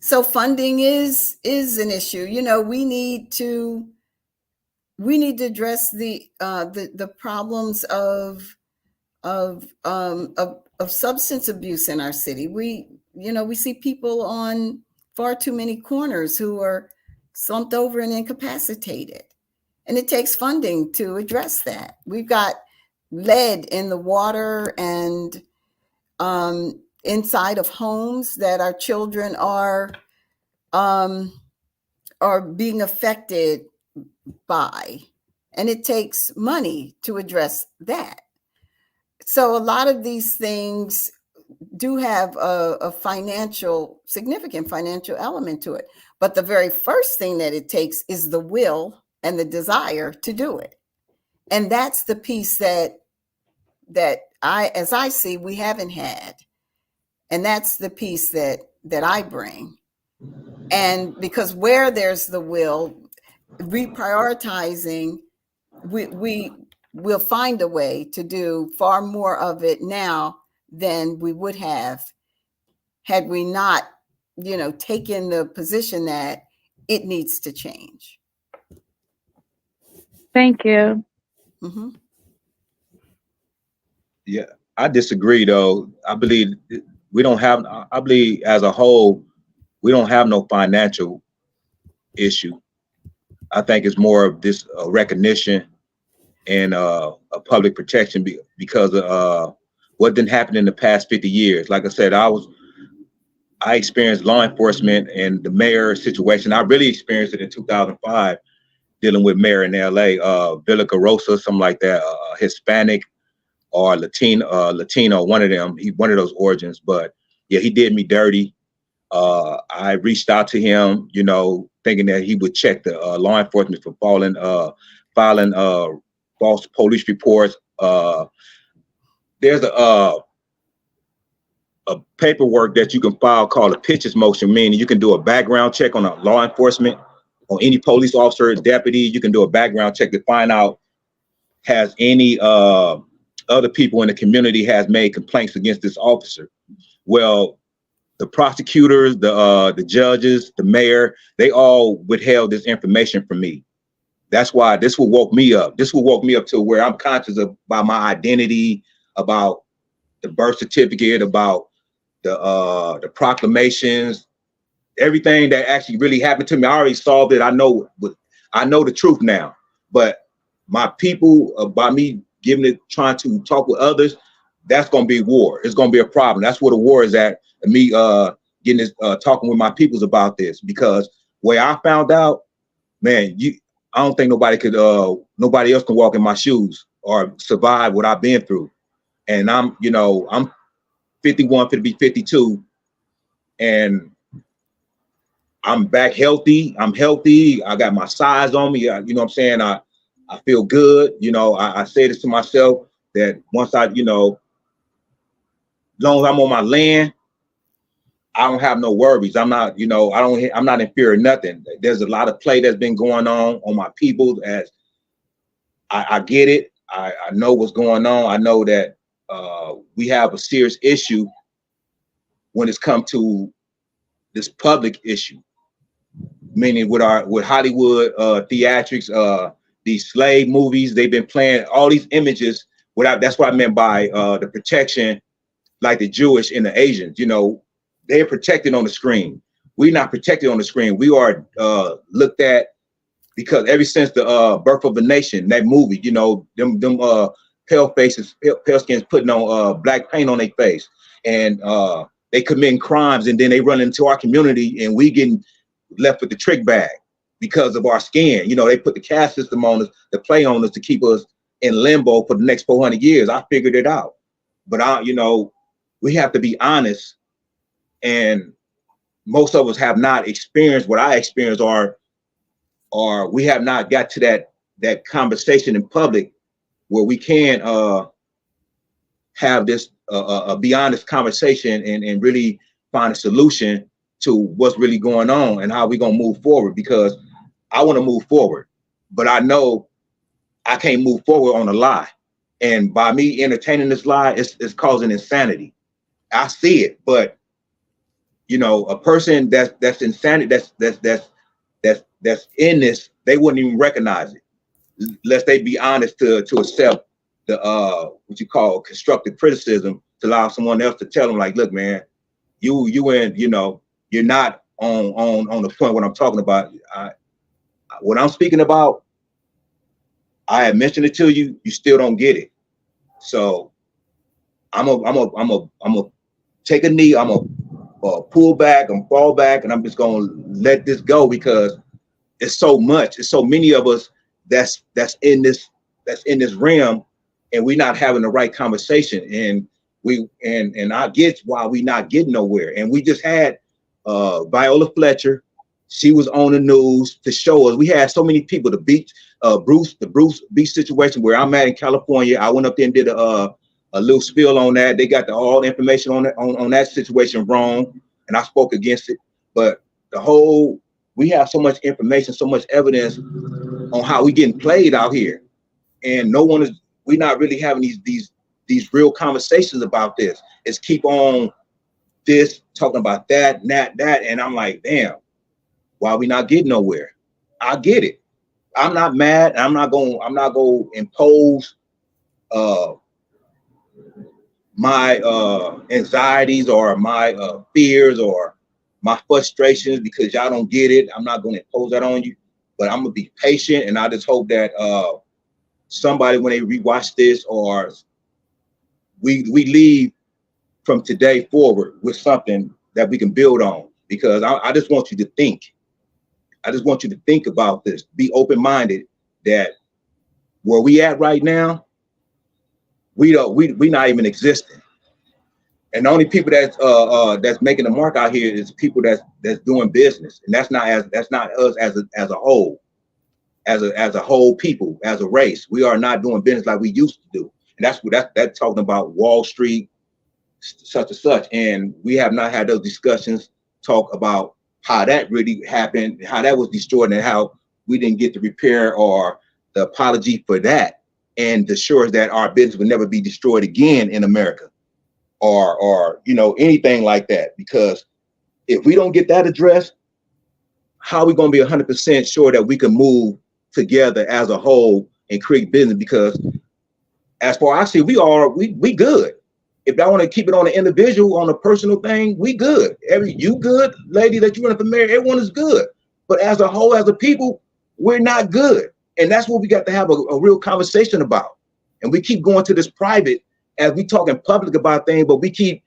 So funding is an issue. You know, we need to address the problems of substance abuse in our city. We see people on far too many corners who are slumped over and incapacitated. And it takes funding to address that. We've got lead in the water and inside of homes that our children are being affected by. And it takes money to address that. So a lot of these things do have a significant financial element to it. But the very first thing that it takes is the will and the desire to do it. And that's the piece that as I see, we haven't had. And that's the piece that I bring. And because where there's the will, reprioritizing, we'll find a way to do far more of it now than we would have had we not, taken the position that it needs to change. Thank you. Mm-hmm. Yeah, I disagree though. I believe as a whole, we don't have no financial issue. I think it's more of this recognition and a public protection because of what didn't happen in the past 50 years. Like I said, I experienced law enforcement and the mayor situation. I really experienced it in 2005, dealing with mayor in LA, Villa Carosa, something like that, Hispanic or Latino, one of them, one of those origins. But yeah, he did me dirty. I reached out to him, you know, thinking that he would check the law enforcement for filing false police reports. There's a paperwork that you can file called a pitches motion, meaning you can do a background check on a law enforcement, on any police officer, deputy. You can do a background check to find out has any other people in the community has made complaints against this officer. Well, the prosecutors, the judges, the mayor, they all withheld this information from me. That's why this will woke me up. This will woke me up to where I'm conscious about my identity, about the birth certificate, about the proclamations, everything that actually really happened to me. I already solved it. I know the truth now. But my people, by me giving it, trying to talk with others, that's gonna be war. It's gonna be a problem. That's where the war is at. And me getting this, talking with my peoples about this, because way I found out, man, I don't think nobody else can walk in my shoes or survive what I've been through. And I'm 51, to be 52, and I'm back healthy. I'm healthy. I got my size on me. You know what I'm saying? I feel good. You know, I say this to myself that once as long as I'm on my land, I don't have no worries. I'm not, I'm not in fear of nothing. There's a lot of play that's been going on my people. As I get it. I know what's going on. I know that we have a serious issue when it's come to this public issue, meaning with Hollywood theatrics, these slave movies. They've been playing all these images. That's what I meant by the protection, like the Jewish and the Asians. You know, they're protected on the screen. We're not protected on the screen. We are looked at, because ever since the Birth of a Nation, that movie, you know, them pale skins putting on black paint on their face, and they committing crimes, and then they run into our community, and we getting left with the trick bag because of our skin. You know, they put the caste system on us, the play on us, to keep us in limbo for the next 400 years. I figured it out, but we have to be honest, and most of us have not experienced what I experienced, or we have not got to that conversation in public where we can have this be honest conversation and really find a solution to what's really going on and how we're gonna move forward. Because I want to move forward, but I know I can't move forward on a lie. And by me entertaining this lie, it's causing insanity. I see it, but a person that's insanity, that's in this, they wouldn't even recognize it unless they be honest to accept the what you call constructive criticism, to allow someone else to tell them, like, look, man, you're not on the point what I'm talking about. What I'm speaking about, I have mentioned it to you, you still don't get it. So I'm a take a knee, I'm a pull back, I'm fall back, and I'm just gonna let this go, because it's so much, it's so many of us that's in this realm, and we're not having the right conversation. And I get why we not getting nowhere. And we just had Viola Fletcher. She was on the news to show us. We had so many people. The Bruce Beach situation where I'm at in California. I went up there and did a little spiel on that. They got all the information on that situation wrong, and I spoke against it. But we have so much information, so much evidence on how we getting played out here, and we're not really having these real conversations about this. It's keep on this, talking about that, and I'm like, damn, why are we not getting nowhere? I get it. I'm not mad. I'm not going to impose my anxieties or my fears or my frustrations because y'all don't get it. I'm not going to impose that on you. but I'm gonna be patient, and I just hope that somebody, when they rewatch this, or we leave from today forward with something that we can build on. Because I just want you to think. I just want you to think about this. Be open-minded that where we at right now, we not even existing. And the only people that's making the mark out here is people that's doing business, and that's not us as a whole, as a whole people, as a race. We are not doing business like we used to do, and that's talking about Wall Street, such and such. And we have not had those discussions. Talk about how that really happened, how that was destroyed, and how we didn't get the repair or the apology for that, and the assurance that our business would never be destroyed again in America, or anything like that. Because if we don't get that addressed, how are we going to be 100% sure that we can move together as a whole and create business? Because as far as I see, we good. If I want to keep it on an individual, on a personal thing, we good. You good, lady, that you running for mayor, everyone is good. But as a whole, as a people, we're not good. And that's what we got to have a real conversation about. And we keep going to this private as we talk in public about things, but we get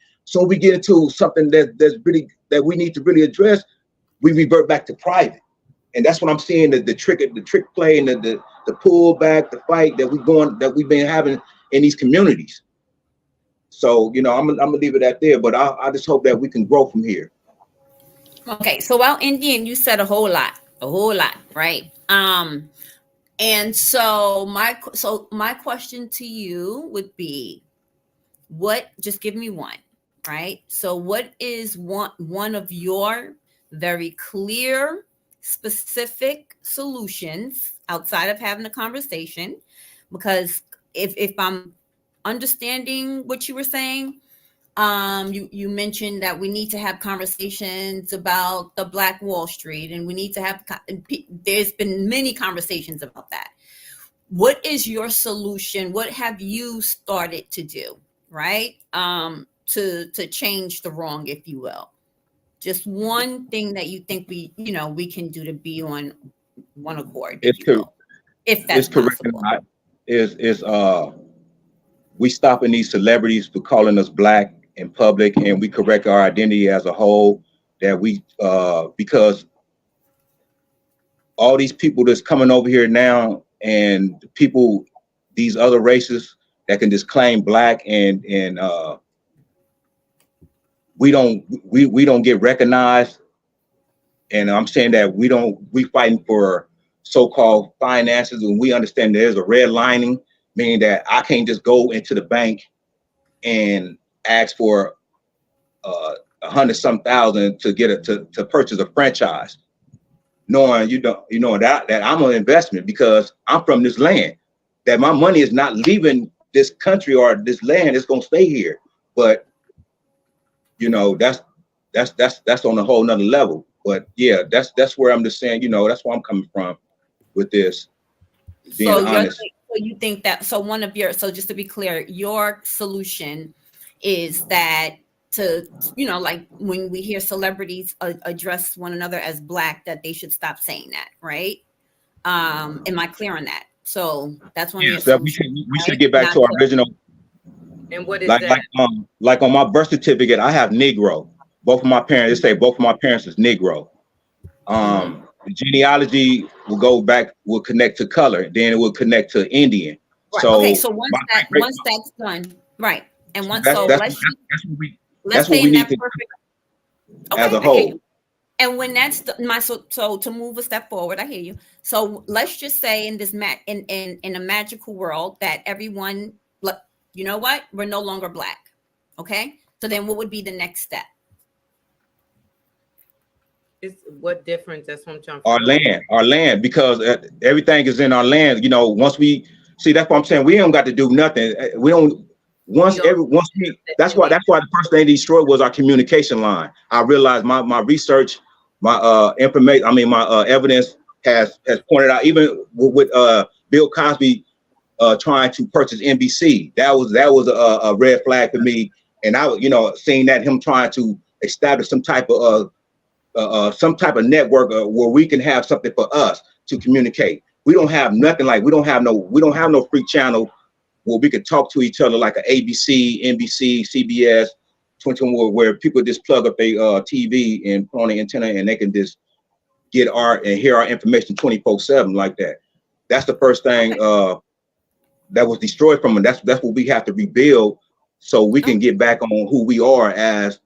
into something that we need to really address, we revert back to private. And that's what I'm seeing, the trick play and the pull back, the fight that we've been having in these communities. So, I'm gonna leave it at there, but I just hope that we can grow from here. Okay, so while Indian, you said a whole lot, right? And so my question to you would be, just give me one, right? So what is one of your very clear, specific solutions outside of having a conversation? Because if I'm understanding what you were saying, you mentioned that we need to have conversations about the Black Wall Street, and we need to have, there's been many conversations about that. What is your solution? What have you started to do, right? To change the wrong, if you will. Just one thing that you think we can do to be on one accord, if that's possible. We stopping these celebrities for calling us Black in public, and we correct our identity as a whole. That we because all these people that's coming over here now, and people, these other races that can just claim Black, and we don't get recognized. And I'm saying that we fighting for so-called finances, and we understand there's a red lining, meaning that I can't just go into the bank and ask for $100,000 to get to purchase a franchise, knowing that I'm an investment, because I'm from this land, that my money is not leaving this country or this land, it's gonna stay here. But that's on a whole nother level. But yeah, that's where I'm just saying, that's where I'm coming from with this, being honest. So you think that, so just to be clear, your solution is that like when we hear celebrities address one another as Black, that they should stop saying that, right? Am I clear on that? So that's one of your solutions. We should get back to our original. And what is that? Like on my birth certificate, I have Negro. Both of my parents, they say both of my parents is Negro. The genealogy will connect to color, then it will connect to Indian. Right. So okay, so once that's done, right? And let's say in that perfect, as a whole. And when that's so to move a step forward, I hear you. So let's just say in this in a magical world that everyone, you know what, we're no longer Black. Okay, so then what would be the next step? What difference? That's what I'm trying to Our land, because everything is in our land. Once we see, that's what I'm saying. We don't got to do nothing. We don't. That's why the first thing they destroyed was our communication line. I realized my research, my information. My evidence has pointed out, even with Bill Cosby trying to purchase NBC. That was a red flag for me. And I was, seeing that him trying to establish some type of network where we can have something for us. to communicate. We don't have nothing like we don't have no free channel where we could talk to each other like a ABC, NBC, CBS, 21, where people just plug up a TV and put on the antenna and they can just get hear our information 24/7 like that. That's the first thing that was destroyed from it. That's what we have to rebuild so we can get back on who we are as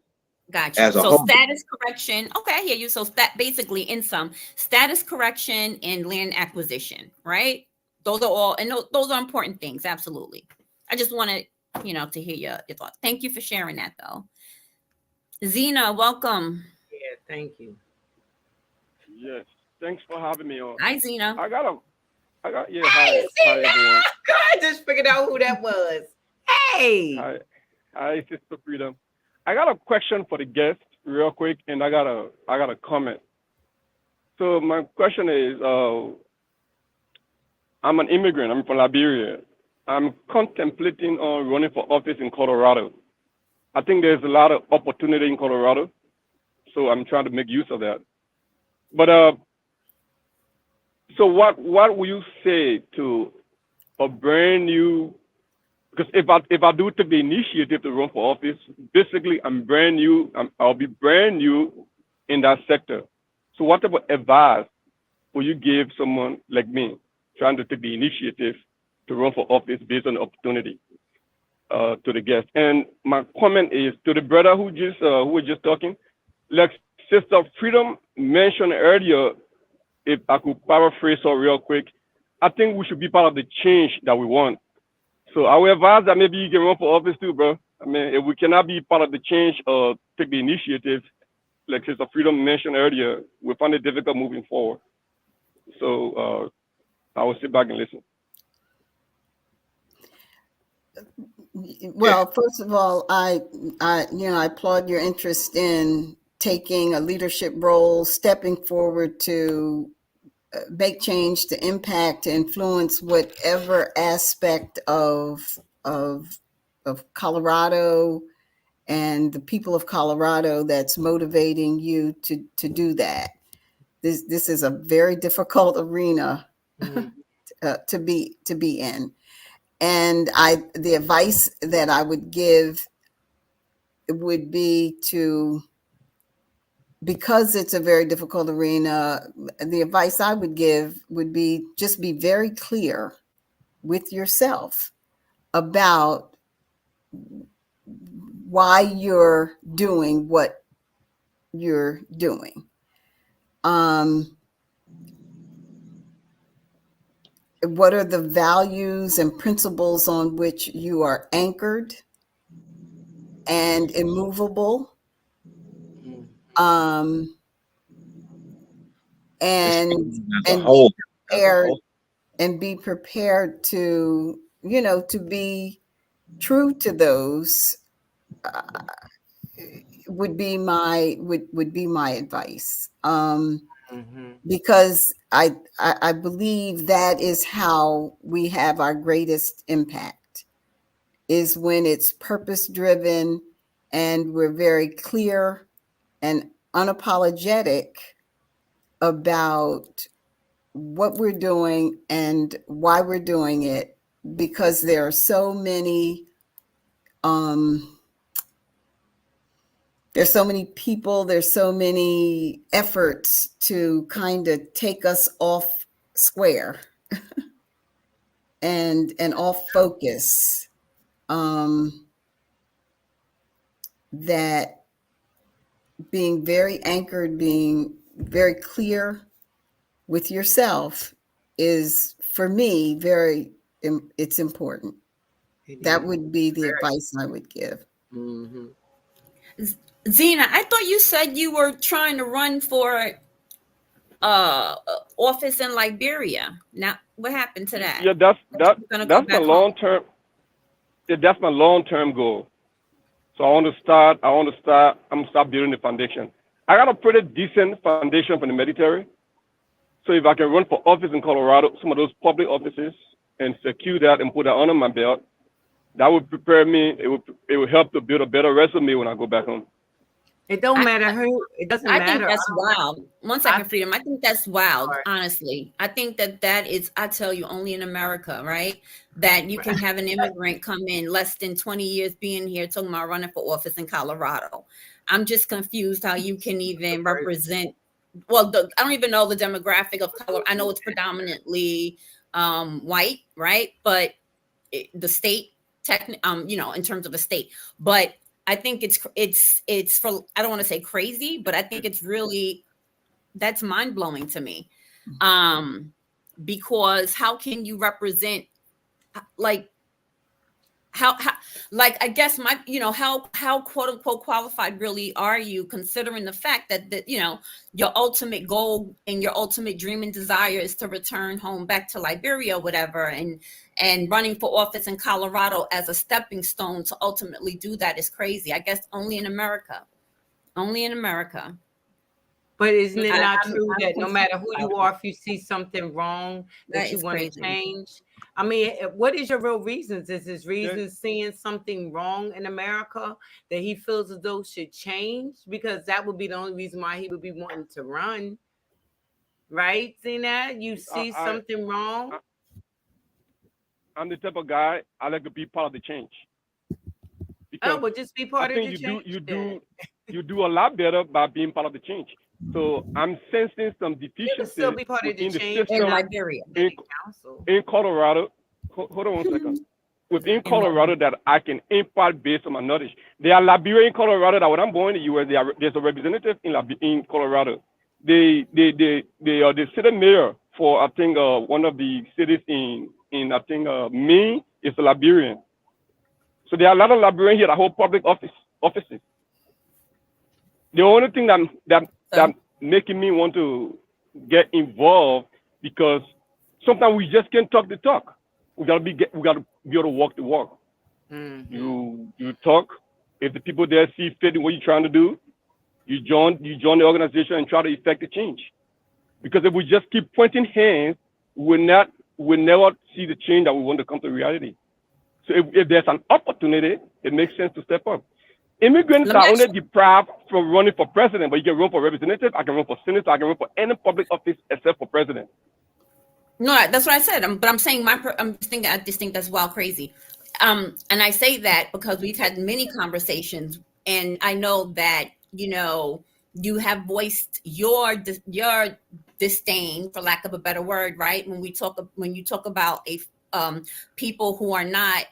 Gotcha. as a So whole. status correction. Okay, I hear you. So basically, in sum, status correction and land acquisition, right? Those are all, and those are important things. Absolutely. I just wanted, to hear your thoughts. Thank you for sharing that, though. Zena, welcome. Yeah, thank you. Yes, thanks for having me on. Hi, Zena. Hey, Hi Zena! everyone. I just figured out who that was. Hey. Hi, Sister Freedom. I got a question for the guest, real quick, and I got a comment. So my question is, I'm an immigrant. I'm from Liberia. I'm contemplating on running for office in Colorado. I think there's a lot of opportunity in Colorado, so I'm trying to make use of that. But so what will you say to a brand new? Because if I do take the initiative to run for office, basically I'm brand new. I'll be brand new in that sector. So what type of advice will you give someone like me trying to take the initiative to run for office based on the opportunity to the guest? And my comment is to the brother who was just talking, like Sister Freedom mentioned earlier. If I could paraphrase her real quick, I think we should be part of the change that we want. So I would advise that maybe you can run for office too, bro. I mean, if we cannot be part of the change or take the initiative, like Sister Freedom mentioned earlier, we find it difficult moving forward. So I will sit back and listen. Well, first of all, I applaud your interest in taking a leadership role, stepping forward to make change, to impact, to influence whatever aspect of Colorado and the people of Colorado that's motivating you to do that. This is a very difficult arena to be in. And the advice that I would give would be because it's a very difficult arena, the advice I would give would be just be very clear with yourself about why you're doing what you're doing. What are the values and principles on which you are anchored and immovable? And be prepared to be true to those would be my advice. Because I believe that is how we have our greatest impact, is when it's purpose driven and we're very clear and unapologetic about what we're doing and why we're doing it, because there are so many there's so many people, there's so many efforts to kind of take us off square and off focus, that being very anchored, being very clear with yourself is, for me, it's important. That would be the advice I would give. Mm-hmm. Zena, I thought you said you were trying to run for office in Liberia. Now, what happened to that? Yeah, that's my long term. Yeah, that's my long term goal. So I'm gonna start building the foundation. I got a pretty decent foundation from the military. So if I can run for office in Colorado, some of those public offices, and secure that and put that under my belt, that would prepare me. It would help to build a better resume when I go back home. It don't I, matter who. It doesn't I think matter. that's wild. One I second, Freedom. I think that's wild, Sorry. honestly. I think that is, I tell you, only in America, right? That you can have an immigrant come in less than 20 years being here talking about running for office in Colorado. I'm just confused how you can even represent, well, I don't even know the demographic of Colorado. I know it's predominantly white, right? But the state, in terms of the state, but I think it's for, I don't want to say crazy, but I think it's really, that's mind blowing to me. Because how can you represent, like, how like, I guess my, how quote unquote qualified really are you, considering the fact that your ultimate goal and your ultimate dream and desire is to return home back to Liberia, whatever, and running for office in Colorado as a stepping stone to ultimately do that is crazy. I guess only in America. But isn't it not I'm true that no matter who confused you about are, if you see something wrong that That you is want to crazy. change? I mean, what is your real reasons? Is his reason seeing something wrong in America that he feels as though should change? Because that would be the only reason why he would be wanting to run, right? See that? You see something wrong? I'm the type of guy I like to be part of the change. Oh, Because well, just be I part of think the change. you do a lot better by being part of the change. So I'm sensing some You can still deficiencies be part of the within the change in system Liberia. in, council. in Colorado. Hold on one second. Within Colorado that I can impact based on my knowledge. There are Liberians in Colorado that when I'm born in the U.S., there's a representative in Colorado. They are the city mayor for, I think, one of the cities in I think, Maine is a Liberian. So there are a lot of Liberians here that hold public offices. The only thing that making me want to get involved, because sometimes we just can't talk the talk. We gotta be able to walk the walk. Mm-hmm. You talk. If the people there see fit in what you're trying to do, you join the organization and try to effect the change. Because if we just keep pointing hands, we'll never see the change that we want to come to reality. So if there's an opportunity, it makes sense to step up. Immigrants are only deprived from running for president, but you can run for representative, I can run for senator, I can run for any public office except for president. No, that's what I said. But I'm saying I just think that's wild crazy. And I say that because we've had many conversations, and I know that you have voiced your disdain, for lack of a better word, right? When you talk about people who are not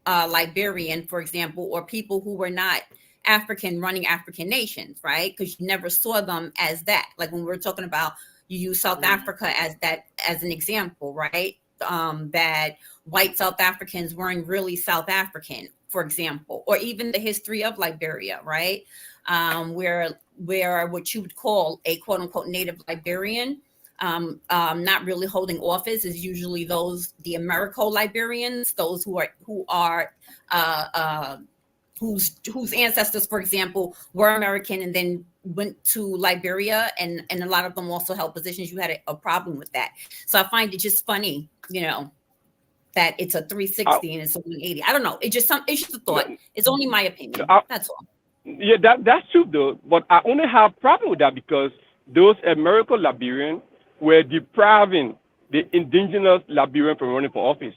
Liberian, for example, or people who were not African running African nations, right? Because you never saw them as that. Like when we were talking about, you use South Africa as an example, right? That white South Africans weren't really South African, for example, or even the history of Liberia, right? Where what you would call a quote unquote native Liberian, not really holding office, is usually the Americo-Liberians, those whose ancestors, for example, were American and then went to Liberia, and a lot of them also held positions. You had a problem with that. So I find it just funny, that it's a 360 and it's a 180. I don't know. It's just a thought. It's only my opinion. That's all. Yeah, that's true though. But I only have a problem with that because those Americo-Liberians were depriving the indigenous Liberian from running for office.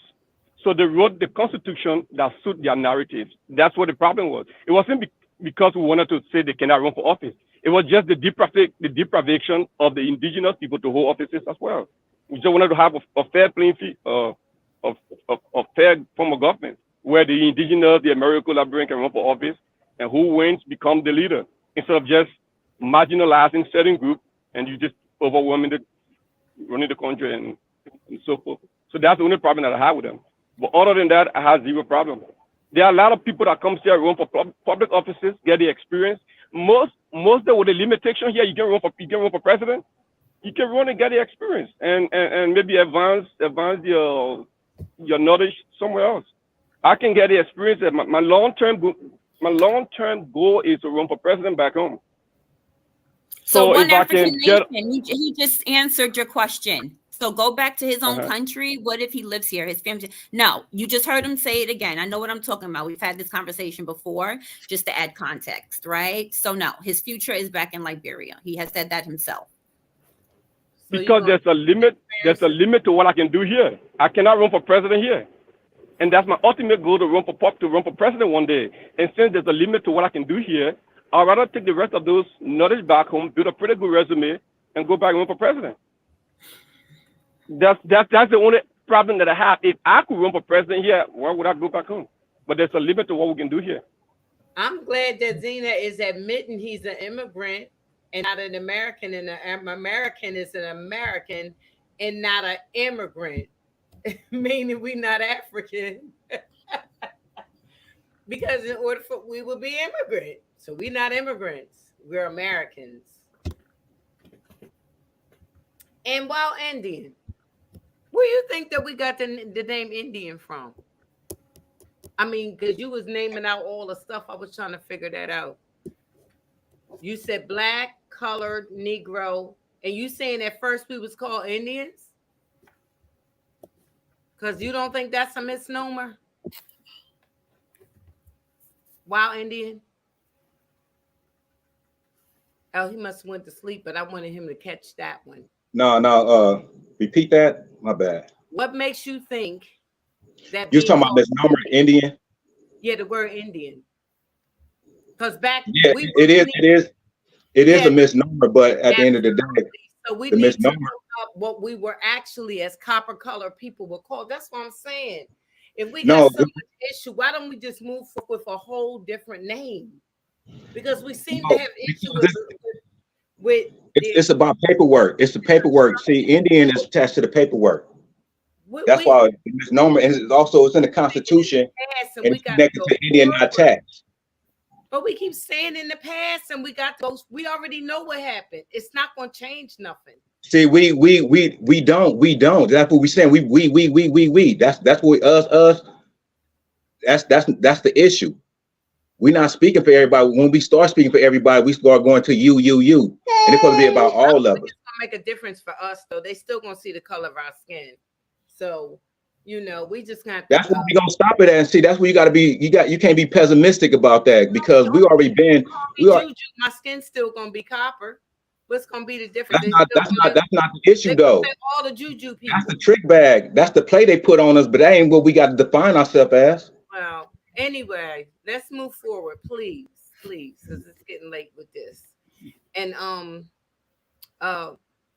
So they wrote the constitution that suit their narratives. That's what the problem was. It wasn't because we wanted to say they cannot run for office. It was just the deprivation of the indigenous people to hold offices as well. We just wanted to have a fair playing field, a fair form of government where the indigenous, the Americo-Liberian can run for office, and who wins become the leader, instead of just marginalizing certain group and you just overwhelming running the country and so forth. So that's the only problem that I have with them. But other than that, I have zero problem. There are a lot of people that come here run for public offices, get the experience. Most with the limitation here, you can run for president. You can run and get the experience and maybe advance your knowledge somewhere else. I can get the experience. My long-term goal is to run for president back home. So one if I African can nation, he just answered your question. So go back to his own Uh-huh. country. What if he lives here? His family. No, you just heard him say it again. I know what I'm talking about. We've had this conversation before, just to add context, right? So no, his future is back in Liberia. He has said that himself. So Because there's a limit. There's a limit to what I can do here. I cannot run for president here, and that's my ultimate goal to run for president one day. And since there's a limit to what I can do here, I'd rather take the rest of those knowledge back home, build a pretty good resume, and go back and run for president. That's the only problem that I have. If I could run for president here, why would I go back home? But there's a limit to what we can do here. I'm glad that Zena is admitting he's an immigrant and not an American, and an American is an American and not an immigrant, meaning we not African. Because in order for we will be immigrant, so we're not immigrants, we're Americans. And while Indian, where you think that we got the name Indian from? I mean, because you was naming out all the stuff. I was trying to figure that out. You said black, colored, Negro, and you saying at first we was called Indians? Because you don't think that's a misnomer? Wow, Indian? Oh, he must have went to sleep, but I wanted him to catch that one. No, repeat that. My bad. What makes you think that You was talking about misnomer Indian? Yeah, the word Indian. Because back Yeah, it is a misnomer, but at the end of the day, so we the need misnomer. to look up what we were actually as copper color people were called. That's what I'm saying. If we got so much issue, why don't we just move forward with a whole different name? Because we seem to have issue with it's about paperwork. It's the paperwork. See, Indian is attached to the paperwork. That's why the misnomer, and it's in the Constitution, and it's connected to Indian, not tax. But we keep saying in the past, and we got those. We already know what happened. It's not going to change nothing. See, we don't. That's what we're saying. We. That's what us. That's the issue. We're not speaking for everybody. When we start speaking for everybody, we start going to you, and it's going to be about all of us. It's going to make a difference for us, though. They still going to see the color of our skin. So, we just got. That's what we're going to stop it at. And see, that's where you got to be. You can't be pessimistic about that, because we already been. My skin's still going to be copper. What's going to be the difference? That's not the issue, though. All the juju people. That's the trick bag. That's the play they put on us, but that ain't what we got to define ourselves as. Well. Anyway, let's move forward, please, because it's getting late with this. And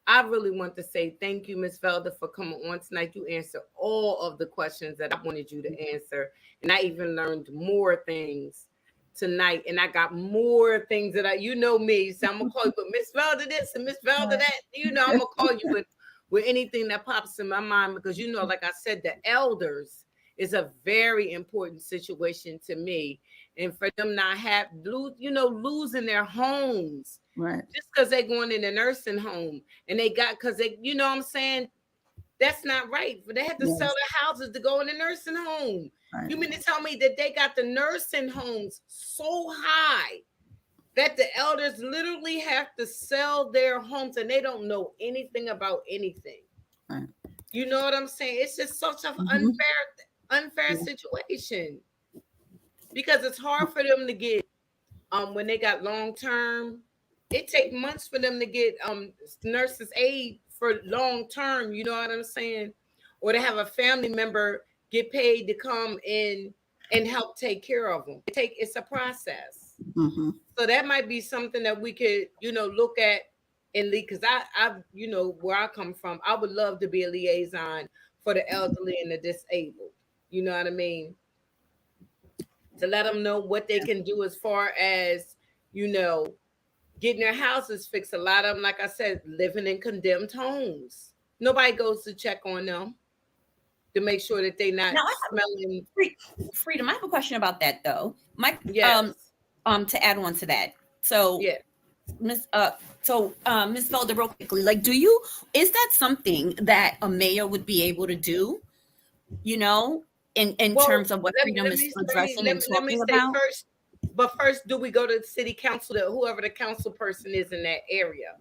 I really want to say thank you, Miss Velda, for coming on tonight. You answered all of the questions that I wanted you to answer, and I even learned more things tonight. And I got more things that you know me, so I'm gonna call you with Miss Velda this and Miss Velda that. I'm gonna call you with anything that pops in my mind, because like I said, the elders is a very important situation to me, and for them not losing their homes, right? Just because they're going in a nursing home and because they, what I'm saying, that's not right. But they have to sell their houses to go in a nursing home. Right. You mean to tell me that they got the nursing homes so high that the elders literally have to sell their homes and they don't know anything about anything? Right. You know what I'm saying? It's just such an unfair situation, because it's hard for them to get when they got long term. It takes months for them to get nurses aid for long term, you know what I'm saying, or to have a family member get paid to come in and help take care of them. It's a process. Mm-hmm. So that might be something that we could look at and lead, because I where I come from, I would love to be a liaison for the elderly and the disabled. You know what I mean? To let them know what they can do as far as, getting their houses fixed. A lot of them, like I said, living in condemned homes. Nobody goes to check on them to make sure that they're not smelling. Freedom, I have a question about that, though. To add on to that. So, yeah. Miss Velda, real quickly, is that something that a mayor would be able to do? In terms of what Freedom is addressing and talking about? First, do we go to the city council, to whoever the council person is in that area?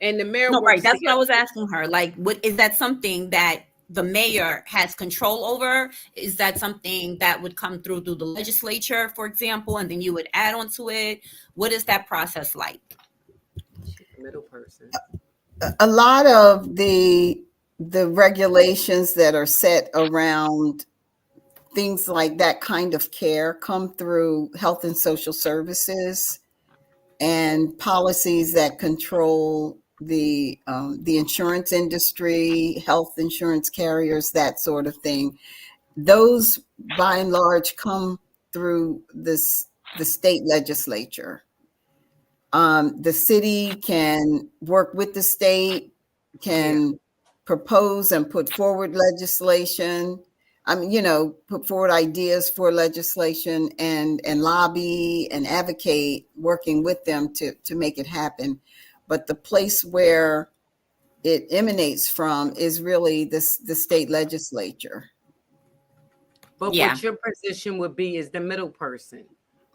And the mayor No, right. works That's what I was together. asking her. Like, what is that something that the mayor has control over? Is that something that would come through the legislature, for example, and then you would add on to it? What is that process like? She's the middle person. A lot of the regulations that are set around things like that kind of care come through Health and Social Services and policies that control the insurance industry, health insurance carriers, that sort of thing. Those, by and large, come through the state legislature. The city can work with the state, can propose and put forward legislation. I mean, put forward ideas for legislation and lobby and advocate, working with them to make it happen. But the place where it emanates from is really the state legislature. But Yeah. what your position would be is the middle person.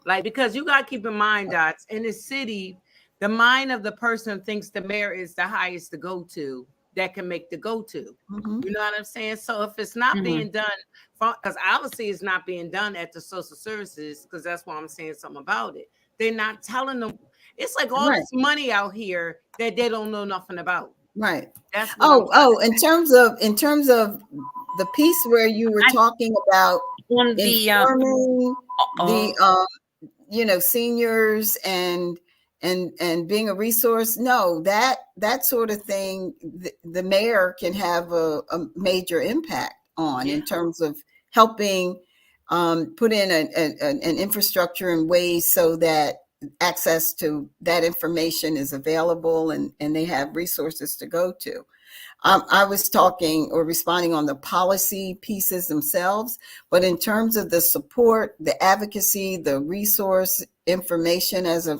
Like, because you got to keep in mind, Dots, in the city, the mind of the person thinks the mayor is the highest to go to that can make the go-to. Mhm. You know what I'm saying? So if it's not being done, because obviously it's not being done at the social services, because that's why I'm saying something about it. They're not telling them. It's like all this money out here that they don't know nothing about. Right. That's what in terms of the piece where you were talking about On the informing the seniors and being a resource. No, that sort of thing, the mayor can have a major impact on in terms of helping put in an infrastructure in ways so that access to that information is available and they have resources to go to. I was talking or responding on the policy pieces themselves, but in terms of the support, the advocacy, the resource information as a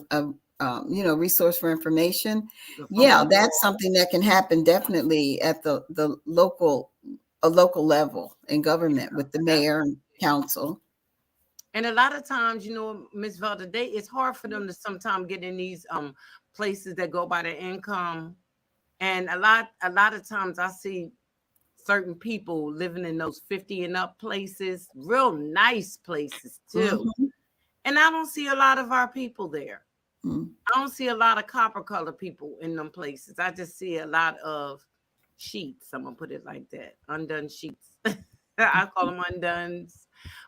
resource for information, that's something that can happen definitely at the local level in government with the mayor and council. And a lot of times, Ms. Velda, it's hard for them to sometimes get in these places that go by their income. And a lot of times I see certain people living in those 50 and up places, real nice places too. Mm-hmm. And I don't see a lot of our people there. Mm-hmm. I don't see a lot of copper color people in them places. I just see a lot of sheets. I'm gonna put it like that. Undone sheets. I call them undones.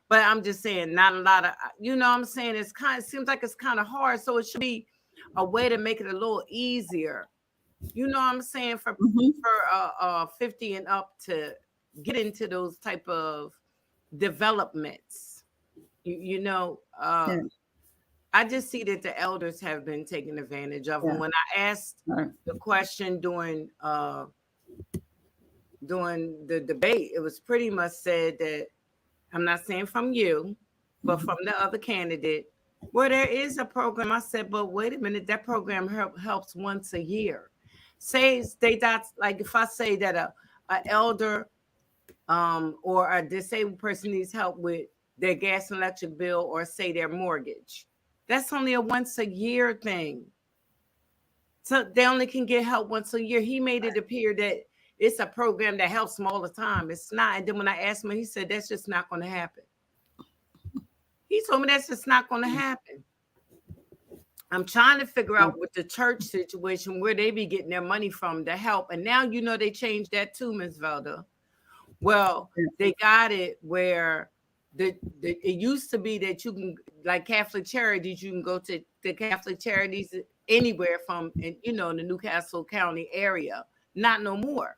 But I'm just saying, not a lot of, I'm saying, it seems like it's kind of hard. So it should be a way to make it a little easier. You know what I'm saying? For 50 and up to get into those type of developments. I just see that the elders have been taken advantage of. And when I asked the question during the debate, it was pretty much said that, I'm not saying from you, but from the other candidate, well, there is a program. I said, but wait a minute, that program helps once a year. Say that's like if I say that a elder or a disabled person needs help with their gas and electric bill or say their mortgage, that's only a once a year thing. So they only can get help once a year. He made it appear that it's a program that helps them all the time. It's not. And then when I asked him, he said, that's just not going to happen. He told me that's just not going to happen. I'm trying to figure out with the church situation where they be getting their money from to help. And now, they changed that too, Ms. Velda. Well, they got it where it used to be that you can, like Catholic Charities, you can go to the Catholic Charities anywhere from, the Newcastle County area. Not no more.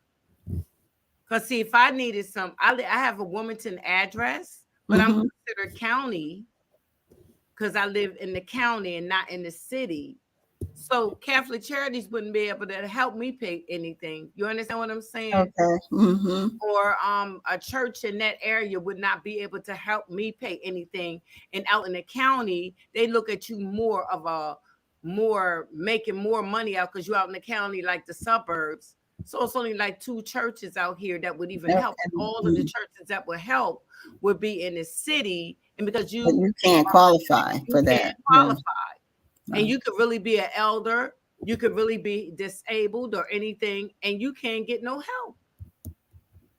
Because see, if I needed I have a Wilmington address, but I'm considered county because I live in the county and not in the city. So Catholic Charities wouldn't be able to help me pay anything. You understand what I'm saying? Okay. Mm-hmm. Or a church in that area would not be able to help me pay anything. And out in the county, they look at you making more money out because you're out in the county like the suburbs. So it's only like 2 churches out here that would even help. And all of the churches that would help would be in the city. And because you can't qualify for that. Qualify. Yeah. And you could really be an elder You could really be disabled or anything, and you can't get no help.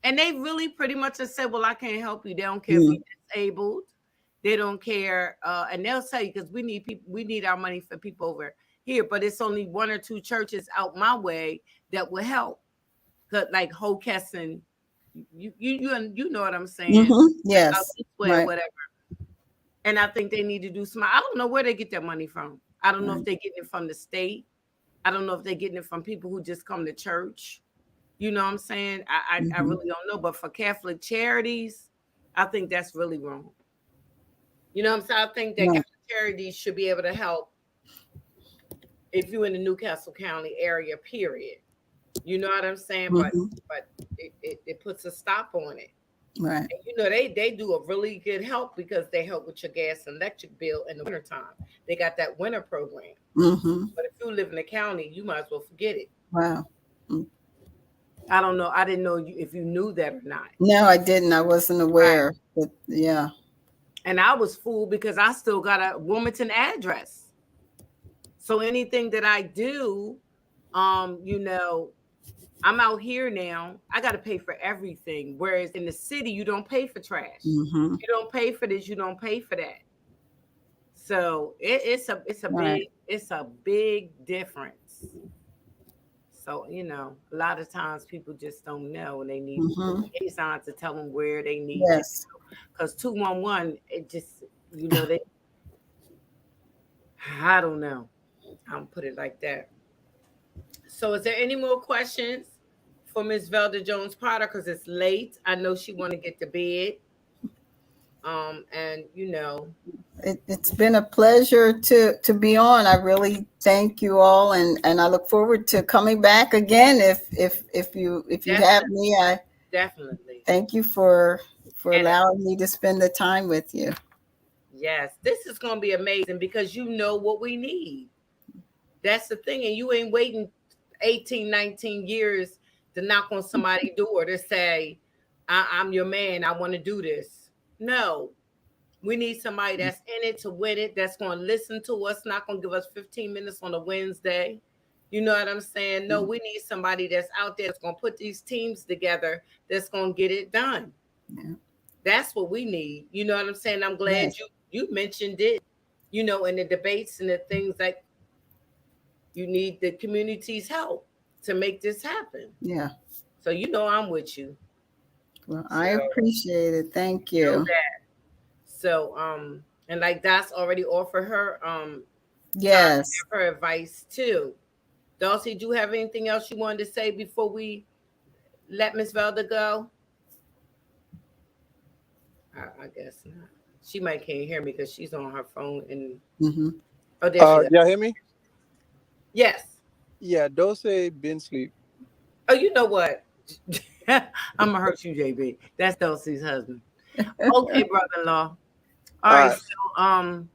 And they really pretty much have said, well, I can't help you. They don't care if you're disabled. They don't care. And they'll tell you, because we need people, we need our money for people over here. But it's only 1 or 2 churches out my way that will help. Like Hockessin, you know what I'm saying? Yes. Out this way, Right. whatever. And I think they need to do some. I don't know where they get their money from. I don't know if they're getting it from the state. I don't know if they're getting it from people who just come to church. You know what I'm saying? I really don't know. But for Catholic charities, I think that's really wrong. You know what I'm saying? I think that Catholic charities should be able to help if you're in the Newcastle County area, period. You know what I'm saying? But it puts a stop on it. Right. And, you know, they do a really good help because they help with your gas and electric bill in the wintertime. They got that winter program. But if you live in the county, you might as well forget it. Wow. I don't know. I didn't know if you knew that or not. No, I didn't. I wasn't aware. But yeah. And I was fooled because I still got a Wilmington address. So anything that I do, you know, I'm out here now. I got to pay for everything. Whereas in the city, you don't pay for trash. You don't pay for this. You don't pay for that. So it's a big difference. So, you know, a lot of times people just don't know, and they need liaisons to tell them where they need to go. Because 211, it just, you know, I don't know. I'll put it like that. So is there any more questions for Ms. Velda Jones-Potter? Because it's late. I know she want to get to bed. And, you know. It's been a pleasure to be on. I really thank you all, and I look forward to coming back again if you have me. I definitely thank you for allowing me to spend the time with you. Yes, this is going to be amazing because you know what we need. That's the thing, and you ain't waiting 18, 19 years to knock on somebody's door to say, I'm your man, I want to do this. No. We need somebody that's in it to win it, that's going to listen to us, not going to give us 15 minutes on a Wednesday. You know what I'm saying? No, we need somebody that's out there that's going to put these teams together, that's going to get it done. Yeah. That's what we need. You know what I'm saying? I'm glad you mentioned it, you know, in the debates and the things like you need the community's help to make this happen. Yeah. So, you know, I'm with you. Well, I appreciate it. Thank you. Know that. So, and like Dot's already offered her, her advice too. Dulcie, do you have anything else you wanted to say before we let Miss Velda go? I guess not. She might can't hear me because she's on her phone and. Oh, there y'all hear me? Yes. Yeah, Dulcie been sleep. Oh, you know what? I'm gonna hurt you, JB. That's Dulcie's husband. Okay, brother-in-law. All right. So,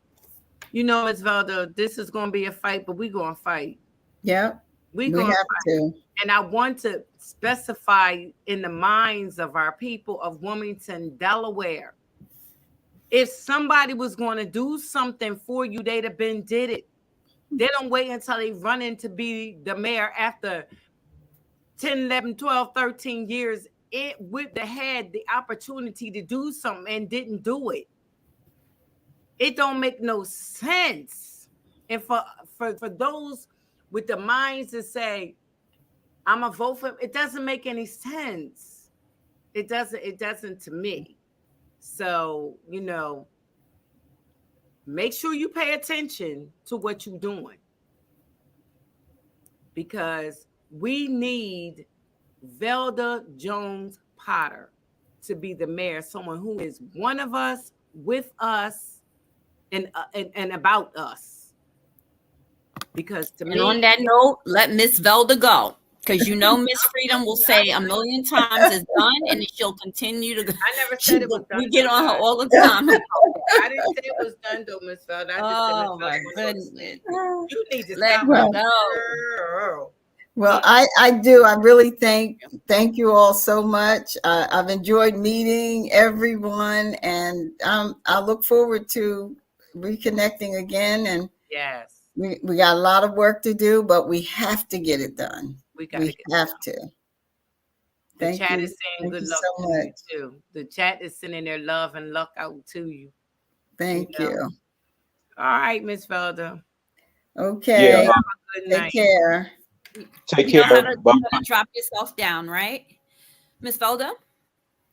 you know, Ms. Velda, this is going to be a fight, but we're going to fight. Yeah. We have to. And I want to specify in the minds of our people of Wilmington, Delaware, if somebody was going to do something for you, they'd have been did it. They don't wait until they run in to be the mayor after 10, 11, 12, 13 years. It would have had the opportunity to do something and didn't do it. It don't make no sense. And for those with the minds that say, I'm gonna vote for him, it doesn't make any sense. It doesn't to me. So, you know, make sure you pay attention to what you're doing. Because we need Velda Jones-Potter to be the mayor, someone who is one of us, with us, and about us. Because to me, on that note, let Miss Velda go. Because you know Miss Freedom will say a million times it's done, and she'll continue to go. I never said it was done. We get on her all the time. I didn't say it was done though, Miss Velda. Oh my goodness. You need to let her go. Well, I do. I really thank you all so much. I've enjoyed meeting everyone, and I look forward to reconnecting again. And yes, We got a lot of work to do, but we have to get it done. We got to We get have it to. done. The Thank chat you. is saying Thank good you luck so to you much. too. The chat is sending their love and luck out to you. Thank know. you. All right, Miss Velda. Okay. Yeah. Good Take night. care. Take You know how care. to, Bye. drop yourself down, right, Miss Velda?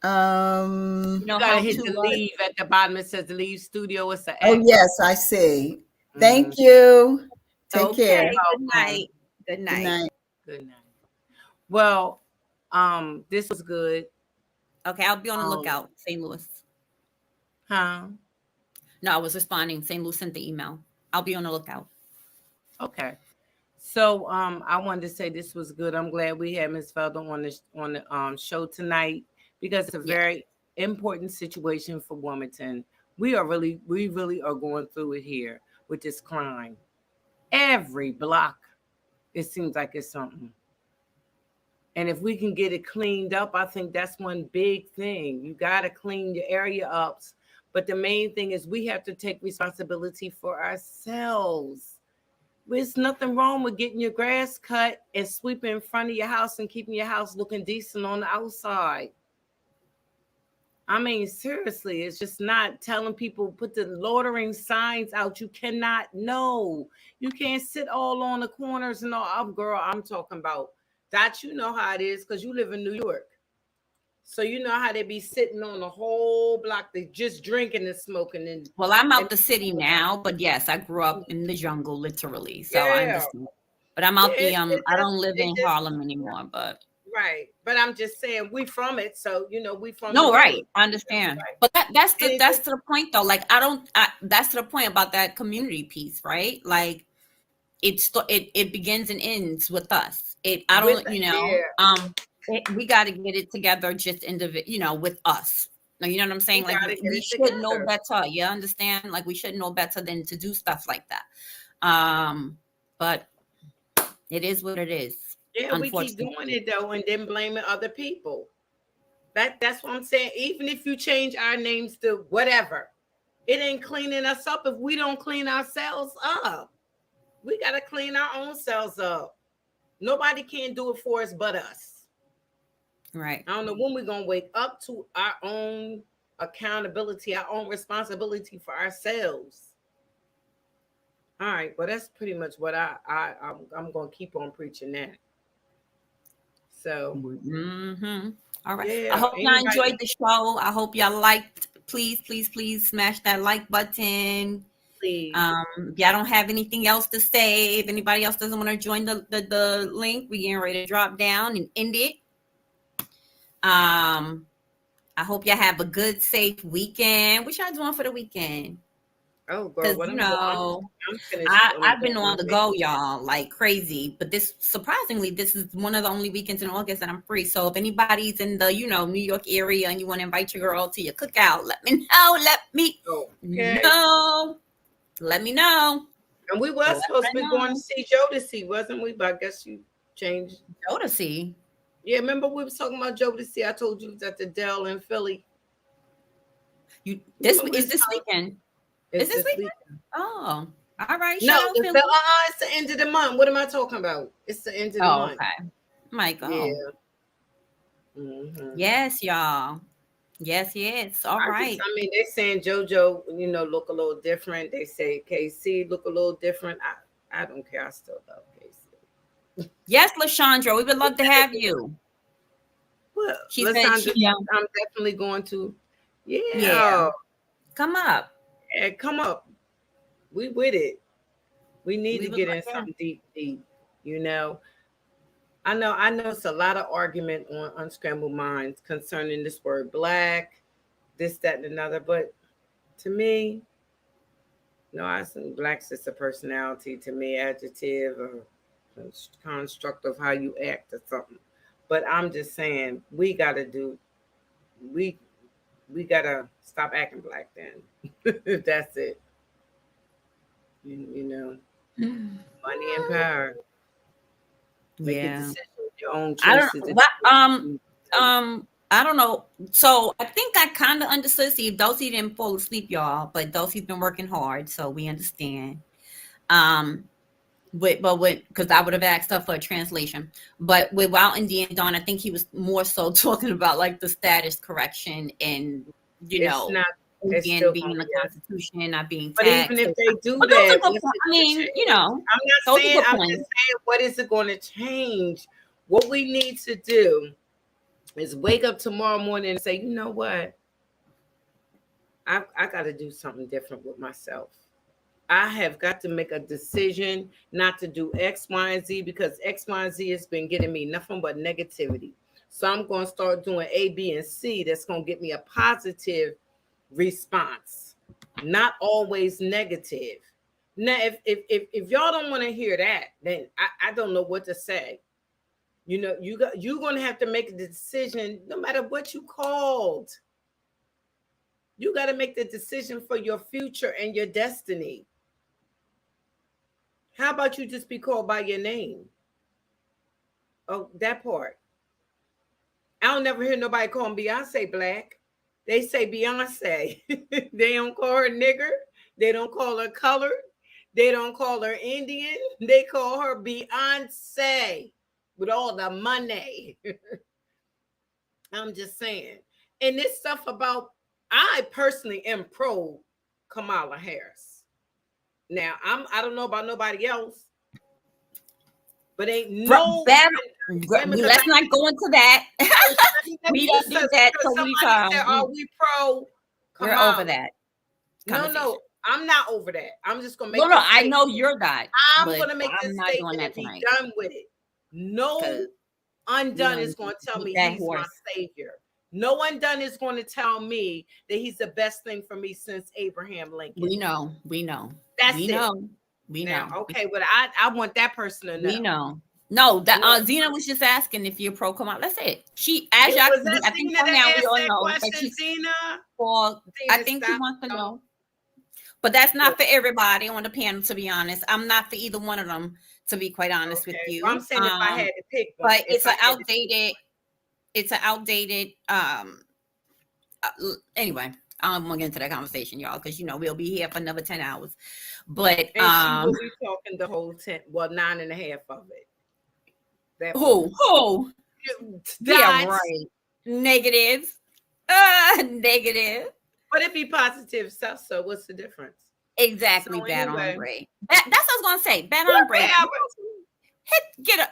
You Um. know You gotta how hit to the leave at the bottom. It says leave studio. It's an Oh X. yes, I see. Mhm. Thank you. Take Okay, care. good night. Good Good night. night. Good night. Well, this was good. Okay, I'll be on the Um, lookout. St. Louis. Huh? No, I was responding. St. Louis sent the email. I'll be on the lookout. Okay. So I wanted to say this was good. I'm glad we had Miss Felder on the show tonight because it's a Yes. very important situation for Wilmington. We really are going through it here with this crime. Every block, it seems like it's something. And if we can get it cleaned up, I think that's one big thing. You got to clean your area up. But the main thing is we have to take responsibility for ourselves. There's nothing wrong with getting your grass cut and sweeping in front of your house and keeping your house looking decent on the outside. I mean, seriously, it's just not telling people put the loitering signs out. You cannot know. You can't sit all on the corners and all. Girl, I'm talking about that. You know how it is because you live in New York. So you know how they be sitting on the whole block. They just drinking and smoking. Well, I'm out the city now, but yes, I grew up in the jungle, literally. So I Yeah. understand. But I'm out Yeah, I don't live in Harlem anymore, but right. But I'm just saying we from it. So, we from no, the right. village. I understand. Right. But that's And to the point though. Like that's to the point about that community piece, right? Like it begins and ends with us. We got to get it together just with us. You know what I'm saying? We Like gotta get we it should know together. better. You understand? Like we should know better than to do stuff like that. But it is what it is. Yeah, we keep doing it though and then blaming other people. That's what I'm saying. Even if you change our names to whatever, it ain't cleaning us up if we don't clean ourselves up. We gotta clean our own selves up. Nobody can do it for us but us. Right. I don't know when we're gonna wake up to our own accountability, our own responsibility for ourselves. All right, well, that's pretty much what I'm gonna keep on preaching that. So, all right. yeah, I hope y'all enjoyed the show. I hope y'all liked. Please, please, please smash that like button. Please. If y'all don't have anything else to say, if anybody else doesn't want to join the link, we're getting ready to drop down and end it. I hope y'all have a good, safe weekend. What y'all doing for the weekend? Oh, girl, what I'm finished. I've been on the go, y'all, like crazy. But surprisingly, this is one of the only weekends in August that I'm free. So if anybody's in the, New York area and you want to invite your girl to your cookout, let me know. Let me know. And we were supposed to be going to see Jodeci, wasn't we? But I guess you changed. Jodeci? Yeah, remember we was talking about Jodeci? I told you it was at the Dell in Philly. This weekend. Is this weekend? Oh, all right. No, it's the end of the month. What am I talking about? It's the end of the month. Okay. Michael. Yeah. Mm-hmm. Yes, y'all. Yes. All right. They're saying JoJo, look a little different. They say KC look a little different. I don't care. I still love KC. Yes, LaShandra, we would love to have you. Well, I'm definitely going to. Yeah. Come up. Yeah, come up. We with it. We need to get in something deep. I know it's a lot of argument on Unscrambled Minds concerning this word black, this, that, and another. But to me, I think black's just a personality to me, adjective or construct of how you act or something. But I'm just saying we gotta stop acting black then. That's it. Money and power. Make a decision with your own choices. I don't know. So I think I kind of understood. See, Dulcie didn't fall asleep, y'all, but Dulcie's been working hard, so we understand. Because I would have asked her for a translation. But with Wild Indian Dawn, I think he was more so talking about like the status correction and It's not. It's Indian still being in gonna the Constitution, not being But taxed. even if they do But those that, are good what's points. it I gonna mean, change? you know, I'm not those are saying. good I'm points. just saying, what is it going to change? What we need to do is wake up tomorrow morning and say, you know what? I got to do something different with myself. I have got to make a decision not to do X, Y, and Z because X, Y, and Z has been getting me nothing but negativity. So I'm going to start doing A, B, and C. That's going to get me a positive response, not always negative. Now, if y'all don't want to hear that, then I don't know what to say. You know, you're going to have to make a decision, no matter what you called. You got to make the decision for your future and your destiny. How about you just be called by your name? Oh, that part. I don't never hear nobody call Beyonce black. They say Beyonce. They don't call her nigger. They don't call her colored. They don't call her Indian. They call her Beyonce with all the money. I'm just saying. And this stuff about, I personally am pro Kamala Harris. Now, I don't know about nobody else, but ain't no Let's not go into that. We don't do that till we come. Are we pro We're Kamala? over that. No, I'm not over that. I'm just gonna make. No, I know you're not. I'm gonna make this statement and be done with it. No undone is gonna tell me he's my savior. No undone is going to tell me that he's the best thing for me since Abraham Lincoln. We know. That's we it. know. We know. Okay, but I want that person to know. We know. No, that Zena was just asking if you're pro Kamala. That's it. She, as y'all, I think for now we all know that she's Zena. Well, I think she wants to know. But that's not for everybody on the panel, to be honest. I'm not for either one of them, to be quite honest with you. Well, I'm saying if I had to pick one, but it's an outdated. It's an outdated. Anyway, I don't want to get into that conversation, y'all, because we'll be here for another 10 hours. But and she will be talking the whole 9.5 of it. Who? Yeah, right. Negative. Negative. But it be positive stuff. So what's the difference? Exactly. So bad on Bray. That's what I was gonna say. Bad on Bray. Hit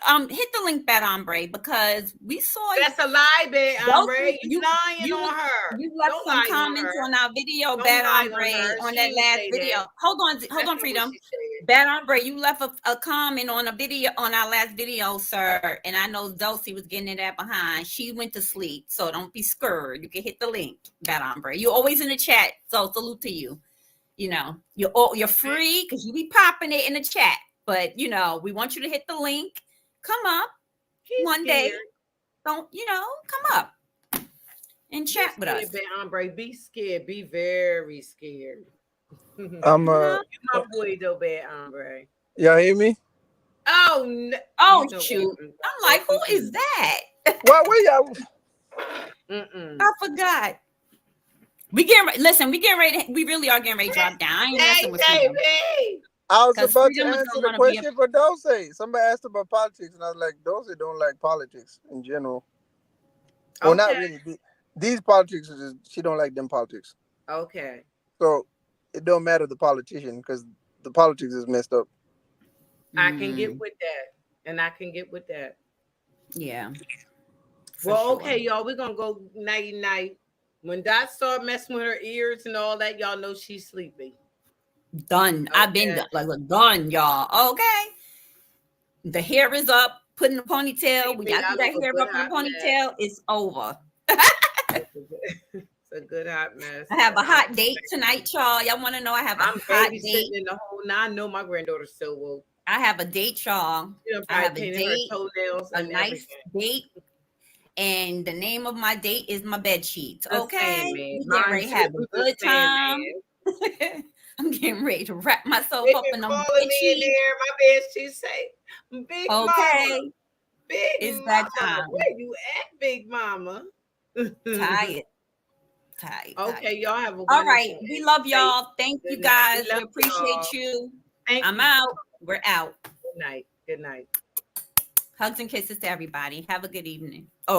the link, Bad Ombre, because we saw that's a lie, Bad Ombre. You lying on her. You left some comments on our video, Bad Ombre, on that last video. Hold on, Freedom. Bad Ombre, you left a comment on a video on our last video, sir. And I know Dulcie was getting in that behind. She went to sleep, so don't be scared. You can hit the link, Bad Ombre. You're always in the chat, so salute to you. You're free because you be popping it in the chat. But we want you to hit the link. Come up one day. Don't come up and chat with us. Ombre, be scared. Be very scared. I'm my boy though, Bad Ombre. Y'all hear me? Oh no! Oh shoot! I'm like, who is that? Where y'all? I forgot. We getting ready. We really are getting ready to drop down. I ain't messing with you. I was about to answer the question for Dulce. Somebody asked about politics, and I was like, Dulce don't like politics in general. Well, not really. These politics, she don't like them politics. Okay. So it don't matter the politician because the politics is messed up. I can get with that, and I can get with that. Yeah. Well, okay, y'all, we're gonna go nighty-night. When Dot start messing with her ears and all that, y'all know she's sleeping. Done. Okay. I've been done, y'all. Okay. The hair is up. Put in the ponytail. We got to that hair up in the ponytail. It's over. It's a good hot mess. I have a hot date tonight, y'all. Y'all want to know I have a hot date? In the whole I know my granddaughter's still woke. I have a date, y'all. I have a date. A nice date. And the name of my date is my bed sheets. Okay. We get ready to have a good time. I'm getting ready to wrap myself up in a bed sheet. My bed sheets say, Big Mama. Big it's Mama. That time. Where you at, Big Mama? Tired. Okay, y'all have a all right. We love y'all. Thank you guys. We appreciate you. I'm out. We're out. Good night. Good night. Hugs and kisses to everybody. Have a good evening.